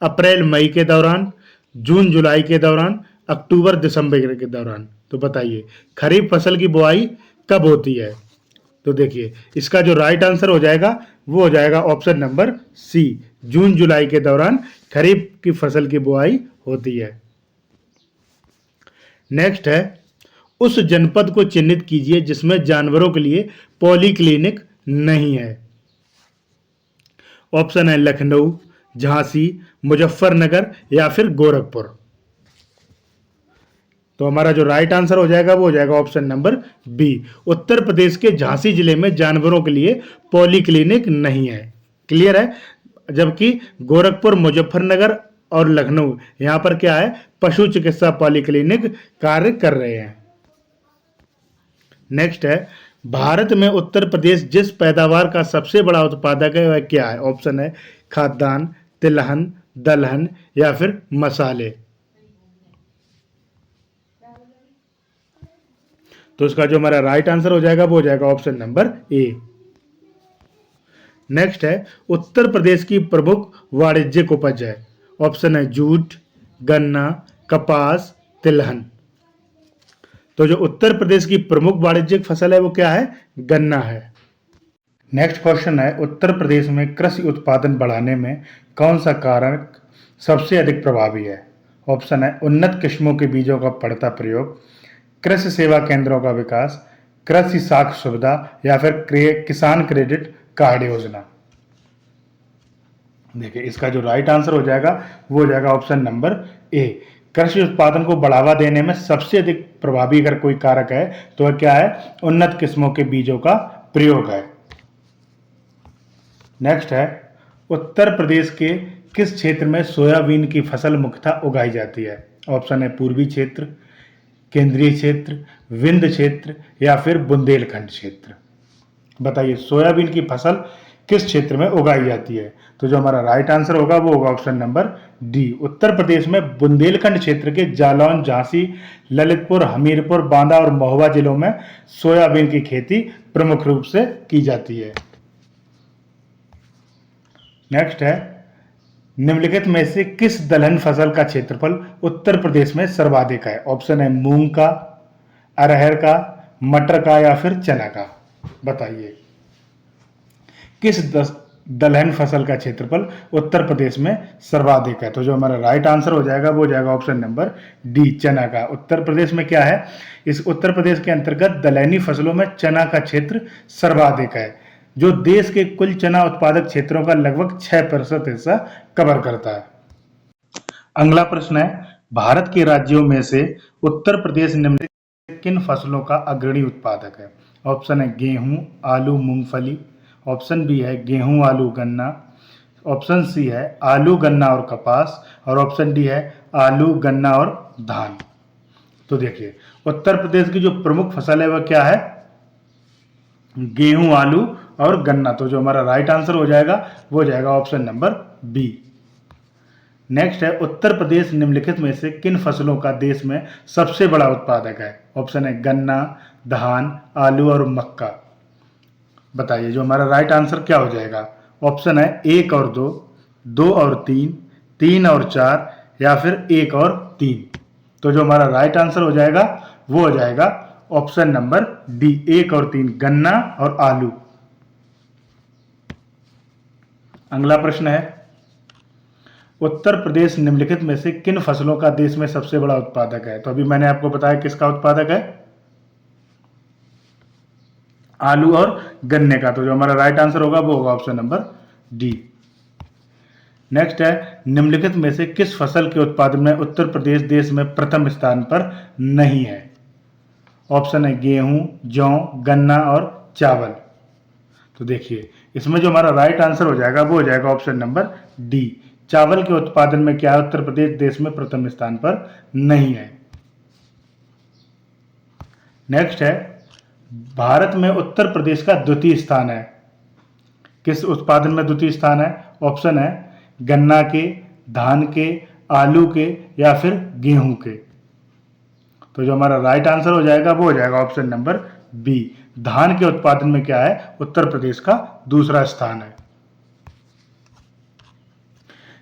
अप्रैल मई के दौरान, जून जुलाई के दौरान, अक्टूबर दिसंबर के दौरान। तो बताइए खरीफ फसल की बुआई कब होती है? तो देखिए इसका जो राइट आंसर हो जाएगा वो हो जाएगा ऑप्शन नंबर सी, जून जुलाई के दौरान खरीफ की फसल की बुआई होती है। नेक्स्ट है, उस जनपद को चिन्हित कीजिए जिसमें जानवरों के लिए पॉलीक्लिनिक नहीं है। ऑप्शन है लखनऊ, झांसी, मुजफ्फरनगर या फिर गोरखपुर। तो हमारा जो राइट आंसर हो जाएगा वो हो जाएगा option number B, Uttar Pradesh के झांसी जिले में जानवरों के लिए पॉलीक्लिनिक नहीं है। क्लियर है। जबकि गोरखपुर, मुजफ्फरनगर और लखनऊ यहां पर क्या है, पशु चिकित्सा पॉलीक्लिनिक कार्य कर रहे हैं। नेक्स्ट है, भारत में उत्तर प्रदेश जिस पैदावार का सबसे बड़ा उत्पादक है वह क्या है? ऑप्शन है खाद्यान्न, तिलहन, दलहन या फिर मसाले। तो इसका जो हमारा राइट आंसर हो जाएगा वो हो जाएगा ऑप्शन नंबर ए। नेक्स्ट है, उत्तर प्रदेश की प्रमुख वाणिज्यिक उपज है। ऑप्शन है जूट, गन्ना, कपास, तिलहन। तो जो उत्तर प्रदेश की प्रमुख वाणिज्यिक फसल है वो क्या है? गन्ना है। नेक्स्ट क्वेश्चन है, उत्तर प्रदेश में कृषि उत्पादन बढ़ाने में कौन सा कारक सबसे अधिक प्रभावी है? ऑप्शन है उन्नत किस्मों के बीजों का बढ़ता प्रयोग, कृषि सेवा केंद्रों का विकास, कृषि साख सुविधा या फिर किसान क्रेडिट कार्ड योजना। देखिए इसका जो राइट आंसर हो जाएगा वो हो जाएगा ऑप्शन नंबर ए, कृषि उत्पादन को बढ़ावा देने में सबसे अधिक प्रभावी अगर कोई कारक है तो वह क्या है? उन्नत किस्मों के बीजों का प्रयोग है। नेक्स्ट है, उत्तर प्रदेश के किस क्षेत्र में सोयाबीन की फसल मुख्यतः उगाई जाती है? ऑप्शन है पूर्वी क्षेत्र, केंद्रीय क्षेत्र, विंध्य क्षेत्र या फिर बुंदेलखंड क्षेत्र। बताइए सोयाबीन की फसल किस क्षेत्र में उगाई जाती है? तो जो हमारा राइट आंसर होगा वो होगा option number D, Uttar Pradesh में बुंदेलखंड क्षेत्र के जालौन, झांसी, ललितपुर, हमीरपुर, बांदा और महोबा जिलों में सोयाबीन की खेती प्रमुख रूप से की जाती है। नेक्स्ट है, निम्नलिखित में से किस दलहन फसल का क्षेत्रफल उत्तर प्रदेश में सर्वाधिक है? ऑप्शन है मूंग का, अरहर का, मटर का या फिर चना का। बताइए किस दलहन फसल का क्षेत्रफल उत्तर प्रदेश में सर्वाधिक है? तो जो हमारा राइट आंसर हो जाएगा वो हो जाएगा ऑप्शन नंबर डी, चना का। उत्तर प्रदेश में क्या है, इस उत्तर प्रदेश के अंतर्गत दलहनी फसलों में चना का क्षेत्र सर्वाधिक है, जो देश के कुल चना उत्पादक क्षेत्रों का लगभग 6% हिस्सा कवर करता है। अगला प्रश्न है, भारत के राज्यों में से उत्तर प्रदेश निम्नलिखित किन फसलों का अग्रणी उत्पादक है? ऑप्शन है गेहूं, आलू, मूंगफली। ऑप्शन बी है गेहूं, आलू, गन्ना। ऑप्शन सी है आलू, गन्ना और कपास और ऑप्शन डी है आलू, गन्ना और धान। तो देखिए उत्तर प्रदेश की जो प्रमुख फसल है वह क्या है? गेहूं, आलू और गन्ना। तो जो हमारा राइट आंसर हो जाएगा वो हो जाएगा ऑप्शन नंबर बी। नेक्स्ट है, उत्तर प्रदेश निम्नलिखित में से किन फसलों का देश में सबसे बड़ा उत्पादक है? ऑप्शन है गन्ना, धान, आलू और मक्का। बताइए जो हमारा राइट आंसर क्या हो जाएगा? ऑप्शन है 1 और 2, 2 और 3, 3 और 4 या फिर 1 और 3। तो जो हमारा राइट आंसर हो जाएगा वो हो जाएगा ऑप्शन नंबर डी 1 और 3 गन्ना और आलू। अगला प्रश्न है, उत्तर प्रदेश निम्नलिखित में से किन फसलों का देश में सबसे बड़ा उत्पादक है? तो अभी मैंने आपको बताया किसका उत्पादक है, आलू और गन्ने का। तो जो हमारा राइट आंसर होगा वो होगा ऑप्शन नंबर डी। नेक्स्ट है, निम्नलिखित में से किस फसल के उत्पादन में उत्तर प्रदेश देश में प्रथम स्थान पर नहीं है? ऑप्शन है गेहूं, जौ, गन्ना और चावल। तो देखिए इसमें जो हमारा राइट आंसर हो जाएगा वो हो जाएगा ऑप्शन नंबर डी। चावल के उत्पादन में क्या है, उत्तर प्रदेश देश में प्रथम स्थान पर नहीं है। नेक्स्ट है, भारत में उत्तर प्रदेश का द्वितीय स्थान है। किस उत्पादन में द्वितीय स्थान है? ऑप्शन है गन्ना के, धान के, आलू के या फिर गेहूं के। तो जो हमारा राइट आंसर हो जाएगा वो हो जाएगा ऑप्शन नंबर बी। धान के उत्पादन में क्या है, उत्तर प्रदेश का दूसरा स्थान है।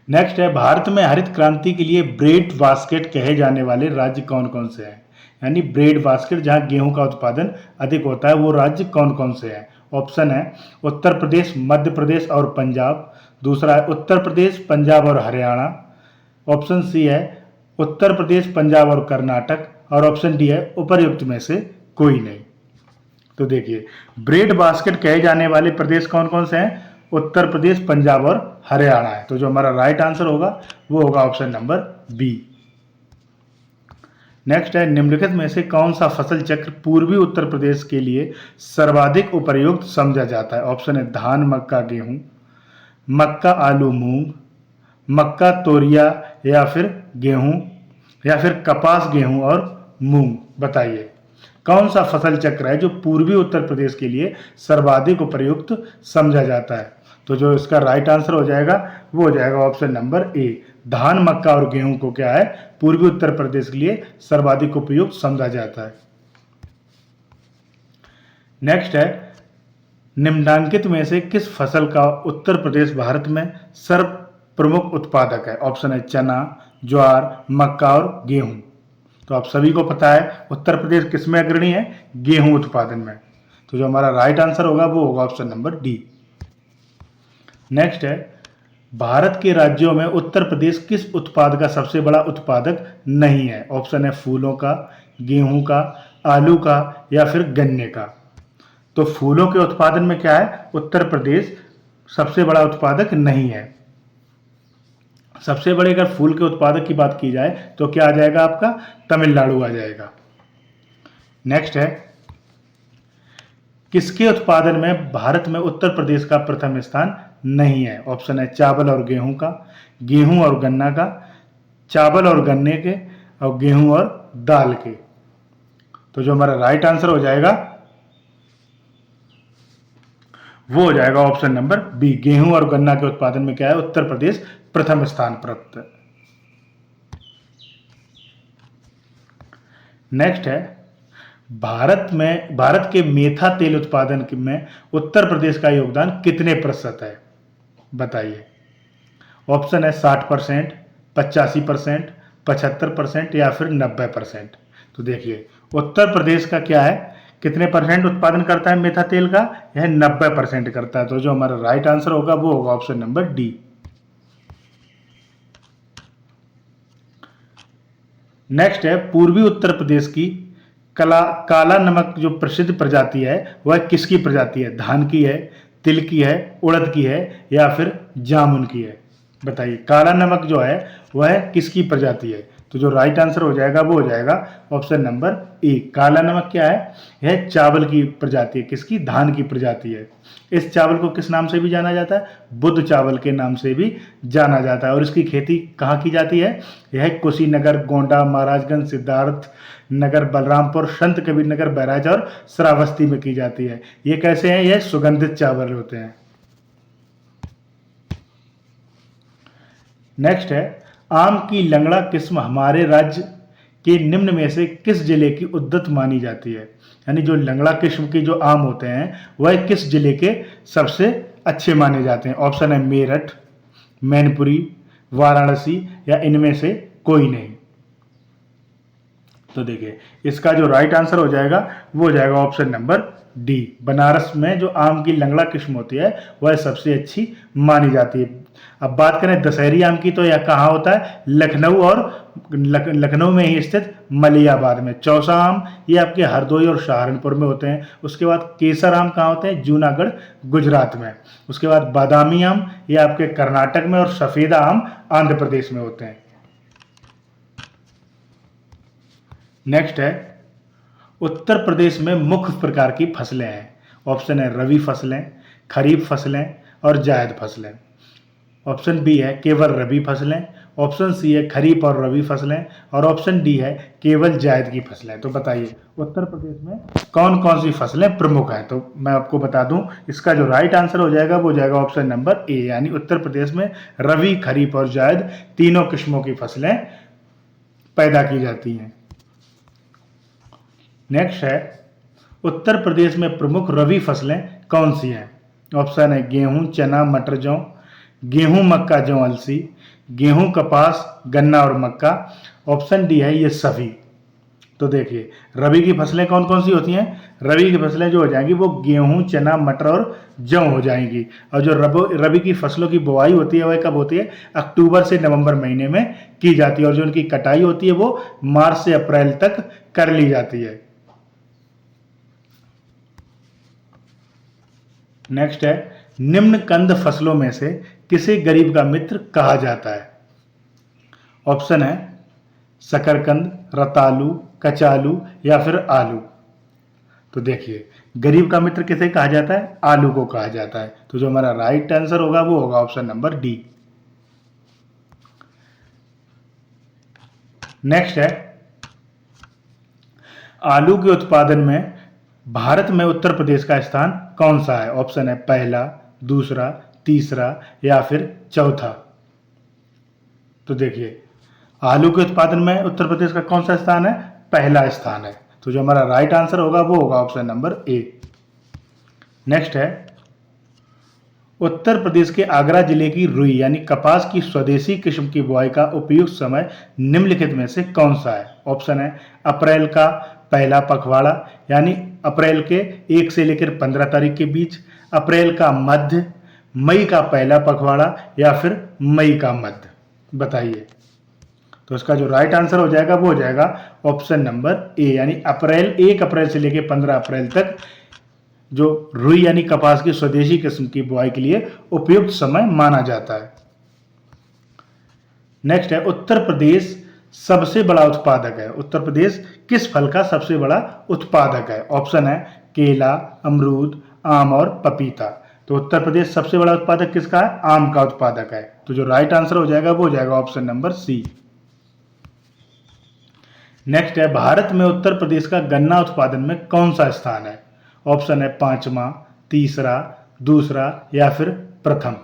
नेक्स्ट है, भारत में हरित क्रांति के लिए ब्रेड बास्केट कहे जाने वाले राज्य कौन कौन से हैं? यानी ब्रेड बास्केट जहां गेहूं का उत्पादन अधिक होता है वो राज्य कौन कौन से हैं? ऑप्शन है उत्तर प्रदेश, मध्य प्रदेश और पंजाब। दूसरा है उत्तर प्रदेश, पंजाब और हरियाणा। ऑप्शन सी है उत्तर प्रदेश, पंजाब और कर्नाटक। और ऑप्शन डी है उपर्युक्त में से कोई नहीं। तो देखिए ब्रेड बास्केट कहे जाने वाले प्रदेश कौन कौन से हैं? उत्तर प्रदेश, पंजाब और हरियाणा है। तो जो हमारा राइट आंसर होगा वो होगा ऑप्शन नंबर बी। नेक्स्ट है, निम्नलिखित में से कौन सा फसल चक्र पूर्वी उत्तर प्रदेश के लिए सर्वाधिक उपयुक्त समझा जाता है? ऑप्शन है धान, मक्का, गेहूं, मक्का, आलू, मूंग, मक्का, तोरिया या फिर गेहूं, या फिर कपास, गेहूं और मूंग। बताइए कौन सा फसल चक्र है जो पूर्वी उत्तर प्रदेश के लिए सर्वाधिक उपयुक्त समझा जाता है? तो जो इसका राइट आंसर हो जाएगा वो हो जाएगा ऑप्शन नंबर ए। धान, मक्का और गेहूं को क्या है, पूर्वी उत्तर प्रदेश के लिए सर्वाधिक उपयुक्त समझा जाता है। नेक्स्ट है, निम्नांकित में से किस फसल का उत्तर प्रदेश भारत में सर्व प्रमुख उत्पादक है? ऑप्शन है चना, ज्वार, मक्का और गेहूं। तो आप सभी को पता है उत्तर प्रदेश किस में अग्रणी है? गेहूं उत्पादन में। तो जो हमारा राइट आंसर होगा वो होगा ऑप्शन नंबर डी। नेक्स्ट है, भारत के राज्यों में उत्तर प्रदेश किस उत्पाद का सबसे बड़ा उत्पादक नहीं है? ऑप्शन है फूलों का, गेहूं का, आलू का या फिर गन्ने का। तो फूलों के उत्पादन में क्या है, उत्तर प्रदेश सबसे बड़ा उत्पादक नहीं है। सबसे बड़े अगर फूल के उत्पादक की बात की जाए तो क्या आ जाएगा आपका, तमिलनाडु आ जाएगा। नेक्स्ट है, किसके उत्पादन में भारत में उत्तर प्रदेश का प्रथम स्थान नहीं है? ऑप्शन है चावल और गेहूं का, गेहूं और गन्ना का, चावल और गन्ने के, और गेहूं और दाल के। तो जो हमारा राइट आंसर हो जाएगा वो हो जाएगा ऑप्शन नंबर बी। गेहूं और गन्ना के उत्पादन में क्या है, उत्तर प्रदेश प्रथम स्थान प्राप्त है। नेक्स्ट है, भारत के मेथा तेल उत्पादन में उत्तर प्रदेश का योगदान कितने प्रतिशत है? बताइए। ऑप्शन है 60%, 85%, 75% या फिर 90%। तो देखिए उत्तर प्रदेश का क्या है, कितने परसेंट उत्पादन करता है मेथा तेल का? यह 90% करता है। तो जो हमारा राइट आंसर होगा वो होगा ऑप्शन नंबर डी। नेक्स्ट है, पूर्वी उत्तर प्रदेश की काला नमक जो प्रसिद्ध प्रजाति है वह किसकी प्रजाति है? धान की है, तिल की है, उड़द की है या फिर जामुन की है? बताइए काला नमक जो है वह किसकी प्रजाति है? तो जो राइट आंसर हो जाएगा वो हो जाएगा ऑप्शन नंबर ए। काला नमक क्या है, यह चावल की प्रजाति है। किसकी? धान की प्रजाति है। इस चावल को किस नाम से भी जाना जाता है? बुध चावल के नाम से भी जाना जाता है। और इसकी खेती कहाँ की जाती है? यह कुशीनगर, गोंडा, महाराजगंज, सिद्धार्थ नगर, बलरामपुर, संत कबीर नगर, बहराइच और श्रावस्ती में की जाती है। ये कैसे हैं? यह सुगंधित चावल होते हैं। नेक्स्ट है, आम की लंगड़ा किस्म हमारे राज्य के निम्न में से किस जिले की उद्गत मानी जाती है? यानी जो लंगड़ा किस्म के जो आम होते हैं वह किस जिले के सबसे अच्छे माने जाते हैं? ऑप्शन है मेरठ, मैनपुरी, वाराणसी या इनमें से कोई नहीं। तो देखिए इसका जो राइट आंसर हो जाएगा वो हो जाएगा ऑप्शन नंबर डी। बनारस में जो आम की लंगड़ा किस्म होती है वह सबसे अच्छी मानी जाती है। अब बात करें दशहरी आम की, तो यह कहाँ होता है? लखनऊ और लखनऊ में ही स्थित मलियाबाद में। चौसा आम ये आपके हरदोई और सहारनपुर में होते हैं। उसके बाद केसर आम कहाँ होते हैं? जूनागढ़ गुजरात में। उसके बाद बादामी आम ये आपके कर्नाटक में, और सफेदा आम आंध्र प्रदेश में होते हैं। नेक्स्ट है, उत्तर प्रदेश में मुख्य प्रकार की फसलें हैं। ऑप्शन है रबी फसलें, खरीफ फसलें और जायद फसलें। ऑप्शन बी है केवल रबी फसलें, ऑप्शन सी है खरीफ और रबी फसलें, और ऑप्शन डी है केवल जायद की फसलें। तो बताइए उत्तर प्रदेश में कौन कौन सी फसलें प्रमुख हैं? तो मैं आपको बता दूं, इसका जो राइट आंसर हो जाएगा वो हो जाएगा ऑप्शन नंबर ए, यानी उत्तर प्रदेश में रबी, खरीफ और जायद तीनों किस्मों की फसलें पैदा की जाती हैं। नेक्स्ट है, उत्तर प्रदेश में प्रमुख रबी फसलें कौन सी हैं? ऑप्शन है गेहूं, चना, मटर, जौ, गेहूं, मक्का, जौ, अलसी, गेहूं, कपास, गन्ना और मक्का। ऑप्शन डी है ये सभी। तो देखिए रबी की फसलें कौन कौन सी होती हैं? रबी की फसलें जो हो जाएंगी वो गेहूं, चना, मटर और जौ हो जाएंगी। और जो रबी की फसलों की बुआई होती है वह कब होती है? अक्टूबर से नवंबर महीने में की जाती है, और जो उनकी कटाई होती है वो मार्च से अप्रैल तक कर ली जाती है। नेक्स्ट है, निम्न कंद फसलों में से किसे गरीब का मित्र कहा जाता है? ऑप्शन है शकरकंद, रतालू, कचालू या फिर आलू। तो देखिए गरीब का मित्र किसे कहा जाता है? आलू को कहा जाता है। तो जो हमारा राइट आंसर होगा वो होगा ऑप्शन नंबर डी। नेक्स्ट है, आलू के उत्पादन में भारत में उत्तर प्रदेश का स्थान कौन सा है? ऑप्शन है पहला, दूसरा, तीसरा या फिर चौथा। तो देखिए आलू के उत्पादन में उत्तर प्रदेश का कौन सा स्थान है? पहला स्थान है। तो जो हमारा राइट आंसर होगा वो होगा ऑप्शन नंबर ए। नेक्स्ट है, उत्तर प्रदेश के आगरा जिले की रुई यानी कपास की स्वदेशी किस्म की बुआई का उपयुक्त समय निम्नलिखित में से कौन सा है? ऑप्शन है अप्रैल का पहला पखवाड़ा यानी अप्रैल के 1 से लेकर 15 तारीख के बीच, अप्रैल का मध्य, मई का पहला पखवाड़ा या फिर मई का मध्य। बताइए। तो इसका जो राइट आंसर हो जाएगा वो हो जाएगा ऑप्शन नंबर ए, यानी 1 अप्रैल से लेकर 15 अप्रैल तक जो रुई यानी कपास की स्वदेशी किस्म की बुआई के लिए उपयुक्त समय माना जाता है। नेक्स्ट है, उत्तर प्रदेश सबसे बड़ा उत्पादक है। उत्तर प्रदेश किस फल का सबसे बड़ा उत्पादक है? ऑप्शन है केला, अमरूद, आम और पपीता। तो उत्तर प्रदेश सबसे बड़ा उत्पादक किसका है? आम का उत्पादक है। तो जो राइट आंसर हो जाएगा वो हो जाएगा ऑप्शन नंबर सी। नेक्स्ट है, भारत में उत्तर प्रदेश का गन्ना उत्पादन में कौन सा स्थान है? ऑप्शन है 5वां, तीसरा, दूसरा या फिर प्रथम।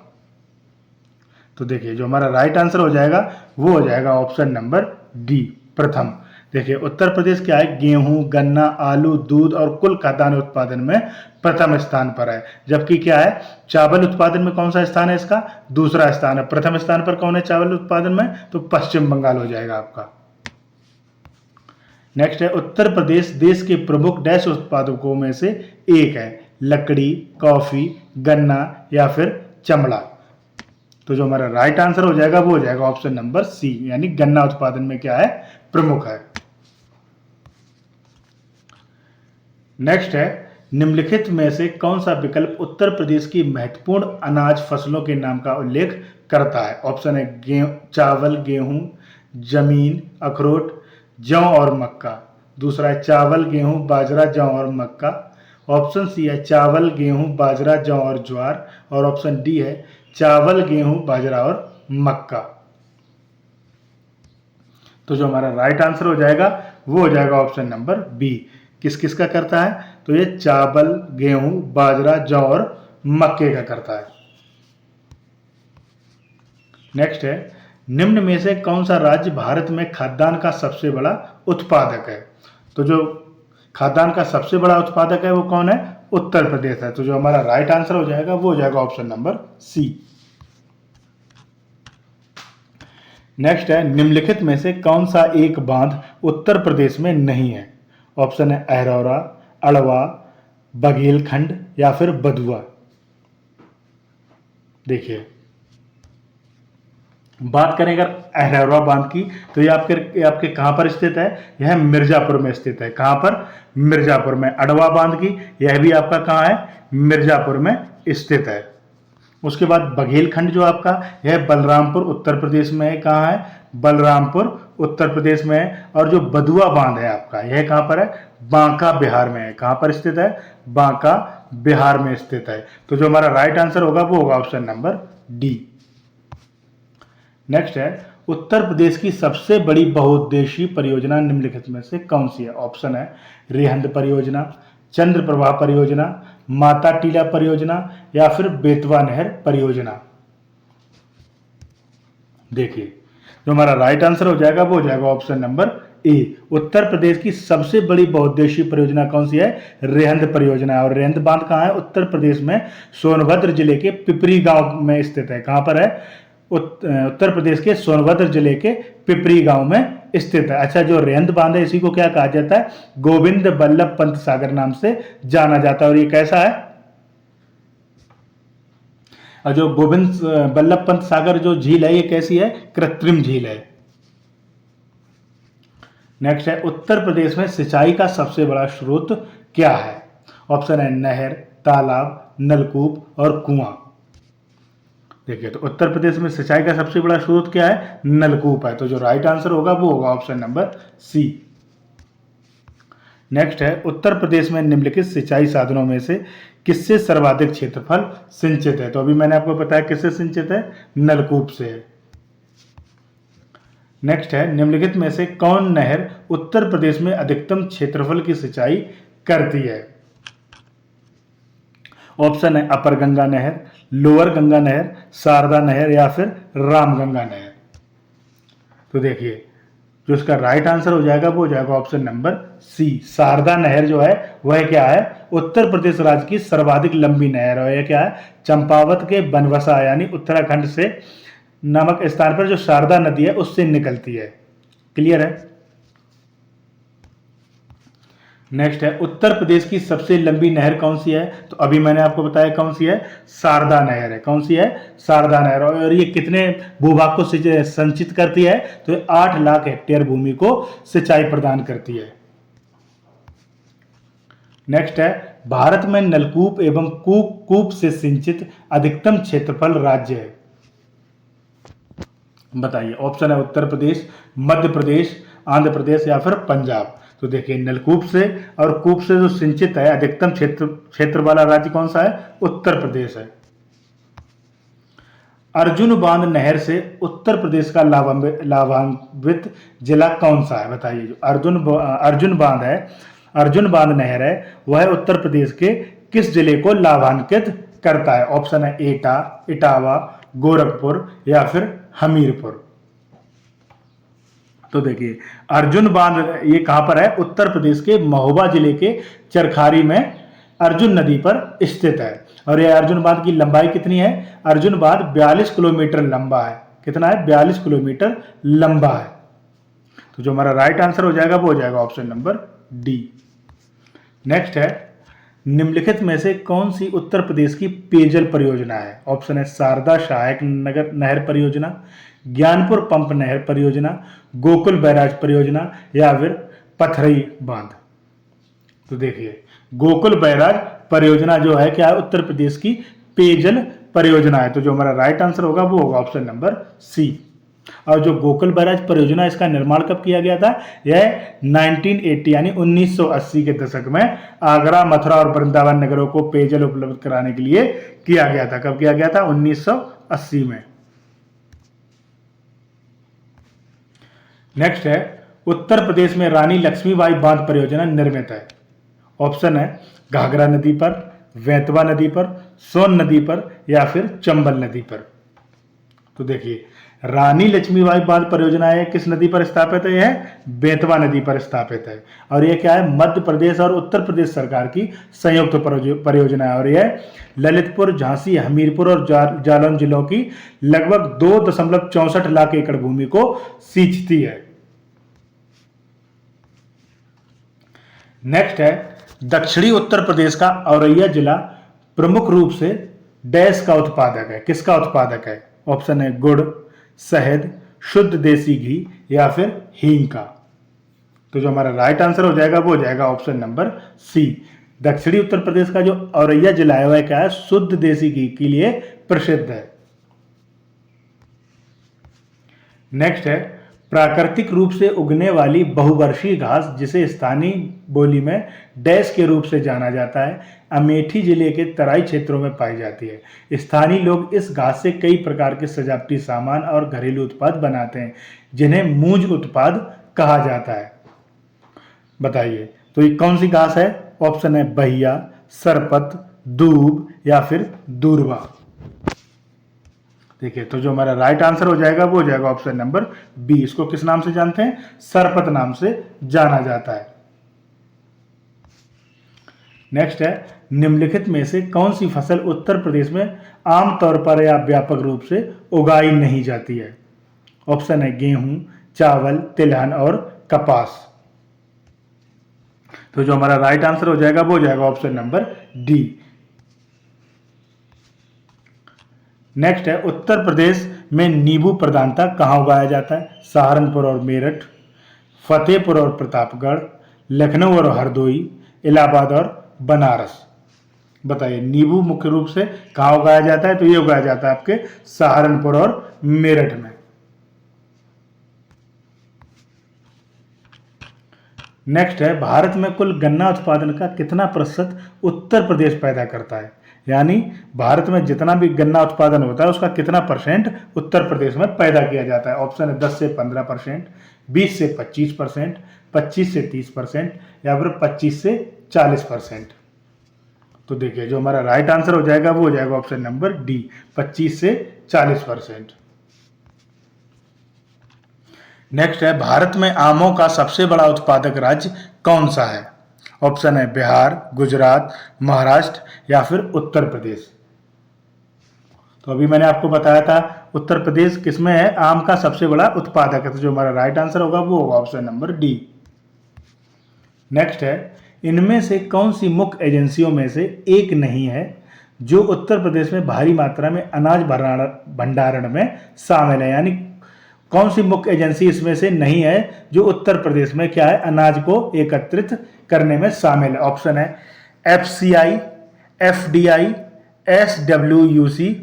तो देखिए जो हमारा राइट आंसर हो जाएगा वो हो जाएगा ऑप्शन नंबर डी, प्रथम। देखिए उत्तर प्रदेश क्या है? गेहूं, गन्ना, आलू, दूध और कुल खाद्यान्न उत्पादन में प्रथम स्थान पर है। जबकि क्या है, चावल उत्पादन में कौन सा स्थान है इसका? दूसरा स्थान है। प्रथम स्थान पर कौन है चावल उत्पादन में? तो पश्चिम बंगाल हो जाएगा आपका। नेक्स्ट है, उत्तर प्रदेश देश के प्रमुख डैश उत्पादकों में से एक है। लकड़ी, कॉफी, गन्ना या फिर चमड़ा। तो जो हमारा राइट आंसर हो जाएगा वो हो जाएगा ऑप्शन नंबर सी, यानी गन्ना उत्पादन में क्या है? प्रमुख है। नेक्स्ट है, निम्नलिखित में से कौन सा विकल्प उत्तर प्रदेश की महत्वपूर्ण अनाज फसलों के नाम का उल्लेख करता है? ऑप्शन है चावल, गेहूं, जमीन, अखरोट, जौ और मक्का। दूसरा है चावल, गेहूं, बाजरा, जौ और मक्का। ऑप्शन सी है चावल, गेहूं, बाजरा, जौ और ज्वार। और ऑप्शन डी है चावल, गेहूं, बाजरा और मक्का। तो जो हमारा राइट आंसर हो जाएगा वो हो जाएगा ऑप्शन नंबर बी। किस किस का करता है? तो ये चावल, गेहूं, बाजरा, जौ और मक्के का करता है। नेक्स्ट है, निम्न में से कौन सा राज्य भारत में खाद्यान्न का सबसे बड़ा उत्पादक है? तो जो खाद्यान्न का सबसे बड़ा उत्पादक है वो कौन है? उत्तर प्रदेश है। तो जो हमारा राइट आंसर हो जाएगा वो हो जाएगा ऑप्शन नंबर सी। नेक्स्ट है, निम्नलिखित में से कौन सा एक बांध उत्तर प्रदेश में नहीं है? ऑप्शन है अहरौरा, अड़वा, बघेलखंड या फिर बधुआ। देखिए, बात करें अगर अहरौरा बांध की, तो ये आपके कहां पर स्थित है? यह मिर्जापुर में स्थित है। कहां पर? मिर्जापुर में। अड़वा बांध की, यह भी आपका कहां है? मिर्जापुर में स्थित है। उसके बाद बघेलखंड जो आपका, यह बलरामपुर उत्तर प्रदेश में है। कहां है? बलरामपुर उत्तर प्रदेश में है। और जो बधुआ बांध है आपका, यह कहां पर है? बांका बिहार में है। कहां पर स्थित है? बांका बिहार में स्थित है। तो जो हमारा राइट आंसर होगा वो होगा ऑप्शन नंबर डी। नेक्स्ट है, उत्तर प्रदेश की सबसे बड़ी बहुउद्देशीय परियोजना निम्नलिखित में से कौन सी है? ऑप्शन है रेहंद परियोजना, चंद्रप्रभा परियोजना, माता टीला परियोजना या फिर बेतवा नहर परियोजना। देखिए, जो हमारा राइट आंसर हो जाएगा वो हो जाएगा option number A. Uttar Pradesh की सबसे बड़ी बहुउद्देशीय परियोजना कौन सी है? रेहंद परियोजना। और रेहंद बांध कहाँ है? उत्तर प्रदेश में सोनभद्र जिले के पिपरी गांव में स्थित है। कहां पर है? उत्तर प्रदेश के सोनभद्र जिले के पिपरी गांव में स्थित है। अच्छा, जो रेहंद बांध है इसी को क्या कहा जाता है? गोविंद बल्लभ पंत सागर नाम से जाना जाता है। और ये कैसा है? और जो गोविंद बल्लभ पंत सागर जो झील है, ये कैसी है? कृत्रिम झील है। नेक्स्ट है, उत्तर प्रदेश में सिंचाई का सबसे बड़ा स्रोत क्या है? ऑप्शन है नहर, तालाब, नलकूप और कुआं। देखिए, तो उत्तर प्रदेश में सिंचाई का सबसे बड़ा स्रोत क्या है? नलकूप है। तो जो राइट आंसर होगा वो होगा ऑप्शन नंबर सी। नेक्स्ट है, उत्तर प्रदेश में निम्नलिखित सिंचाई साधनों में से किससे सर्वाधिक क्षेत्रफल सिंचित है? तो अभी मैंने आपको बताया किससे सिंचित है? नलकूप से। नेक्स्ट है, निम्नलिखित में से कौन नहर उत्तर प्रदेश में अधिकतम क्षेत्रफल की सिंचाई करती है? ऑप्शन है अपर गंगा नहर, लोअर गंगा नहर, शारदा नहर या फिर रामगंगा नहर। तो देखिए, जो इसका राइट आंसर हो जाएगा वो हो जाएगा ऑप्शन नंबर सी। शारदा नहर जो है वह क्या है? उत्तर प्रदेश राज्य की सर्वाधिक लंबी नहर है। यह क्या है? चंपावत के बनवसा यानी उत्तराखंड से नामक स्थान पर जो शारदा नदी है उससे निकलती है। क्लियर है? नेक्स्ट है, उत्तर प्रदेश की सबसे लंबी नहर कौन सी है? तो अभी मैंने आपको बताया कौन सी है? शारदा नहर है। कौन सी है? शारदा नहर। और ये कितने भूभाग को संचित करती है? तो ये 8 लाख हेक्टेयर भूमि को सिंचाई प्रदान करती है। नेक्स्ट है, भारत में नलकूप एवं कूप से सिंचित अधिकतम क्षेत्रफल राज्य है? बताइए। ऑप्शन है उत्तर प्रदेश, मध्य प्रदेश, आंध्र प्रदेश या फिर पंजाब। तो देखिए, नलकूप से और कूप से जो सिंचित है अधिकतम क्षेत्र वाला राज्य कौन सा है? उत्तर प्रदेश है। अर्जुन बांध नहर से उत्तर प्रदेश का लाभान्वित जिला कौन सा है? बताइए। जो अर्जुन बांध है, अर्जुन बांध नहर है, वह उत्तर प्रदेश के किस जिले को लाभान्वित करता है? ऑप्शन है एटा, इटावा, गोरखपुर या फिर हमीरपुर। तो देखिए, अर्जुन बांध ये कहां पर है? उत्तर प्रदेश के महोबा जिले के चरखारी में अर्जुन नदी पर स्थित है। और यह अर्जुन बांध की लंबाई कितनी है? अर्जुन बांध 42 किलोमीटर लंबा है। कितना है? 42 किलोमीटर लंबा है। तो जो हमारा राइट आंसर हो जाएगा वो हो जाएगा ऑप्शन नंबर डी। नेक्स्ट है, निम्नलिखित में से कौन सी उत्तर प्रदेश की पेयजल परियोजना है? ऑप्शन है शारदा सहायक नहर परियोजना, ज्ञानपुर पंप नहर परियोजना, गोकुल बैराज परियोजना या फिर पथरई बांध। तो देखिए, गोकुल बैराज परियोजना जो है क्या है? उत्तर प्रदेश की पेयजल परियोजना है। तो जो हमारा राइट आंसर होगा वो होगा ऑप्शन नंबर सी। और जो गोकुल बैराज परियोजना, इसका निर्माण कब किया गया था? यह 1980 यानी 1980 के दशक में आगरा, मथुरा और वृंदावन नगरों को पेयजल उपलब्ध कराने के लिए किया गया था। कब किया गया था? 1980 में। नेक्स्ट है, उत्तर प्रदेश में रानी लक्ष्मीबाई बांध परियोजना निर्मित है। ऑप्शन है घाघरा नदी पर, बेतवा नदी पर, सोन नदी पर या फिर चंबल नदी पर। तो देखिए, रानी लक्ष्मीबाई बांध परियोजना है किस नदी पर स्थापित है? यह बेतवा नदी पर स्थापित है। और यह क्या है? मध्य प्रदेश और उत्तर प्रदेश सरकार की संयुक्त परियोजना है और यह ललितपुर, झांसी, हमीरपुर और जालौन जिलों की लगभग 2.64 लाख एकड़ भूमि को सींचती है। नेक्स्ट है दक्षिणी उत्तर प्रदेश का औरैया जिला प्रमुख रूप से डैश का उत्पादक है। किसका उत्पादक है? ऑप्शन है गुड़, शहद, शुद्ध देसी घी या फिर हींग का। तो जो हमारा राइट आंसर हो जाएगा वो हो जाएगा ऑप्शन नंबर सी। दक्षिणी उत्तर प्रदेश का जो औरैया जिला है वह क्या है? शुद्ध देसी घी के लिए प्रसिद्ध है। नेक्स्ट है प्राकृतिक रूप से उगने वाली बहुवर्षीय घास जिसे स्थानीय बोली में डैश के रूप से जाना जाता है, अमेठी जिले के तराई क्षेत्रों में पाई जाती है। स्थानीय लोग इस घास से कई प्रकार के सजावटी सामान और घरेलू उत्पाद बनाते हैं जिन्हें मूंज उत्पाद कहा जाता है। बताइए तो ये कौन सी घास है? ऑप्शन है बहिया, सरपत, दूब या फिर दूर्वा। देखिए तो जो हमारा राइट आंसर हो जाएगा वो हो जाएगा ऑप्शन नंबर बी। इसको किस नाम से जानते हैं? सरपत नाम से जाना जाता है। नेक्स्ट है निम्नलिखित में से कौन सी फसल उत्तर प्रदेश में आमतौर पर या व्यापक रूप से उगाई नहीं जाती है? ऑप्शन है गेहूं, चावल, तिलहन और कपास। तो जो हमारा राइट आंसर हो जाएगा वो हो जाएगा ऑप्शन नंबर डी। नेक्स्ट है उत्तर प्रदेश में नींबू प्रधानता कहाँ उगाया जाता है? सहारनपुर और मेरठ, फतेहपुर और प्रतापगढ़, लखनऊ और हरदोई, इलाहाबाद और बनारस। बताइए नींबू मुख्य रूप से कहाँ उगाया जाता है? तो ये उगाया जाता है आपके सहारनपुर और मेरठ में। नेक्स्ट है भारत में कुल गन्ना उत्पादन का कितना प्रतिशत उत्तर प्रदेश पैदा करता है? यानी भारत में जितना भी गन्ना उत्पादन होता है उसका कितना परसेंट उत्तर प्रदेश में पैदा किया जाता है? ऑप्शन है 10 से 15%, 20 से 25%, 25 से 30% या फिर 25 से 40%। तो देखिए जो हमारा राइट आंसर हो जाएगा वो हो जाएगा ऑप्शन नंबर डी, 25 से 40%। नेक्स्ट है भारत में आमों का सबसे बड़ा उत्पादक राज्य कौन सा है? ऑप्शन है बिहार, गुजरात, महाराष्ट्र या फिर उत्तर प्रदेश। तो अभी मैंने आपको बताया था उत्तर प्रदेश किसमें है? आम का सबसे बड़ा उत्पादक है। तो जो हमारा राइट आंसर होगा वो होगा ऑप्शन नंबर डी। नेक्स्ट है इनमें से कौन सी मुख्य एजेंसियों में से एक नहीं है जो उत्तर प्रदेश में भारी मात्रा में अनाज भंडारण में शामिल है? यानी कौन सी मुख्य एजेंसी इसमें से नहीं है जो उत्तर प्रदेश में क्या है अनाज को एकत्रित करने में शामिल है? ऑप्शन है FCI, FDI, SWUC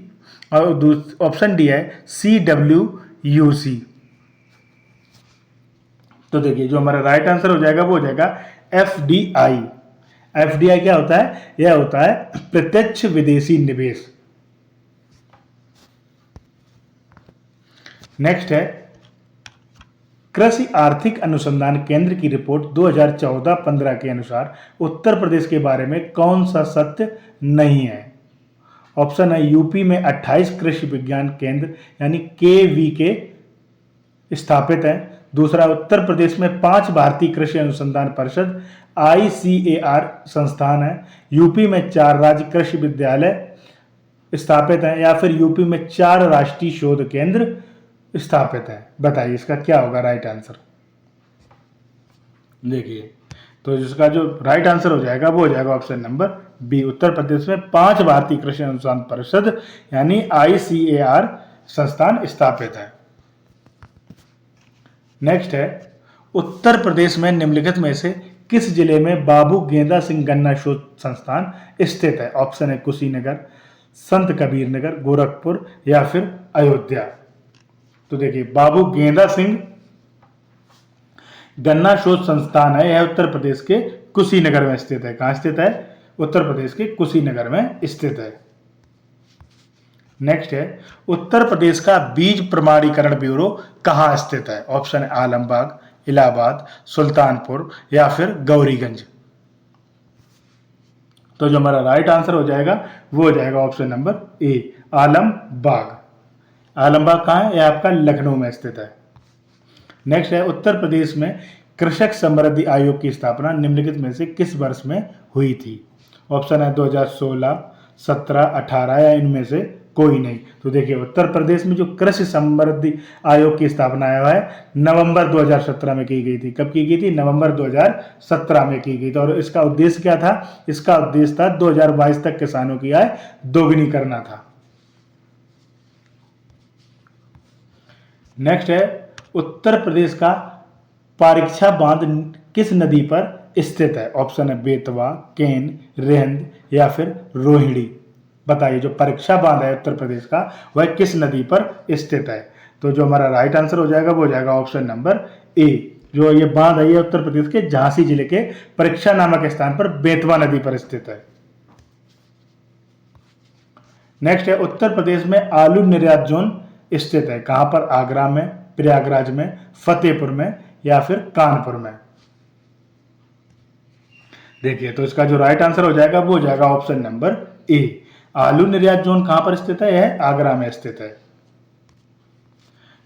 और ऑप्शन डी है CWUC। तो देखिए जो हमारा राइट आंसर हो जाएगा वो हो जाएगा FDI। FDI क्या होता है? यह होता है प्रत्यक्ष विदेशी निवेश। नेक्स्ट है कृषि आर्थिक अनुसंधान केंद्र की रिपोर्ट 2014-15 के अनुसार उत्तर प्रदेश के बारे में कौन सा सत्य नहीं है? ऑप्शन है यूपी में 28 कृषि विज्ञान केंद्र यानी KVK स्थापित है। दूसरा उत्तर प्रदेश में 5 भारतीय कृषि अनुसंधान परिषद ICAR संस्थान है। यूपी में 4 राज्य कृषि विद्यालय स्थापित है या फिर यूपी में 4 राष्ट्रीय शोध केंद्र स्थापित है। बताइए इसका क्या होगा राइट आंसर? देखिए तो इसका जो राइट आंसर हो जाएगा वो हो जाएगा option number B. Uttar Pradesh में 5 भारतीय कृषि अनुसंधान परिषद यानी ICAR संस्थान स्थापित है। नेक्स्ट है उत्तर प्रदेश में निम्नलिखित में से किस जिले में बाबू गेंदा सिंह गन्ना शोध संस्थान स्थित है? ऑप्शन है कुशीनगर, संत कबीर नगर, गोरखपुर या फिर अयोध्या। तो देखिए बाबू गेंदा सिंह गन्ना शोध संस्थान है, यह उत्तर प्रदेश के कुशीनगर में स्थित है। कहां स्थित है? उत्तर प्रदेश के कुशीनगर में स्थित है। नेक्स्ट है उत्तर प्रदेश का बीज प्रमाणीकरण ब्यूरो कहां स्थित है? ऑप्शन है आलमबाग, इलाहाबाद, सुल्तानपुर या फिर गौरीगंज। तो जो हमारा राइट आंसर हो जाएगा वो हो जाएगा option number A, Alambagh. Alambagh कहाँ है? यह आपका लखनऊ में स्थित है। नेक्स्ट है, उत्तर प्रदेश में कृषक समृद्धि आयोग की स्थापना निम्नलिखित में से किस वर्ष में हुई थी? ऑप्शन है 2016, 17, 18 या इनमें से कोई नहीं। तो देखिए, उत्तर प्रदेश में जो कृषि समृद्धि आयोग की स्थापना है नवंबर 2017 में की गई थी। कब की गई थी? नवंबर 2017 में की गई थी। और इसका उद्देश्य क्या था? इसका उद्देश्य था 2022 तक किसानों की आय दोगुनी करना था। नेक्स्ट है, उत्तर प्रदेश का पारीक्षा बांध किस नदी पर स्थित है? ऑप्शन है बेतवा, केन, रेहंद या फिर रोहिणी। बताइए, जो परीक्षा बांध है उत्तर प्रदेश का वह किस नदी पर स्थित है? तो जो हमारा राइट आंसर हो जाएगा वो हो जाएगा ऑप्शन नंबर ए। जो ये बांध है ये उत्तर प्रदेश के झांसी जिले के परीक्षा नामक स्थान पर बेतवा नदी पर स्थित है। नेक्स्ट है, उत्तर प्रदेश में आलू निर्यात जोन स्थित है कहां पर? आगरा में, प्रयागराज में, फतेहपुर में या फिर कानपुर में। देखिए, तो इसका जो राइट आंसर हो जाएगा वो हो जाएगा ऑप्शन नंबर ए। आलू निर्यात जोन कहां पर स्थित है? यह आगरा में स्थित है।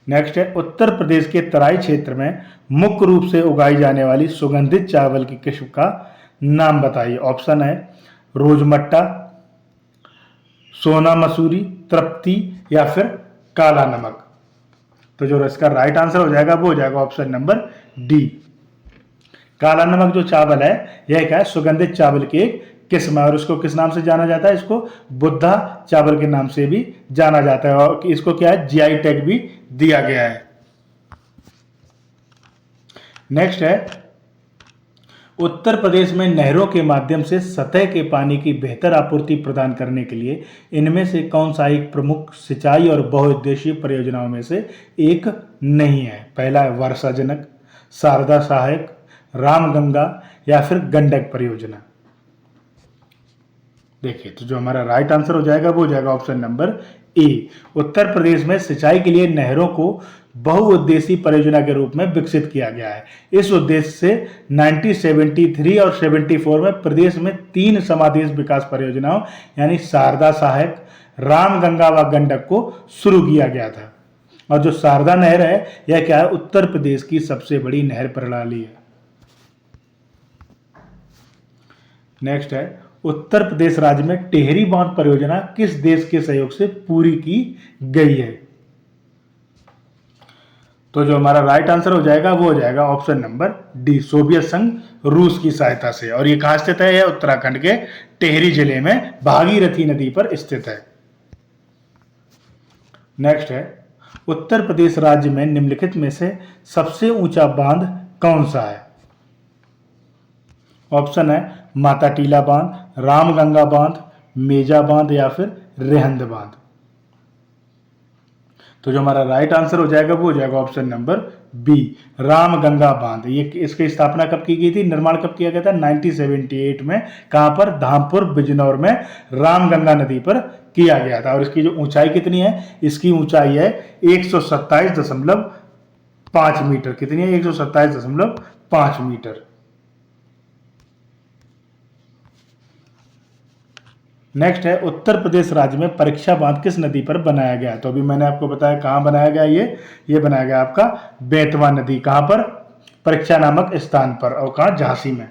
नेक्स्ट है, उत्तर प्रदेश के तराई क्षेत्र में मुख्य रूप से उगाई जाने वाली सुगंधित चावल की किस्म का नाम बताइए। ऑप्शन है रोजमट्टा, सोना मसूरी, तृप्ति या फिर काला नमक। तो जो इसका राइट आंसर हो जाएगा वो हो जाएगा ऑप्शन नंबर डी। काला नमक जो चावल है यह क्या है? सुगंधित चावल की एक किस्म है और इसको किस नाम से जाना जाता है? इसको बुद्धा चावल के नाम से भी जाना जाता है और इसको क्या है? जीआई टैग भी दिया गया है। नेक्स्ट है, उत्तर प्रदेश में नहरों के माध्यम से सतह के पानी की बेहतर आपूर्ति प्रदान करने के लिए इनमें से कौन सा एक प्रमुख सिंचाई और बहुउद्देशीय परियोजनाओं में से एक नहीं है? पहला है वर्षाजनक, शारदा सहायक, रामगंगा या फिर गंडक परियोजना। देखिए, तो जो हमारा राइट आंसर हो जाएगा वो हो जाएगा option number A. Uttar Pradesh में सिंचाई के लिए नहरों को बहुउद्देशीय परियोजना के रूप में विकसित किया गया है। इस उद्देश्य से 1973 और 74 में प्रदेश में 3 समादेश विकास परियोजनाओं यानी शारदा सहायक, रामगंगा व गंडक को शुरू किया गया था। और जो शारदा नहर है यह क्या है? उत्तर प्रदेश की सबसे बड़ी नहर प्रणाली है। नेक्स्ट है, उत्तर प्रदेश राज्य में टेहरी बांध परियोजना किस देश के सहयोग से पूरी की गई है? तो जो हमारा राइट आंसर हो जाएगा वो हो जाएगा ऑप्शन नंबर डी, सोवियत संघ रूस की सहायता से। और ये कहां स्थित है? यह उत्तराखंड के टेहरी जिले में भागीरथी नदी पर स्थित है। नेक्स्ट है, उत्तर प्रदेश राज्य में निम्नलिखित में से सबसे ऊंचा बांध कौन सा है? ऑप्शन है माता टीला बांध, रामगंगा बांध, मेजा बांध या फिर रेहंद बांध। तो जो हमारा राइट आंसर हो जाएगा वो हो जाएगा ऑप्शन नंबर बी, रामगंगा बांध। ये इसकी स्थापना कब की गई थी? निर्माण कब किया गया था? 1978 में। कहां पर? धामपुर बिजनौर में रामगंगा नदी पर किया गया था। और इसकी जो ऊंचाई कितनी है? इसकी ऊंचाई है 127.5 मीटर। कितनी है? 127.5 मीटर। नेक्स्ट है, उत्तर प्रदेश राज्य में परीक्षा बांध किस नदी पर बनाया गया है? तो अभी मैंने आपको बताया कहां बनाया गया ये बनाया गया आपका बेतवा नदी। कहां पर? परीक्षा नामक स्थान पर। और कहां? झांसी में।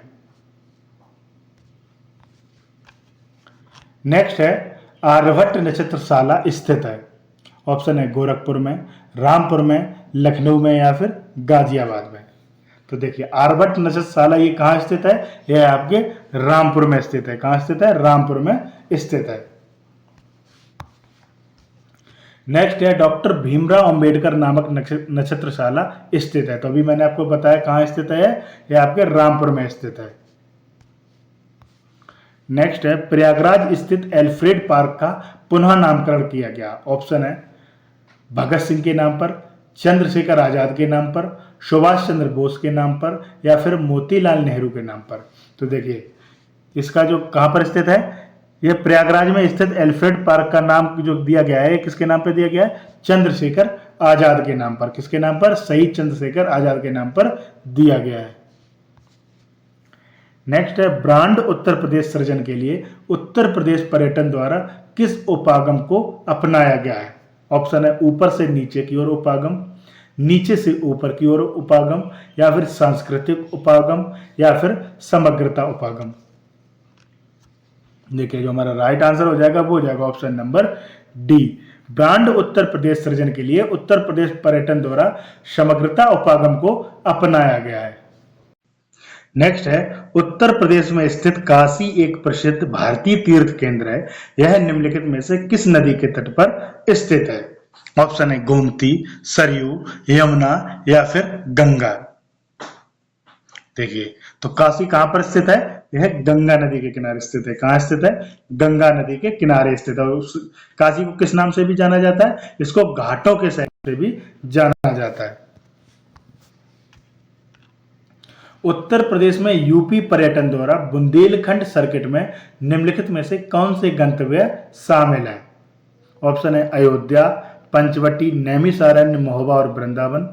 नेक्स्ट है, आर्यभट्ट नक्षत्रशाला स्थित है। ऑप्शन है गोरखपुर में, रामपुर में, लखनऊ में या फिर गाजियाबाद में। तो देखिए, आर्यभट्ट नक्षत्रशाला ये कहां स्थित है? यह आपके रामपुर में स्थित है। कहां स्थित है? रामपुर में स्थित है। नेक्स्ट है, डॉक्टर भीमराव अंबेडकर नामक नक्षत्रशाला स्थित है। तो अभी मैंने आपको बताया कहां स्थित है? यह आपके रामपुर में स्थित है। नेक्स्ट है, प्रयागराज स्थित एल्फ्रेड पार्क का पुनः नामकरण किया गया। ऑप्शन है भगत सिंह के नाम पर, चंद्रशेखर आजाद के नाम पर, सुभाष चंद्र बोस के नाम पर या फिर मोतीलाल नेहरू के नाम पर। तो देखिए, इसका जो कहां पर स्थित है? यह प्रयागराज में स्थित एल्फ्रेड पार्क का नाम जो दिया गया है किसके नाम पर दिया गया है? चंद्रशेखर आजाद के नाम पर। किसके नाम पर? शहीद चंद्रशेखर आजाद के नाम पर दिया गया है। नेक्स्ट है, ब्रांड उत्तर प्रदेश सृजन के लिए उत्तर प्रदेश पर्यटन द्वारा किस उपागम को अपनाया गया है? ऑप्शन है ऊपर से नीचे की ओर उपागम, नीचे से ऊपर की ओर उपागम, या फिर सांस्कृतिक उपागम, या फिर समग्रता उपागम। देखिए जो हमारा राइट आंसर हो जाएगा वो हो जाएगा option number D. Brand Uttar Pradesh सृजन के लिए उत्तर प्रदेश पर्यटन द्वारा समग्रता उपागम को अपनाया गया है। नेक्स्ट है उत्तर प्रदेश में स्थित काशी एक प्रसिद्ध भारतीय तीर्थ केंद्र है। यह निम्नलिखित में से किस नदी के तट पर स्थित है? ऑप्शन है गोमती, सरयू, यमुना, या फिर गंगा। देखिए तो काशी कहां पर स्थित है? यह गंगा नदी के किनारे स्थित है। कहां स्थित है? गंगा नदी के किनारे स्थित है। काशी को किस नाम से भी जाना जाता है? इसको घाटों के शहर से भी जाना जाता है। उत्तर प्रदेश में यूपी पर्यटन द्वारा बुंदेलखंड सर्किट में निम्नलिखित में से कौन से गंतव्य शामिल है? ऑप्शन है अयोध्या, पंचवटी, नैमिषारण्य, महोबा और वृंदावन।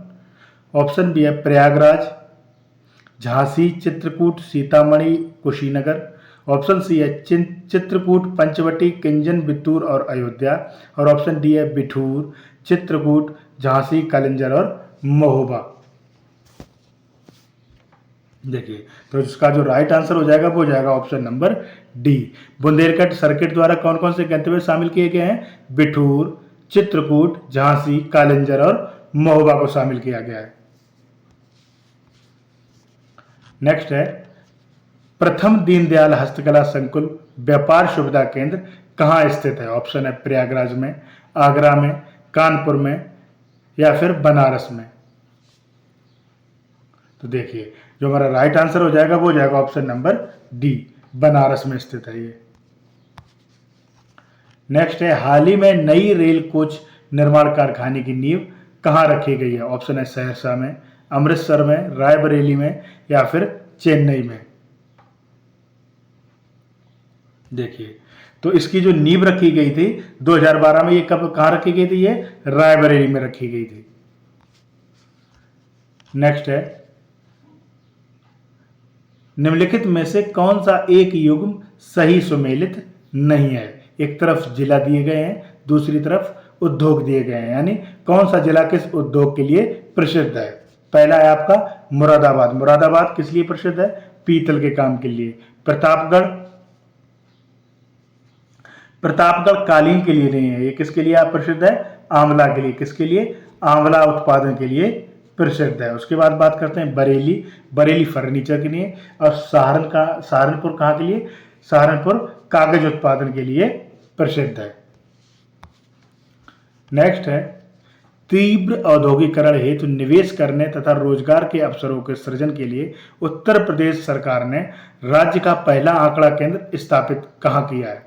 ऑप्शन बी है प्रयागराज, झांसी, चित्रकूट, सीतामढ़ी, कुशीनगर। ऑप्शन सी है चित्रकूट, पंचवटी, किंजन, बितूर और अयोध्या। और ऑप्शन डी है बिठूर, चित्रकूट, झांसी, कलिंजर और महोबा। देखिए तो इसका जो राइट आंसर हो जाएगा वो हो जाएगा option number D. Bundelkhand circuit द्वारा कौन कौन से गंतव्य शामिल किए गए हैं? बिठूर, चित्रकूट, झांसी, कालिंजर और महोबा को शामिल किया गया है। नेक्स्ट है प्रथम दीनदयाल हस्तकला संकुल व्यापार सुविधा केंद्र कहाँ स्थित है? ऑप्शन है प्रयागराज में, आगरा में, कानपुर में, या फिर बनारस में। तो देखिए जो हमारा राइट आंसर हो जाएगा वो हो जाएगा ऑप्शन नंबर डी, बनारस में स्थित है ये। नेक्स्ट है हाल ही में नई रेल कोच निर्माण कारखाने की नींव कहाँ रखी गई है? ऑप्शन है सहरसा में, अमृतसर में, रायबरेली में, या फिर चेन्नई में। देखिए तो इसकी जो नींव रखी गई थी 2012 में, ये कब कहाँ रखी गई थी? ये रायबरेली में रखी गई थी। नेक्स्ट है निम्नलिखित में से कौन सा एक युग्म सही सुमेलित नहीं है? एक तरफ जिला दिए गए हैं, दूसरी तरफ उद्योग दिए गए हैं, यानी कौन सा जिला किस उद्योग के लिए प्रसिद्ध है? पहला है आपका मुरादाबाद। मुरादाबाद किस लिए प्रसिद्ध है? पीतल के काम के लिए। प्रतापगढ़, प्रतापगढ़ कालीन के लिए नहीं है, ये किसके लिए आप प्रसिद्ध है? आंवला के लिए। किसके लिए? आंवला उत्पादन के लिए प्रसिद्ध है। उसके बाद बात करते हैं बरेली। बरेली फर्नीचर के लिए। और सहारनपुर कहाँ के लिए? सहारनपुर कागज उत्पादन के लिए प्रसिद्ध है। नेक्स्ट है तीव्र औद्योगिकरण हेतु निवेश करने तथा रोजगार के अवसरों के सृजन के लिए उत्तर प्रदेश सरकार ने राज्य का पहला आंकड़ा केंद्र स्थापित कहाँ किया है?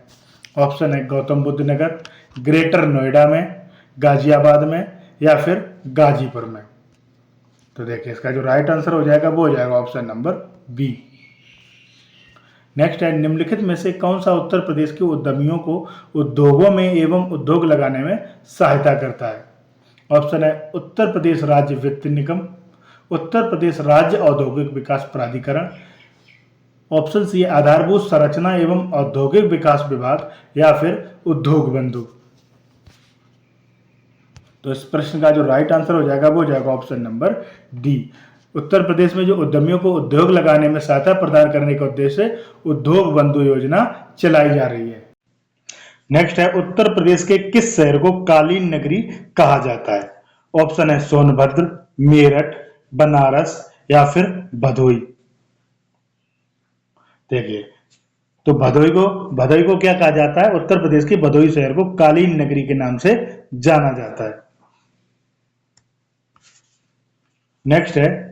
ऑप्शन है गौतम बुद्ध नगर, ग्रेटर नोएडा में, गाजियाबाद में, या फिर गाजीपुर में। तो देखिए इसका जो राइट आंसर हो जाएगा वो हो जाएगा ऑप्शन नंबर बी। नेक्स्ट है निम्नलिखित में से कौन सा उत्तर प्रदेश के उद्यमियों को उद्योगों में एवं उद्योग लगाने में सहायता करता है? ऑप्शन है उत्तर प्रदेश राज्य वित्त निगम, उत्तर प्रदेश राज्य औद्योगिक विकास प्राधिकरण। ऑप्शन सी आधारभूत संरचना एवं औद्योगिक विकास विभाग, या फिर उद्योग बंधु। तो इस प्रश्न का जो राइट आंसर हो जाएगा वो हो जाएगा option number D. Uttar Pradesh में जो उद्यमियों को उद्योग लगाने में सहायता प्रदान करने के उद्देश्य से उद्योग बंधु योजना चलाई जा रही है। नेक्स्ट है उत्तर प्रदेश के किस शहर को कालीन नगरी कहा जाता है? ऑप्शन है सोनभद्र, मेरठ, बनारस, या फिर भदोई। देखिए तो भदोई को क्या कहा जाता है? उत्तर प्रदेश के भदोई शहर को कालीन नगरी के नाम से जाना जाता है। नेक्स्ट है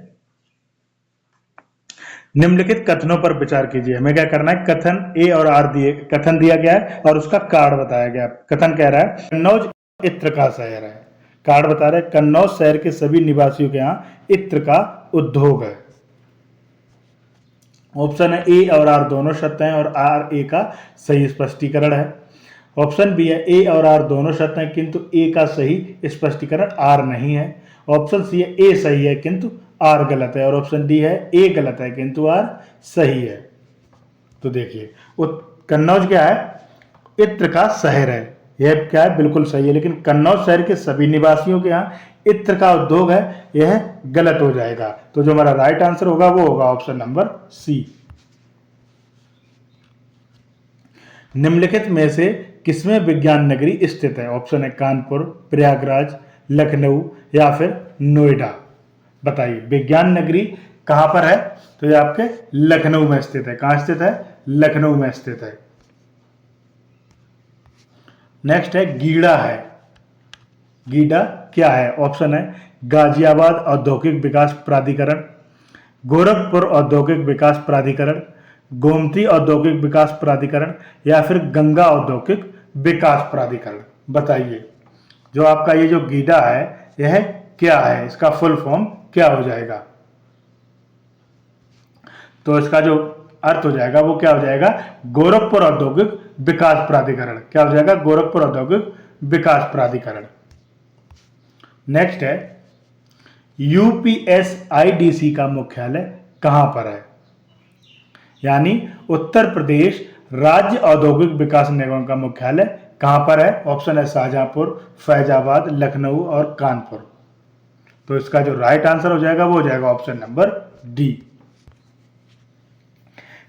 निम्नलिखित कथनों पर विचार कीजिए। हमें क्या करना है? कथन ए और आर कथन दिया गया है और उसका कार्ड बताया गया। कथन कह रहा है कन्नौज इत्र का शहर है। कार्ड बता रहा है कन्नौज शहर के सभी निवासियों के यहाँ इत्र का उद्योग है। ऑप्शन है ए और आर दोनों सत्य हैं और आर ए का सही स्पष्टीकरण है। ऑप्शन बी है ए और आर दोनों सत्य हैं किंतु ए का सही स्पष्टीकरण आर नहीं है। ऑप्शन सी है ए सही है किंतु आर गलत है। और ऑप्शन डी है ए गलत है किंतु आर सही है। तो देखिए कन्नौज क्या है? इत्र का शहर है। यह क्या है, बिल्कुल सही है। लेकिन कन्नौज शहर के सभी निवासियों के यहाँ इत्र का उद्योग है, यह गलत हो जाएगा। तो जो हमारा राइट आंसर होगा वो होगा ऑप्शन नंबर सी। निम्नलिखित में से किसमें विज्ञान नगरी स्थित है? ऑप्शन है कानपुर, प्रयागराज, लखनऊ या फिर नोएडा। बताइए विज्ञान नगरी कहां पर है? तो ये आपके लखनऊ में स्थित है। कहां स्थित है? लखनऊ में स्थित है। नेक्स्ट है गीडा है। गीडा क्या है? ऑप्शन है गाजियाबाद औद्योगिक विकास प्राधिकरण, गोरखपुर औद्योगिक विकास प्राधिकरण, गोमती औद्योगिक विकास प्राधिकरण या फिर गंगा औद्योगिक विकास प्राधिकरण। बताइए जो आपका ये जो गीडा है यह क्या है? इसका फुल फॉर्म क्या हो जाएगा? तो इसका जो अर्थ हो जाएगा वो क्या हो जाएगा? गोरखपुर औद्योगिक विकास प्राधिकरण। क्या हो जाएगा? गोरखपुर औद्योगिक विकास प्राधिकरण। नेक्स्ट है यूपीएसआईडीसी का मुख्यालय कहां पर है? यानी उत्तर प्रदेश राज्य औद्योगिक विकास निगम का मुख्यालय कहां पर है? ऑप्शन है शाहजहांपुर, फैजाबाद, लखनऊ और कानपुर। तो इसका जो राइट आंसर हो जाएगा वो हो जाएगा ऑप्शन नंबर डी।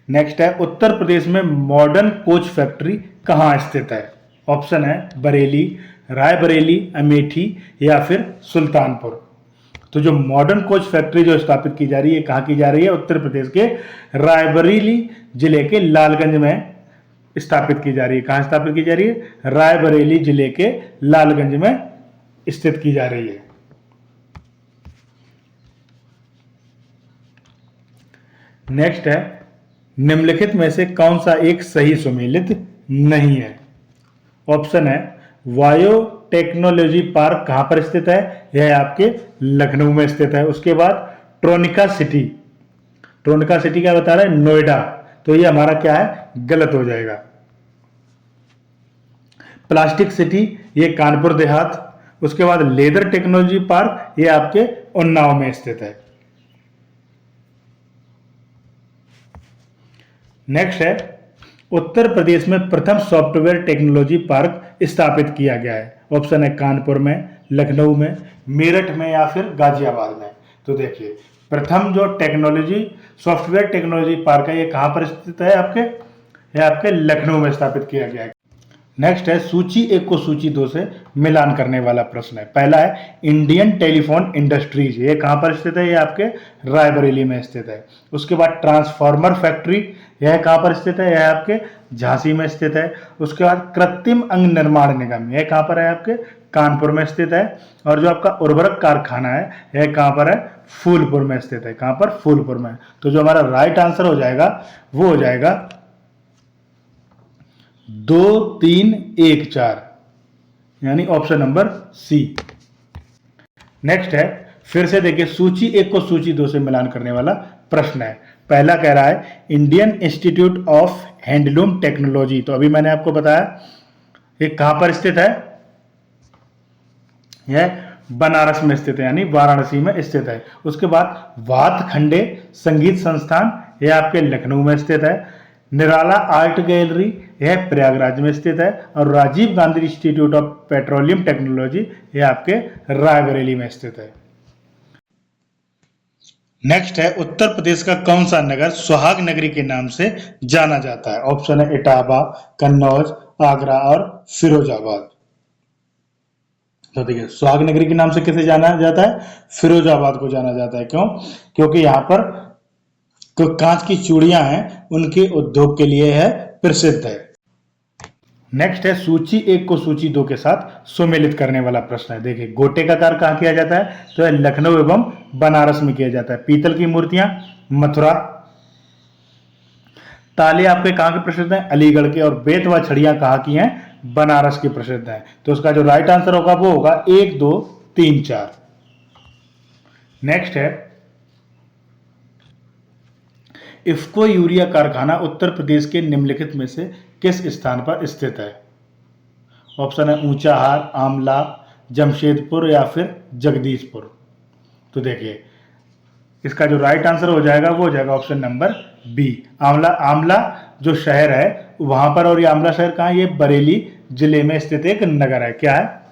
नेक्स्ट है उत्तर प्रदेश में मॉडर्न कोच फैक्ट्री कहां स्थित है? ऑप्शन है बरेली, रायबरेली, अमेठी या फिर सुल्तानपुर। तो जो मॉडर्न कोच फैक्ट्री जो स्थापित की जा रही है कहां की जा रही है? उत्तर प्रदेश के रायबरेली जिले के लालगंज में स्थापित की जा रही है। कहां स्थापित की जा रही है? रायबरेली जिले के लालगंज में स्थित की जा रही है। नेक्स्ट है निम्नलिखित में से कौन सा एक सही सुमेलित नहीं है? ऑप्शन है वायो टेक्नोलॉजी पार्क कहां पर स्थित है? यह आपके लखनऊ में स्थित है। उसके बाद ट्रोनिका सिटी, ट्रोनिका सिटी क्या बता रहा है? नोएडा। तो ये हमारा क्या है? गलत हो जाएगा। प्लास्टिक सिटी ये कानपुर देहात। उसके बाद लेदर टेक्नोलॉजी पार्क ये आपके उन्नाव में स्थित है। नेक्स्ट है उत्तर प्रदेश में प्रथम सॉफ्टवेयर टेक्नोलॉजी पार्क स्थापित किया गया है। ऑप्शन है कानपुर में, लखनऊ में, मेरठ में या फिर गाजियाबाद में। तो देखिए प्रथम जो टेक्नोलॉजी सॉफ्टवेयर टेक्नोलॉजी पार्क है ये कहां पर स्थित है? ये आपके लखनऊ में स्थापित किया गया है। नेक्स्ट है सूची 1 को सूची 2 से मिलान करने वाला प्रश्न है। पहला है इंडियन टेलीफोन इंडस्ट्रीज, ये कहां पर स्थित है? ये आपके रायबरेली में स्थित है। उसके बाद ट्रांसफार्मर फैक्ट्री यह कहां पर स्थित है? यह आपके झांसी में स्थित है। उसके बाद कृत्रिम अंग निर्माण निगम यह कहां पर है? आपके कानपुर में स्थित है। और जो आपका उर्वरक कारखाना है यह कहां पर है? फूलपुर में स्थित है। कहां पर? फूलपुर में। तो जो हमारा राइट आंसर हो जाएगा वो हो जाएगा 2, 3, 1, 4 यानी ऑप्शन नंबर सी। नेक्स्ट है फिर से देखिए सूची 1 को सूची 2 से मिलान करने वाला प्रश्न है। पहला कह रहा है Indian institute of handloom technology. तो अभी मैंने आपको बताया ये कहां पर स्थित है? यह बनारस में स्थित है यानी वाराणसी में स्थित है। उसके बाद वात खंडे संगीत संस्थान यह आपके लखनऊ में स्थित है। निराला आर्ट गैलरी यह प्रयागराज में स्थित है। और Rajiv Gandhi Institute of Petroleum Technology यह आपके रायबरेली में स्थित है। नेक्स्ट है उत्तर प्रदेश का कौन सा नगर सुहाग नगरी के नाम से जाना जाता है? ऑप्शन है इटावा, कन्नौज, आगरा और फिरोजाबाद। तो देखिए सुहाग नगरी के नाम से किसे जाना जाता है? फिरोजाबाद को जाना जाता है। क्यों? क्योंकि यहाँ पर कांच की चूड़ियां हैं उनके उद्योग के लिए है प्रसिद्ध है। नेक्स्ट है सूची 1 को सूची 2 के साथ सुमेलित करने वाला प्रश्न है। देखिए गोटे का कार्य कहां किया जाता है? तो लखनऊ एवं बनारस में किया जाता है। पीतल की मूर्तियां मथुरा, ताले आपके कहां के प्रसिद्ध हैं? अलीगढ़ के। और बेत व छड़ियां कहां की हैं? बनारस की प्रसिद्ध हैं। तो उसका जो राइट आंसर होगा वो होगा 1, 2, 3, 4। नेक्स्ट है इफ्को यूरिया कारखाना उत्तर प्रदेश के निम्नलिखित में से किस स्थान पर स्थित है? ऑप्शन है ऊंचाहार, आमला, जमशेदपुर या फिर जगदीशपुर। तो देखिए इसका जो राइट आंसर हो जाएगा वो हो जाएगा option number B, Amla. Amla जो शहर है वहां पर, और ये आमला शहर कहाँ? ये बरेली जिले में स्थित एक नगर है। क्या है?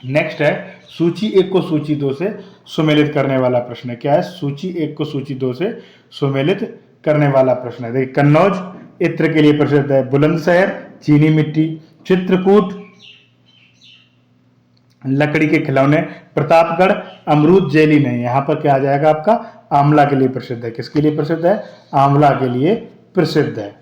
नेक्स्ट है सूची 1 को सूची 2 से सुमेलित करने वाला प्रश्न है। क्या है? सूची 1 को सूची 2 से सुमेलित करने वाला प्रश्न है। देखिए, कन्नौज इत्र के लिए प्रसिद्ध है, बुलंदशहर चीनी मिट्टी, चित्रकूट लकड़ी के खिलौने, प्रतापगढ़ अमरूद जेली नहीं। यहां पर क्या आ जाएगा आपका? आंवला के लिए प्रसिद्ध है। किसके लिए प्रसिद्ध है? आंवला के लिए प्रसिद्ध है।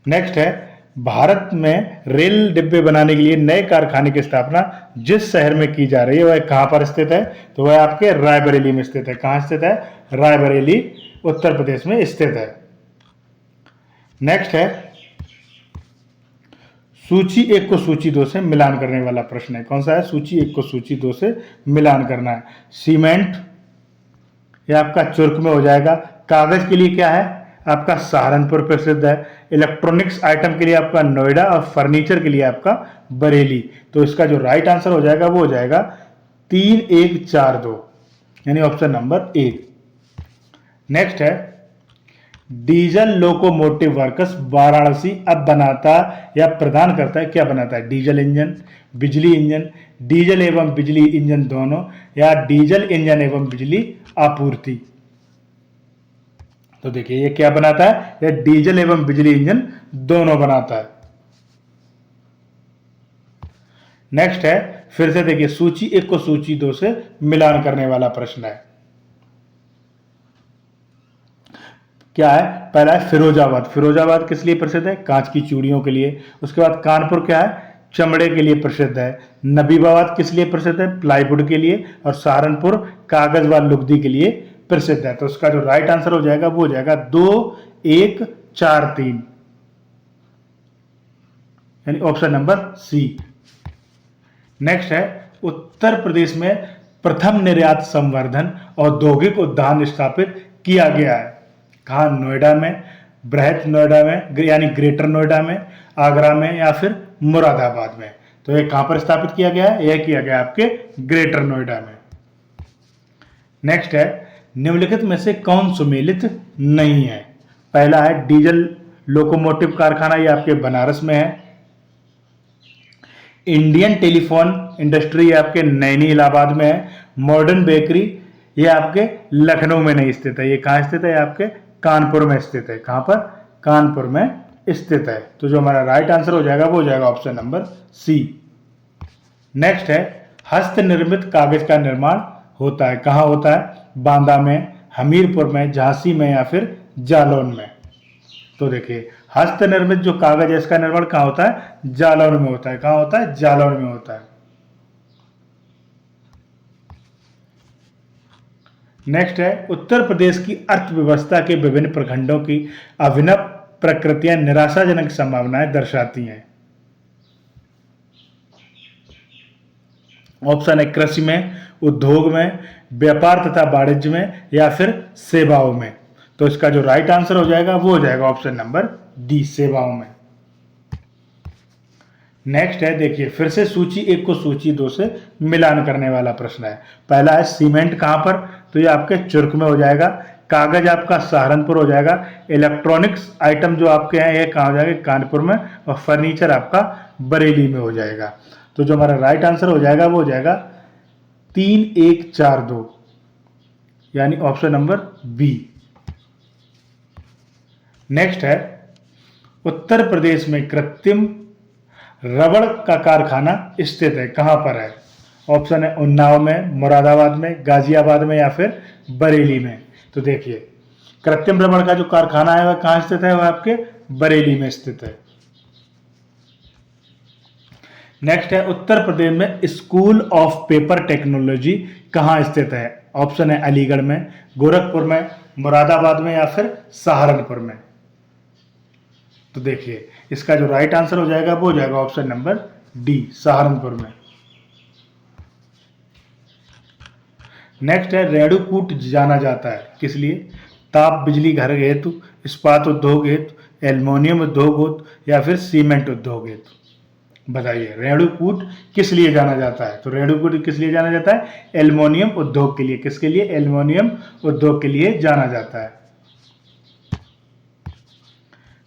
नेक्स्ट है भारत में रेल डिब्बे बनाने के लिए नए कारखाने की स्थापना जिस शहर में की जा रही है वह कहां पर स्थित है? तो वह आपके रायबरेली में स्थित है। कहां स्थित है? रायबरेली उत्तर प्रदेश में स्थित है। नेक्स्ट है सूची 1 को सूची 2 से मिलान करने वाला प्रश्न है। कौन सा है? सूची 1 को सूची 2 से मिलान करना है। सीमेंट यह आपका चुर्क में हो जाएगा। कागज के लिए क्या है? आपका सहारनपुर प्रसिद्ध है। इलेक्ट्रॉनिक्स आइटम के लिए आपका नोएडा और फर्नीचर के लिए आपका बरेली। तो इसका जो राइट आंसर हो जाएगा वो हो जाएगा 3142, यानी ऑप्शन नंबर ए। नेक्स्ट है डीजल लोकोमोटिव वर्क्स वाराणसी अब बनाता या प्रदान करता है, क्या बनाता है? डीजल इंजन, बिजली इंजन, डीजल एवं बिजली इंजन दोनों, या डीजल इंजन एवं बिजली आपूर्ति। तो देखिए ये क्या बनाता है? ये डीजल एवं बिजली इंजन दोनों बनाता है। नेक्स्ट है फिर से देखिए सूची 1 को सूची 2 से मिलान करने वाला प्रश्न है। क्या है? पहला है फिरोजाबाद। फिरोजाबाद किस लिए प्रसिद्ध है? कांच की चूड़ियों के लिए। उसके बाद कानपुर क्या है? चमड़े के लिए प्रसिद्ध है। नबीबाबाद किस लिए प्रसिद्ध है? प्लाईवुड के लिए। और सहारनपुर कागज व लुगदी के लिए प्रसिद्ध है। तो उसका जो राइट आंसर हो जाएगा वो हो जाएगा 2143, यानी ऑप्शन नंबर सी। नेक्स्ट है उत्तर प्रदेश में प्रथम निर्यात संवर्धन औद्योगिक उद्यान स्थापित किया गया है। कहाँ? नोएडा में, बृहत नोएडा में यानी ग्रेटर नोएडा में, आगरा में, या फिर मुरादाबाद में। तो ये कहां पर स्थापित किया गया है? यह किया गया आपके ग्रेटर नोएडा में। नेक्स्ट है निम्नलिखित में से कौन सुमेलित नहीं है? पहला है डीजल लोकोमोटिव कारखाना, ये आपके बनारस में है। इंडियन टेलीफोन इंडस्ट्री ये आपके नैनी इलाहाबाद में है। मॉडर्न बेकरी ये आपके लखनऊ में नहीं स्थित है। ये कहाँ स्थित है? आपके कानपुर में स्थित है। कहाँ पर? कानपुर में स्थित है। तो जो हमारा राइट आंसर हो जाएगा वो हो जाएगा ऑप्शन नंबर सी। नेक्स्ट है हस्त निर्मित कागज का निर्माण होता है। कहाँ होता है? बांदा में, हमीरपुर में, झांसी में, या फिर जालौन में। तो देखिए हस्त निर्मित जो कागज है इसका निर्माण कहाँ होता है? जालौन में होता है। कहाँ होता है? जालौन में होता है। नेक्स्ट है उत्तर प्रदेश की अर्थव्यवस्था के विभिन्न प्रखंडों की अभिनव प्रकृतियां निराशाजनक संभावनाएं दर्शाती हैं। ऑप्शन है कृषि में, उद्योग में, व्यापार तथा वाणिज्य में, या फिर सेवाओं में। तो इसका जो राइट आंसर हो जाएगा वो हो जाएगा ऑप्शन नंबर डी, सेवाओं में। नेक्स्ट है देखिए फिर से सूची 1 को सूची 2 से मिलान करने वाला प्रश्न है। पहला है सीमेंट कहां पर? तो ये आपके चुर्क में हो जाएगा। कागज आपका सहारनपुर हो जाएगा। इलेक्ट्रॉनिक्स आइटम जो आपके हैं ये कहाँ हो जाएगा? कानपुर में। और फर्नीचर आपका बरेली में हो जाएगा। तो जो हमारा राइट आंसर हो जाएगा वो हो जाएगा 3142, यानी ऑप्शन नंबर बी। नेक्स्ट है उत्तर प्रदेश में कृत्रिम रबड़ का कारखाना स्थित है। कहां पर है? ऑप्शन है उन्नाव में, मुरादाबाद में, गाजियाबाद में, या फिर बरेली में। तो देखिए कृत्रिम रबड़ का जो कारखाना है वह कहां स्थित है? वह आपके बरेली में स्थित है। नेक्स्ट है उत्तर प्रदेश में स्कूल ऑफ पेपर टेक्नोलॉजी कहां स्थित है? ऑप्शन है अलीगढ़ में, गोरखपुर में, मुरादाबाद में, या फिर सहारनपुर में। तो देखिए इसका जो राइट आंसर हो जाएगा वो हो जाएगा ऑप्शन नंबर डी, सहारनपुर में। नेक्स्ट है रेणुकूट जाना जाता है किस लिए? ताप बिजली घर हेतु, इस्पात उद्योग हेतु, एल्युमिनियम उद्योग हेतु, या फिर सीमेंट उद्योग हेतु। बताइए रेणुकूट किस लिए जाना जाता है? तो रेणुकूट किस लिए जाना जाता है? एल्युमिनियम उद्योग के लिए। किसके लिए? एल्युमिनियम उद्योग के लिए जाना जाता है।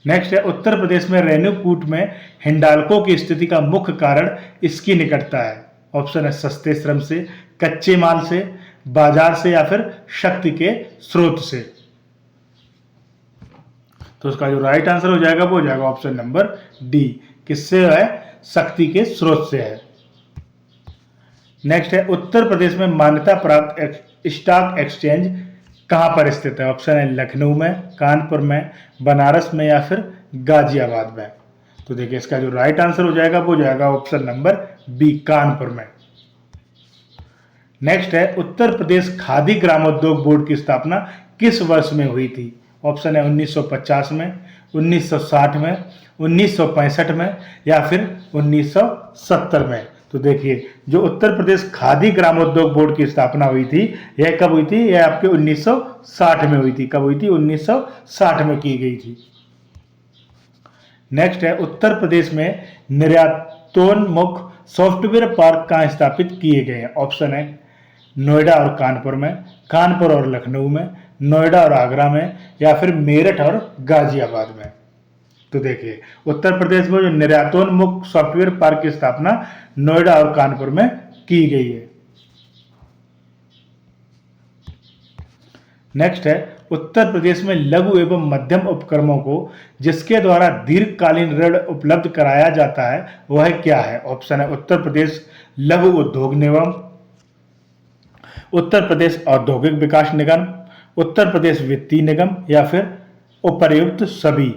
नेक्स्ट है उत्तर प्रदेश में रेणुकूट में हिंडाल्को की स्थिति का मुख्य कारण इसकी निकटता है। ऑप्शन है सस्ते श्रम से, कच्चे माल से, बाजार से या फिर शक्ति के स्रोत से। तो उसका जो राइट आंसर हो जाएगा वो हो जाएगा ऑप्शन नंबर डी, किससे है, शक्ति के स्रोत से है। नेक्स्ट है उत्तर प्रदेश में मान्यता प्राप्त स्टॉक एक्सचेंज कहां पर स्थित है। ऑप्शन है लखनऊ में, कानपुर में, बनारस में या फिर गाजियाबाद में। तो देखिए इसका जो राइट आंसर हो जाएगा वो हो जाएगा ऑप्शन नंबर बी, कानपुर में। नेक्स्ट है उत्तर प्रदेश खादी ग्रामोद्योग बोर्ड की स्थापना किस वर्ष में हुई थी। ऑप्शन है 1950 में, 1960 में, 1965 में या फिर 1970 में। तो देखिए जो उत्तर प्रदेश खादी ग्रामोद्योग बोर्ड की स्थापना हुई थी यह कब हुई थी, यह आपके 1960 में हुई थी। कब हुई थी, 1960 में की गई थी। नेक्स्ट है उत्तर प्रदेश में निर्यातोन्मुख सॉफ्टवेयर पार्क कहाँ स्थापित किए गए हैं। ऑप्शन है नोएडा और कानपुर में, कानपुर और लखनऊ में, नोएडा और आगरा में या फिर मेरठ और गाजियाबाद में। तो देखिए उत्तर प्रदेश में जो निर्यातोन्मुख सॉफ्टवेयर पार्क की स्थापना नोएडा और कानपुर में की गई है। नेक्स्ट है उत्तर प्रदेश में लघु एवं मध्यम उपक्रमों को जिसके द्वारा दीर्घकालीन ऋण उपलब्ध कराया जाता है वह क्या है। ऑप्शन है उत्तर प्रदेश लघु उद्योग निगम, उत्तर प्रदेश औद्योगिक विकास निगम, उत्तर प्रदेश वित्तीय निगम या फिर उपर्युक्त सभी।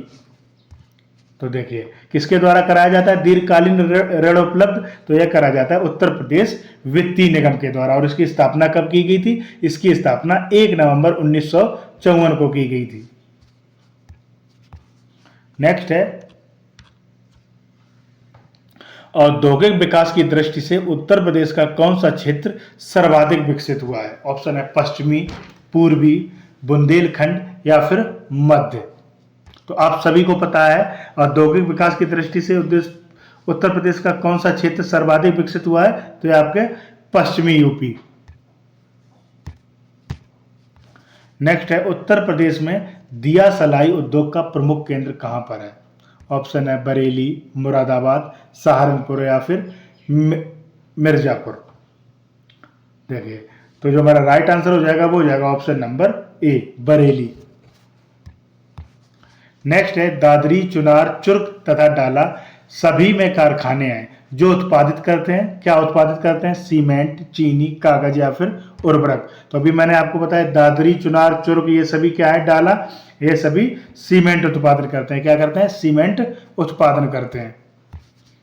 तो देखिए किसके द्वारा कराया जाता है दीर्घकालीन ऋण उपलब्ध, तो यह करा जाता है उत्तर प्रदेश वित्तीय निगम के द्वारा। और इसकी स्थापना कब की गई थी, इसकी स्थापना 1 नवंबर 1954 को की गई थी। नेक्स्ट है औद्योगिक विकास की दृष्टि से उत्तर प्रदेश का कौन सा क्षेत्र सर्वाधिक विकसित हुआ है। ऑप्शन है पश्चिमी, पूर्वी, बुंदेलखंड या फिर मध्य। तो आप सभी को पता है औद्योगिक विकास की दृष्टि से उत्तर प्रदेश का कौन सा क्षेत्र सर्वाधिक विकसित हुआ है, तो ये आपके पश्चिमी यूपी। नेक्स्ट है उत्तर प्रदेश में दिया सलाई उद्योग का प्रमुख केंद्र कहां पर है। ऑप्शन है बरेली, मुरादाबाद, सहारनपुर या फिर मिर्जापुर। देखिए तो जो हमारा राइट आंसर हो जाएगा वो हो जाएगा option number A, Bareilly. Next है दादरी, चुनार, चुर्क तथा डाला सभी में कारखाने हैं जो उत्पादित करते हैं, क्या उत्पादित करते हैं, सीमेंट, चीनी, कागज या फिर उर्वरक। तो अभी मैंने आपको बताया दादरी, चुनार, चुर्क ये सभी क्या है, डाला, ये सभी सीमेंट उत्पादन करते हैं। क्या करते हैं, सीमेंट उत्पादन करते हैं।